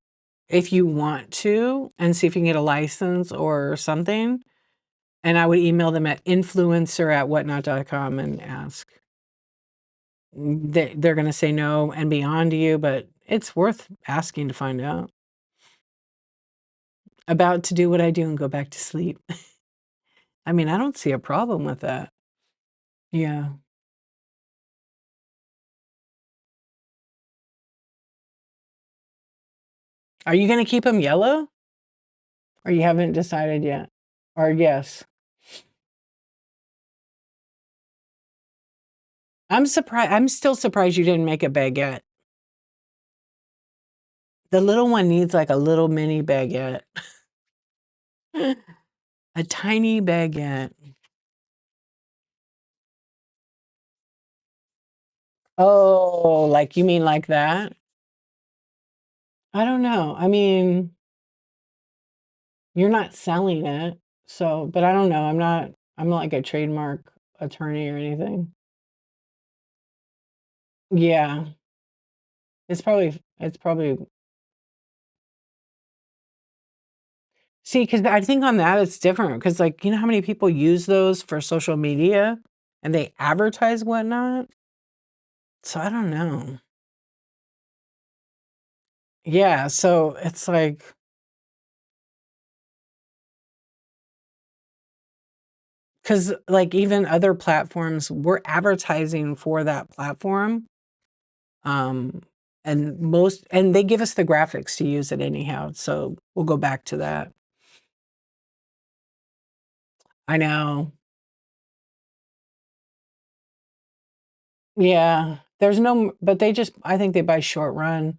if you want to and see if you can get a license or something. And I would email them at influencer@whatnot.com and ask. They're gonna say no and be on to you, but it's worth asking to find out. About to do what I do and go back to sleep. I mean, I don't see a problem with that. Yeah. Are you gonna keep them yellow? Or you haven't decided yet? Or yes? I'm still surprised you didn't make a baguette. The little one needs like a little mini baguette. A tiny baguette. Oh, like you mean like that? I don't know. I mean, you're not selling it, so but I don't know. I'm not like a trademark attorney or anything. Yeah. It's probably see, because I think on that it's different. Because like, you know how many people use those for social media and they advertise whatnot? So I don't know. Yeah, so it's like, because like even other platforms, we're advertising for that platform. Um, and they give us the graphics to use it anyhow. So we'll go back to that. I know. Yeah. There's no, but I think they buy short run.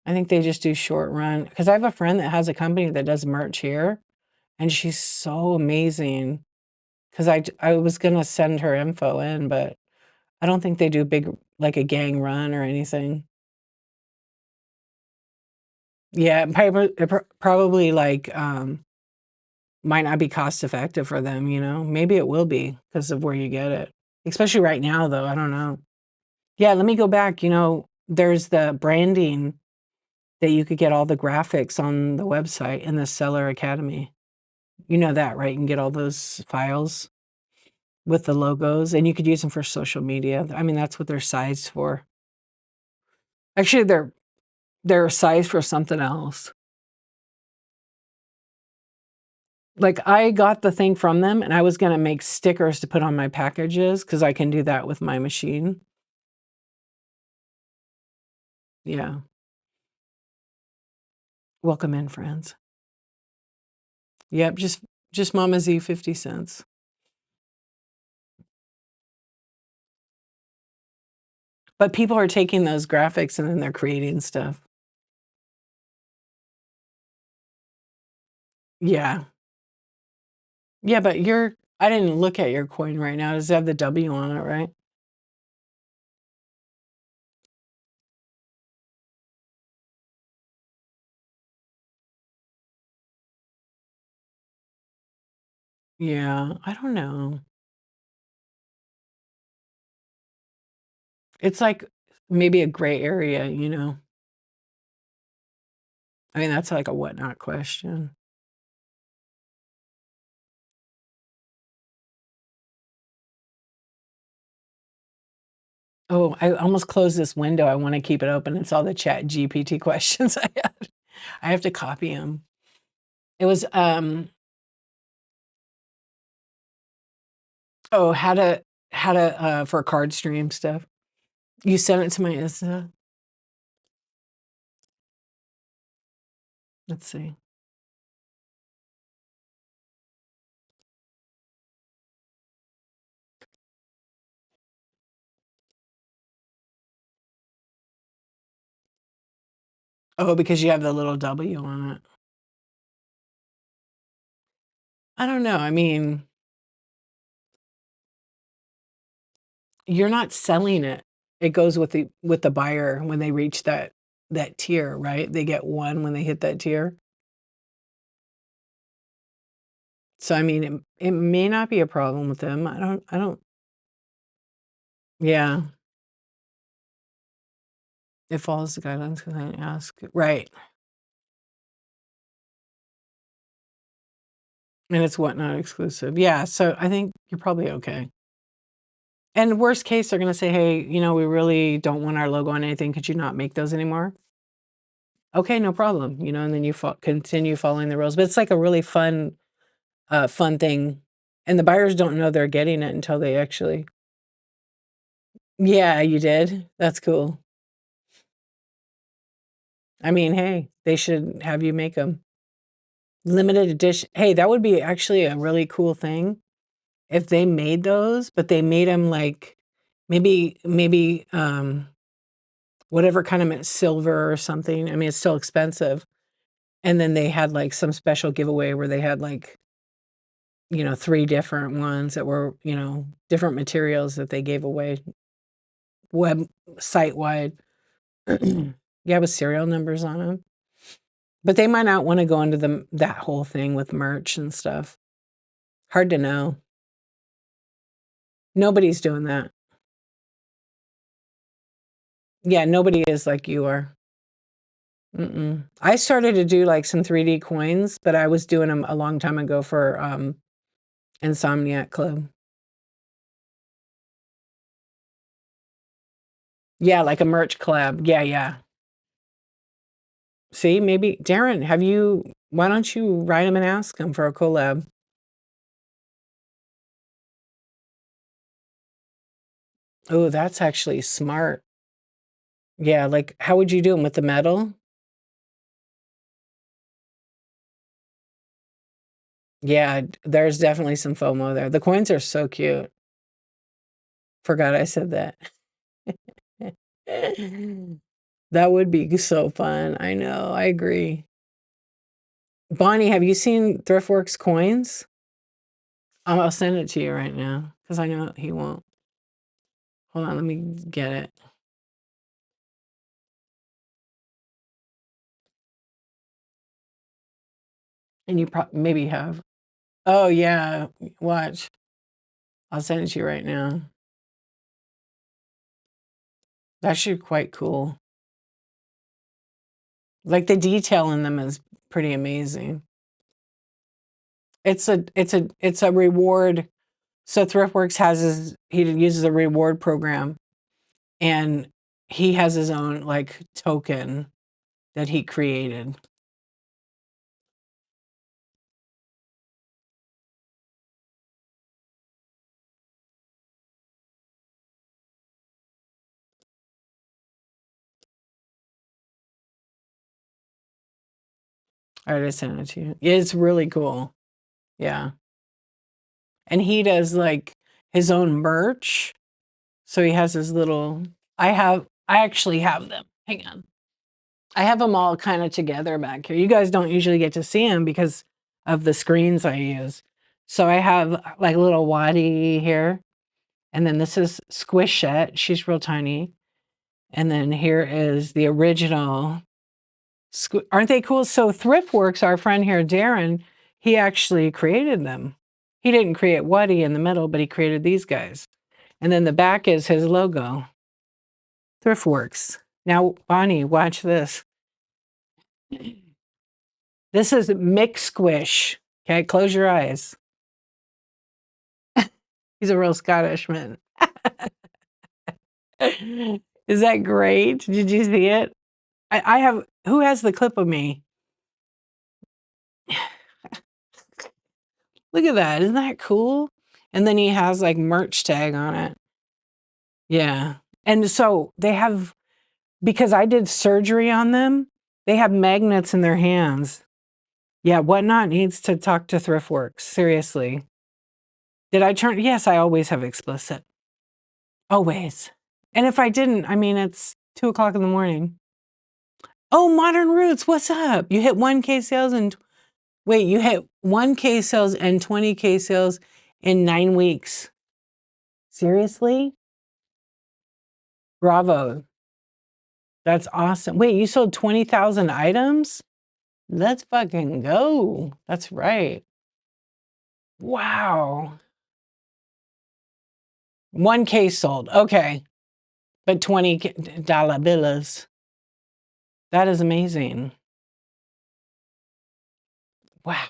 I think they just do short run. Because I have a friend that has a company that does merch here, and she's so amazing. Because I was going to send her info in, but I don't think they do big, like a gang run or anything. Yeah, probably like, might not be cost effective for them, you know? Maybe it will be because of where you get it. Especially right now, though, I don't know. Yeah, let me go back, there's the branding that you could get all the graphics on the website in the Seller Academy. You know that, right? You can get all those files with the logos, and you could use them for social media. I mean, that's what they're sized for. Actually, they're sized for something else. Like, I got the thing from them, and I was gonna make stickers to put on my packages because I can do that with my machine. Yeah. Welcome in, friends. Yep, just Mama Z 50 cents. But people are taking those graphics and then they're creating stuff. Yeah. Yeah, but I didn't look at your coin right now. Does it have the W on it, right? Yeah, I don't know. It's like maybe a gray area, you know? I mean, that's like a whatnot question. Oh, I almost closed this window. I want to keep it open. It's all the chat GPT questions I have. I have to copy them. It was, oh, how to, for card stream stuff. You sent it to my Insta? Let's see. Oh, because you have the little W on it. I don't know. I mean, you're not selling it. It goes with the buyer when they reach that tier, right? They get 1 when they hit that tier. So, I mean, it may not be a problem with them. I don't yeah. It follows the guidelines because I didn't ask. Right. And it's whatnot exclusive. Yeah, so I think you're probably okay. And worst case, they're gonna say, "Hey, we really don't want our logo on anything. Could you not make those anymore?" Okay, no problem, and then you continue following the rules. But it's like a really fun thing, and the buyers don't know they're getting it until they actually Yeah, you did? That's cool. I mean, hey, they should have you make them. Limited edition. Hey, that would be actually a really cool thing if they made those, but they made them like maybe whatever kind of silver or something. I mean, it's still expensive. And then they had like some special giveaway where they had like, 3 different ones that were, different materials that they gave away web site wide. Yeah, with serial numbers on them. But they might not want to go into that whole thing with merch and stuff. Hard to know. Nobody's doing that. Yeah, nobody is like you are. Mm-mm. I started to do like some 3D coins, but I was doing them a long time ago for Insomniac Club. Yeah, like a merch collab. Yeah, yeah. See, maybe Darren, why don't you write him and ask him for a collab? Oh, that's actually smart. Yeah, like how would you do them with the metal? Yeah, there's definitely some FOMO there. The coins are so cute. Forgot I said that. That would be so fun. I know. I agree. Bonnie, have you seen Thriftworks coins? I'll send it to you right now because I know he won't. Hold on, let me get it. And you maybe have. Oh, yeah. Watch. I'll send it to you right now. That's actually quite cool. Like the detail in them is pretty amazing. It's a reward. So Thriftworks he uses a reward program, and he has his own like token that he created. All right, I sent it to you. Yeah, it's really cool. Yeah. And he does like his own merch. So he has his little I actually have them. Hang on. I have them all kind of together back here. You guys don't usually get to see them because of the screens I use. So I have like a little Waddy here. And then this is Squishette. She's real tiny. And then here is the original. Aren't they cool? So Thriftworks, our friend here, Darren, he actually created them. He didn't create Waddy in the middle, but he created these guys. And then the back is his logo. Thriftworks. Now, Bonnie, watch this. This is Mick Squish. Okay, close your eyes. He's a real Scottishman. Is that great? Did you see it? I have, who has the clip of me? Look at that. Isn't that cool? And then he has like merch tag on it. Yeah. And so they have, because I did surgery on them, they have magnets in their hands. Yeah, Whatnot needs to talk to Thriftworks. Seriously. Did I turn? Yes, I always have explicit. Always. And if I didn't, I mean, it's 2:00 in the morning. Oh, Modern Roots, what's up? You hit 1K sales and wait, you hit 1K sales and 20K sales in 9 weeks. Seriously? Bravo. That's awesome. Wait, you sold 20,000 items? Let's fucking go. That's right. Wow. 1K sold. Okay. But $20 bills. That is amazing. Wow.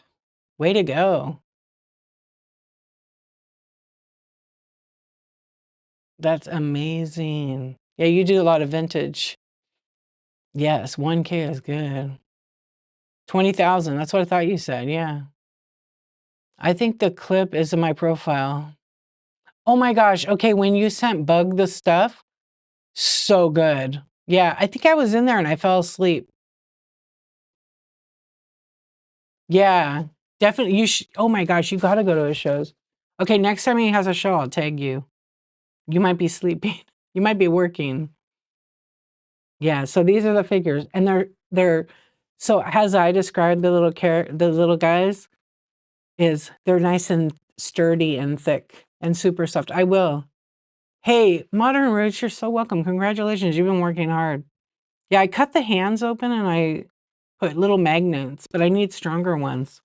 Way to go. That's amazing. Yeah, you do a lot of vintage. Yes, 1K is good. 20,000. That's what I thought you said. Yeah. I think the clip is in my profile. Oh my gosh. Okay, when you sent Bug the stuff, so good. Yeah, I think I was in there and I fell asleep. Yeah, definitely. Oh my gosh, you gotta go to his shows. Okay, next time he has a show, I'll tag you. You might be sleeping. You might be working. Yeah, so these are the figures, and they're so as I described the little guys is they're nice and sturdy and thick and super soft. I will. Hey, Modern Roots, you're so welcome. Congratulations, you've been working hard. Yeah, I cut the hands open and I put little magnets, but I need stronger ones.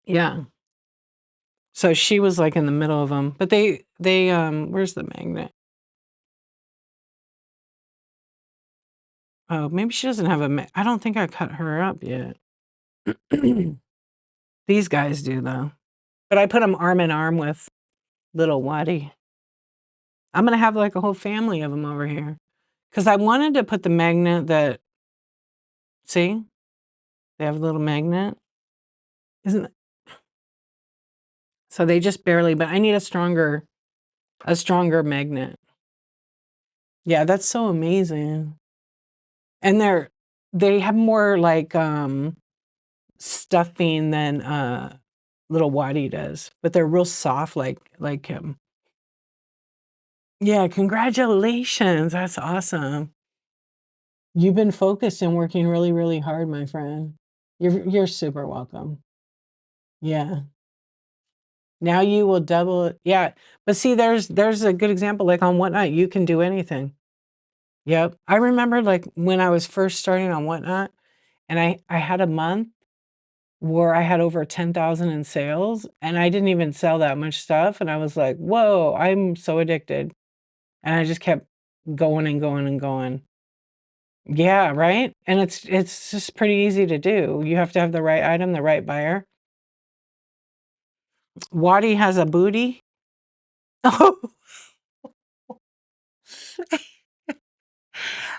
Yeah. So she was like in the middle of them, but where's the magnet? Oh, maybe she doesn't have I don't think I cut her up yet. These guys do though. But I put them arm in arm with little Waddy. I'm gonna have like a whole family of them over here. Cause I wanted to put the magnet that, see, they have a little magnet. Isn't it? So they just barely, but I need a stronger magnet. Yeah, that's so amazing. And they have more like stuffing than little Waddy does, but they're real soft like him. Yeah, congratulations. That's awesome. You've been focused and working really, really hard, my friend. You're super welcome. Yeah. Now you will double it. Yeah. But see, there's a good example. Like on Whatnot, you can do anything. Yep. I remember like when I was first starting on Whatnot, and I had a month where I had over 10,000 in sales, and I didn't even sell that much stuff. And I was like, whoa, I'm so addicted. And I just kept going and going and going. Yeah, right? And it's just pretty easy to do. You have to have the right item, the right buyer. Waddy has a booty. Oh,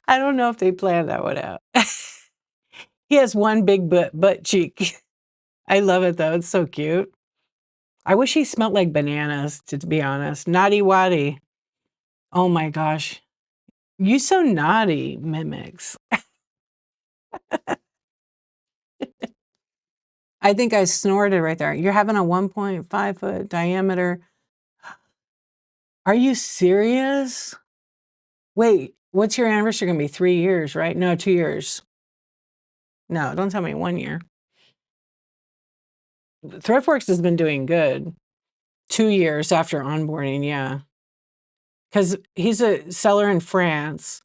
I don't know if they planned that one out. He has one big butt cheek. I love it though. It's so cute. I wish he smelled like bananas, to be honest. Naughty Waddy. Oh my gosh. You so naughty, Mimics. I think I snorted right there. You're having a 1.5-foot diameter. Are you serious? Wait, what's your anniversary gonna be? 3 years, right? No, 2 years. No, don't tell me 1 year. Thriftworks has been doing good. 2 years after onboarding, yeah. Because he's a seller in France,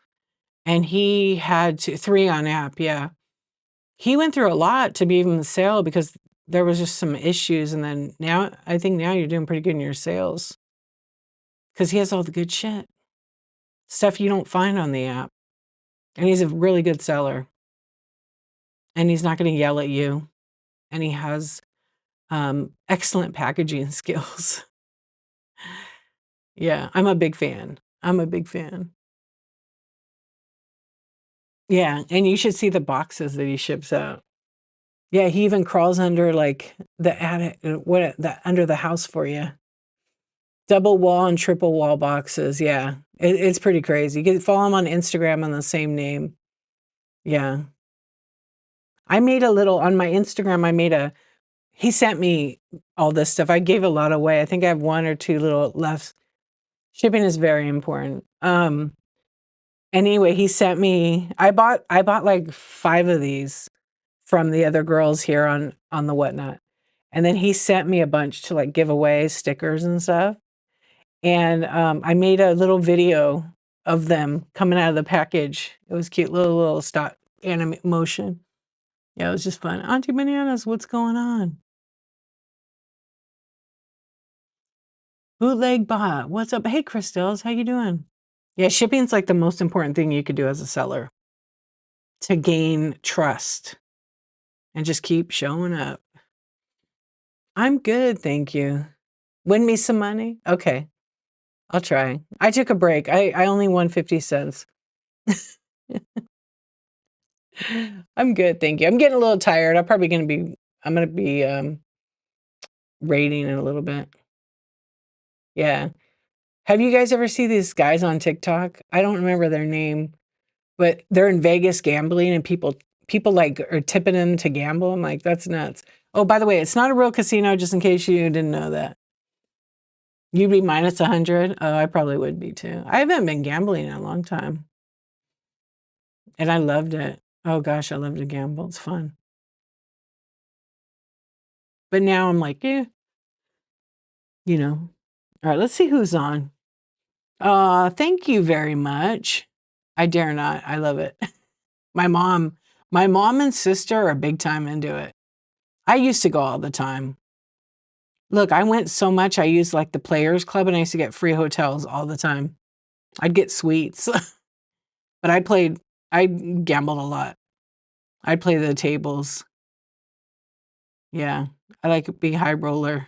and he had 3 on app, yeah. He went through a lot to be even the sale because there was just some issues, and then now I think now you're doing pretty good in your sales because he has all the good shit, stuff you don't find on the app, and he's a really good seller, and he's not going to yell at you, and he has excellent packaging skills. Yeah, I'm a big fan. I'm a big fan. Yeah, and you should see the boxes that he ships out. Yeah, he even crawls under like the attic, under the house for you. Double wall and triple wall boxes. Yeah, it's pretty crazy. You can follow him on Instagram on the same name. Yeah, I made a little on my Instagram. He sent me all this stuff. I gave a lot away. I think I have 1 or 2 little left. Shipping is very important. Anyway, he sent me. I bought like 5 of these from the other girls here on the Whatnot. And then he sent me a bunch to like give away stickers and stuff. And I made a little video of them coming out of the package. It was cute, little stop motion. Yeah, it was just fun. Auntie Bananas, what's going on? Bootleg Bot, what's up? Hey, Christels, how you doing? Yeah, shipping's like the most important thing you could do as a seller to gain trust and just keep showing up. I'm good, thank you. Win me some money? Okay, I'll try. I took a break. I only won 50 cents. I'm good, thank you. I'm getting a little tired. I'm gonna be rating in a little bit. Yeah. Have you guys ever see these guys on TikTok? I don't remember their name, but they're in Vegas gambling and people people like are tipping them to gamble. I'm like, that's nuts. Oh, by the way, it's not a real casino, just in case you didn't know that. You'd be minus 100. Oh, I probably would be too. I haven't been gambling in a long time. And I loved it. Oh gosh, I love to gamble. It's fun. But now I'm like, yeah, you know. All right, let's see who's on. Thank you very much. I dare not. I love it. My mom, my mom and sister are big time into it. I used to go all the time. Look, I went so much, I used like the Players Club and I used to get free hotels all the time. I'd get suites, but I gambled a lot. I'd play the tables. Yeah, I like being high roller.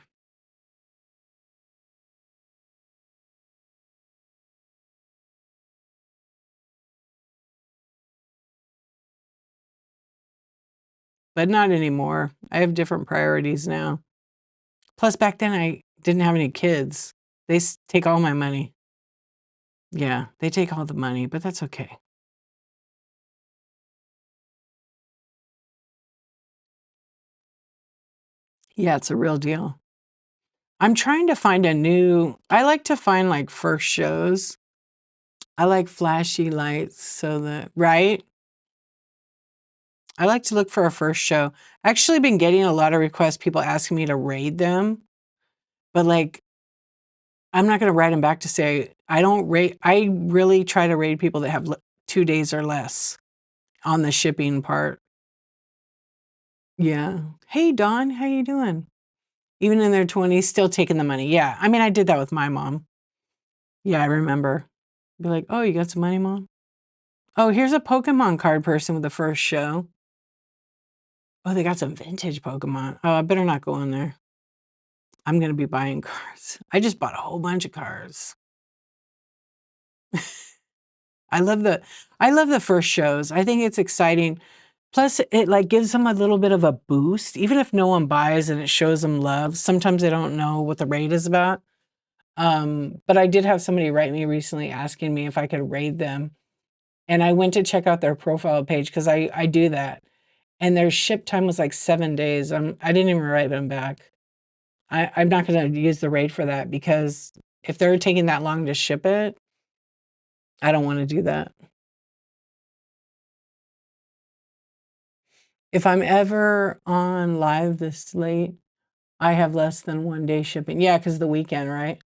But not anymore. I have different priorities now. Plus, back then I didn't have any kids. They take all my money. Yeah, they take all the money, but that's okay. Yeah, it's a real deal. I'm trying to find I like to find like first shows. I like flashy lights so that, right? I like to look for a first show. Actually been getting a lot of requests, people asking me to raid them, but like I'm not going to write them back to say I don't rate. I really try to raid people that have 2 days or less on the shipping part. Yeah. Hey Dawn, how you doing? Even in their 20s, still taking the money. Yeah. I mean, I did that with my mom. Yeah, I remember. Be like, oh, you got some money, mom? Oh, here's a Pokemon card person with the first show. Oh, they got some vintage Pokemon. Oh, I better not go in there. I'm going to be buying cards. I just bought a whole bunch of cards. I love the first shows. I think it's exciting. Plus, it like gives them a little bit of a boost, even if no one buys and it shows them love. Sometimes they don't know what the raid is about. But I did have somebody write me recently asking me if I could raid them. And I went to check out their profile page because I do that. And their ship time was like 7 days. I didn't even write them back. I'm not going to use the raid for that because if they're taking that long to ship it, I don't want to do that. If I'm ever on live this late, I have less than 1 day shipping. Yeah, because the weekend, right?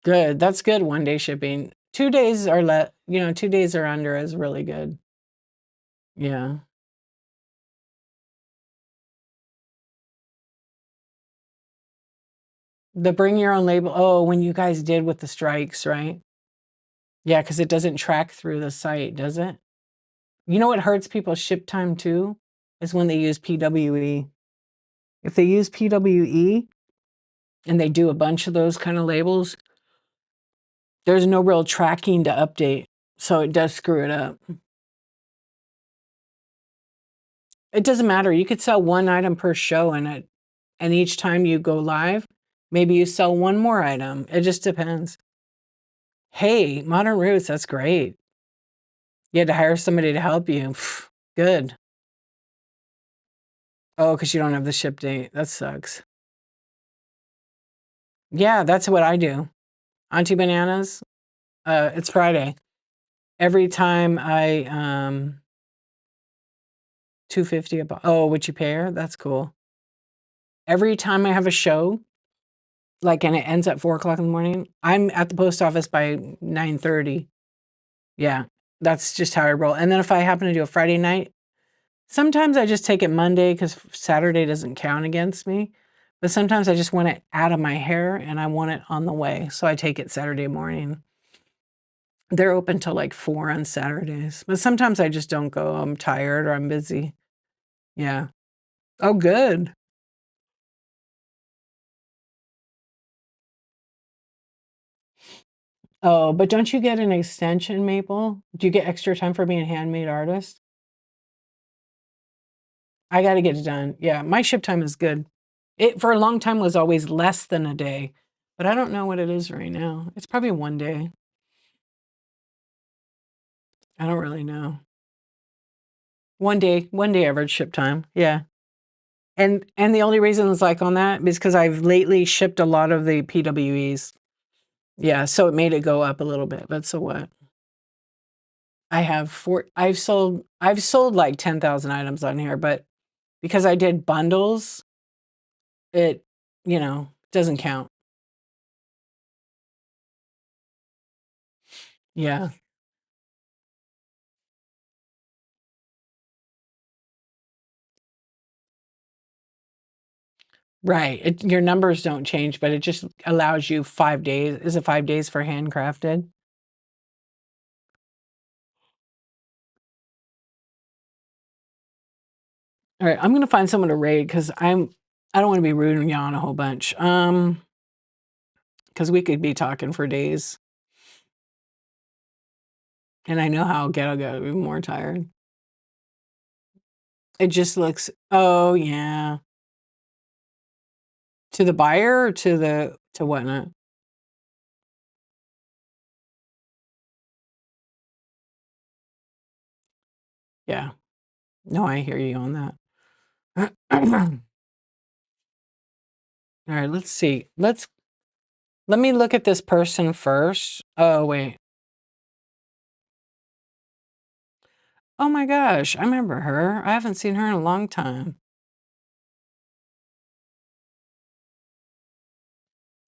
Good. That's good. 1 day shipping. 2 days or 2 days or under is really good. Yeah. The bring your own label. Oh, when you guys did with the strikes, right? Yeah, because it doesn't track through the site, does it? You know what hurts people's ship time too? Is when they use PWE. If they use PWE and they do a bunch of those kind of labels, there's no real tracking to update. So it does screw it up. It doesn't matter. You could sell one item per show and each time you go live, maybe you sell one more item. It just depends. Hey, Modern Roots, that's great. You had to hire somebody to help you. Pff, good. Oh, because you don't have the ship date. That sucks. Yeah, that's what I do. Auntie Bananas, it's Friday. Every time I 250 a oh, would you pay her? That's cool. Every time I have a show, like and it ends at 4 o'clock in the morning, I'm at the post office by 9:30. Yeah, that's just how I roll. And then if I happen to do a Friday night, sometimes I just take it Monday because Saturday doesn't count against me. But sometimes I just want it out of my hair and I want it on the way. So I take it Saturday morning. They're open till like 4 on Saturdays. But sometimes I just don't go. I'm tired or I'm busy. Yeah. Oh, good. Oh, but don't you get an extension, Maple? Do you get extra time for being a handmade artist? I got to get it done. Yeah, my ship time is good. It for a long time was always less than a day, but I don't know what it is right now. It's probably 1 day. I don't really know. 1 day average ship time. Yeah. And the only reason it's like on that is because I've lately shipped a lot of the PWEs. Yeah, so it made it go up a little bit, but so what? I've sold like 10,000 items on here, but because I did bundles, it, doesn't count. Yeah. Right. Your numbers don't change, but it just allows you 5 days. Is it 5 days for handcrafted? All right, I'm gonna find someone to raid because I don't want to be rude and yawn a whole bunch. Because we could be talking for days, and I know how I'll get even more tired. It just looks. Oh yeah, to the buyer or to whatnot. Yeah. No, I hear you on that. All right, let's see. Let me look at this person first. Oh wait. Oh my gosh, I remember her. I haven't seen her in a long time.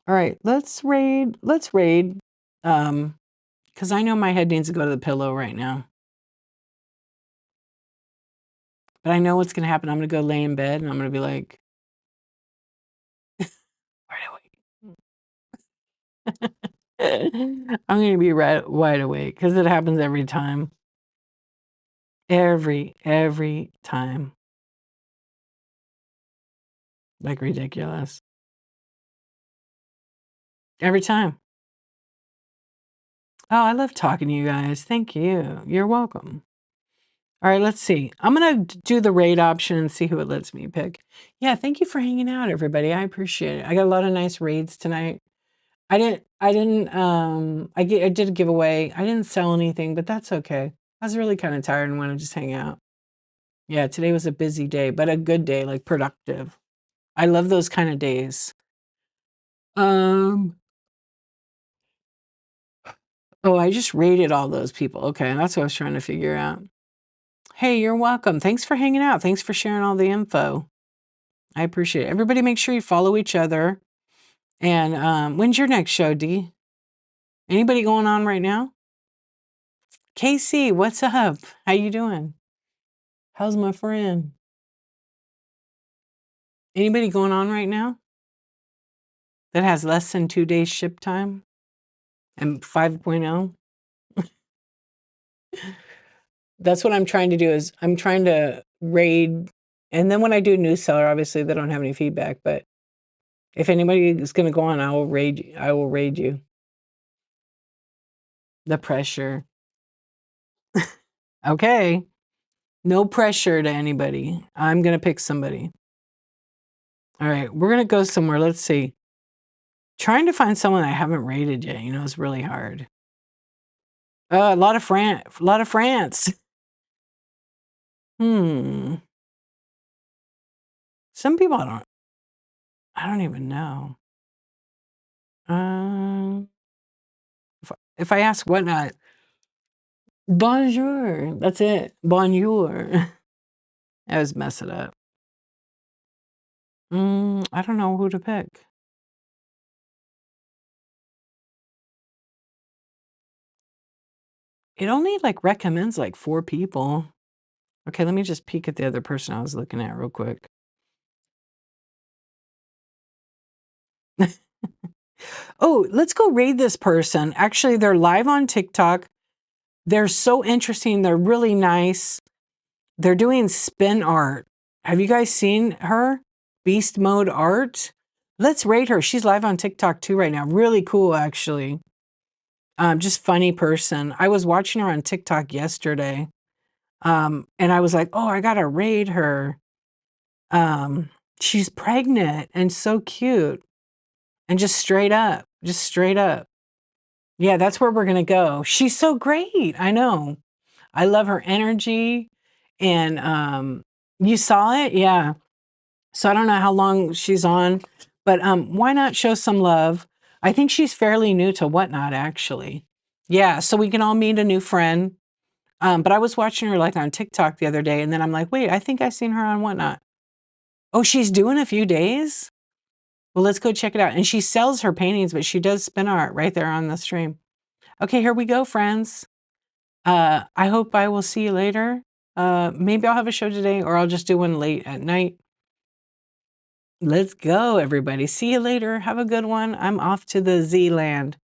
All right, let's raid. Let's raid. Because I know my head needs to go to the pillow right now. But I know what's gonna happen. I'm gonna go lay in bed and I'm gonna be like, wide awake. I'm gonna be wide awake because it happens every time. Every time. Like ridiculous. Every time. Oh, I love talking to you guys. Thank you. You're welcome. All right, let's see. I'm gonna do the raid option and see who it lets me pick. Yeah, thank you for hanging out, everybody. I appreciate it. I got a lot of nice raids tonight. I did a giveaway. I didn't sell anything, but that's okay. I was really kind of tired and wanted to just hang out. Yeah, today was a busy day, but a good day, like productive. I love those kind of days. Um, oh, I just rated all those people. Okay, that's what I was trying to figure out. Hey, you're welcome. Thanks for hanging out. Thanks for sharing all the info. I appreciate it. Everybody make sure you follow each other. And when's your next show, D? Anybody going on right now? Casey, what's up? How you doing? How's my friend? Anybody going on right now that has less than 2 days ship time and 5.0? That's what I'm trying to do is I'm trying to raid. And then when I do new seller, obviously they don't have any feedback, but if anybody is going to go on, I will raid you. I will raid you. The pressure. Okay. No pressure to anybody. I'm going to pick somebody. All right. We're going to go somewhere. Let's see. Trying to find someone I haven't rated yet, is really hard. A lot of France. Hmm. Some people I don't even know. Um, if I ask whatnot, bonjour. That's it. Bonjour. I always mess it up. I don't know who to pick. It only recommends 4 people. Okay, let me just peek at the other person I was looking at real quick. Oh, let's go raid this person. Actually, they're live on TikTok. They're so interesting. They're really nice. They're doing spin art. Have you guys seen her? Beast mode art. Let's rate her. She's live on TikTok too right now. Really cool, actually. Just funny person. I was watching her on TikTok yesterday. And I was like, oh, I gotta raid her. She's pregnant and so cute. And just straight up. Just straight up. Yeah, that's where we're gonna go. She's so great. I know. I love her energy, and, you saw it? Yeah. So I don't know how long she's on, but, why not show some love? I think she's fairly new to Whatnot, actually. Yeah, so we can all meet a new friend. But I was watching her, like, on TikTok the other day, and then I'm like, "Wait, I think I seen her on Whatnot." Oh, she's doing a few days? Well, let's go check it out, and she sells her paintings, but she does spin art right there on the stream. Okay, here we go, friends. I hope I will see you later. Maybe I'll have a show today, or I'll just do one late at night. Let's go, everybody. See you later. Have a good one. I'm off to the Z land.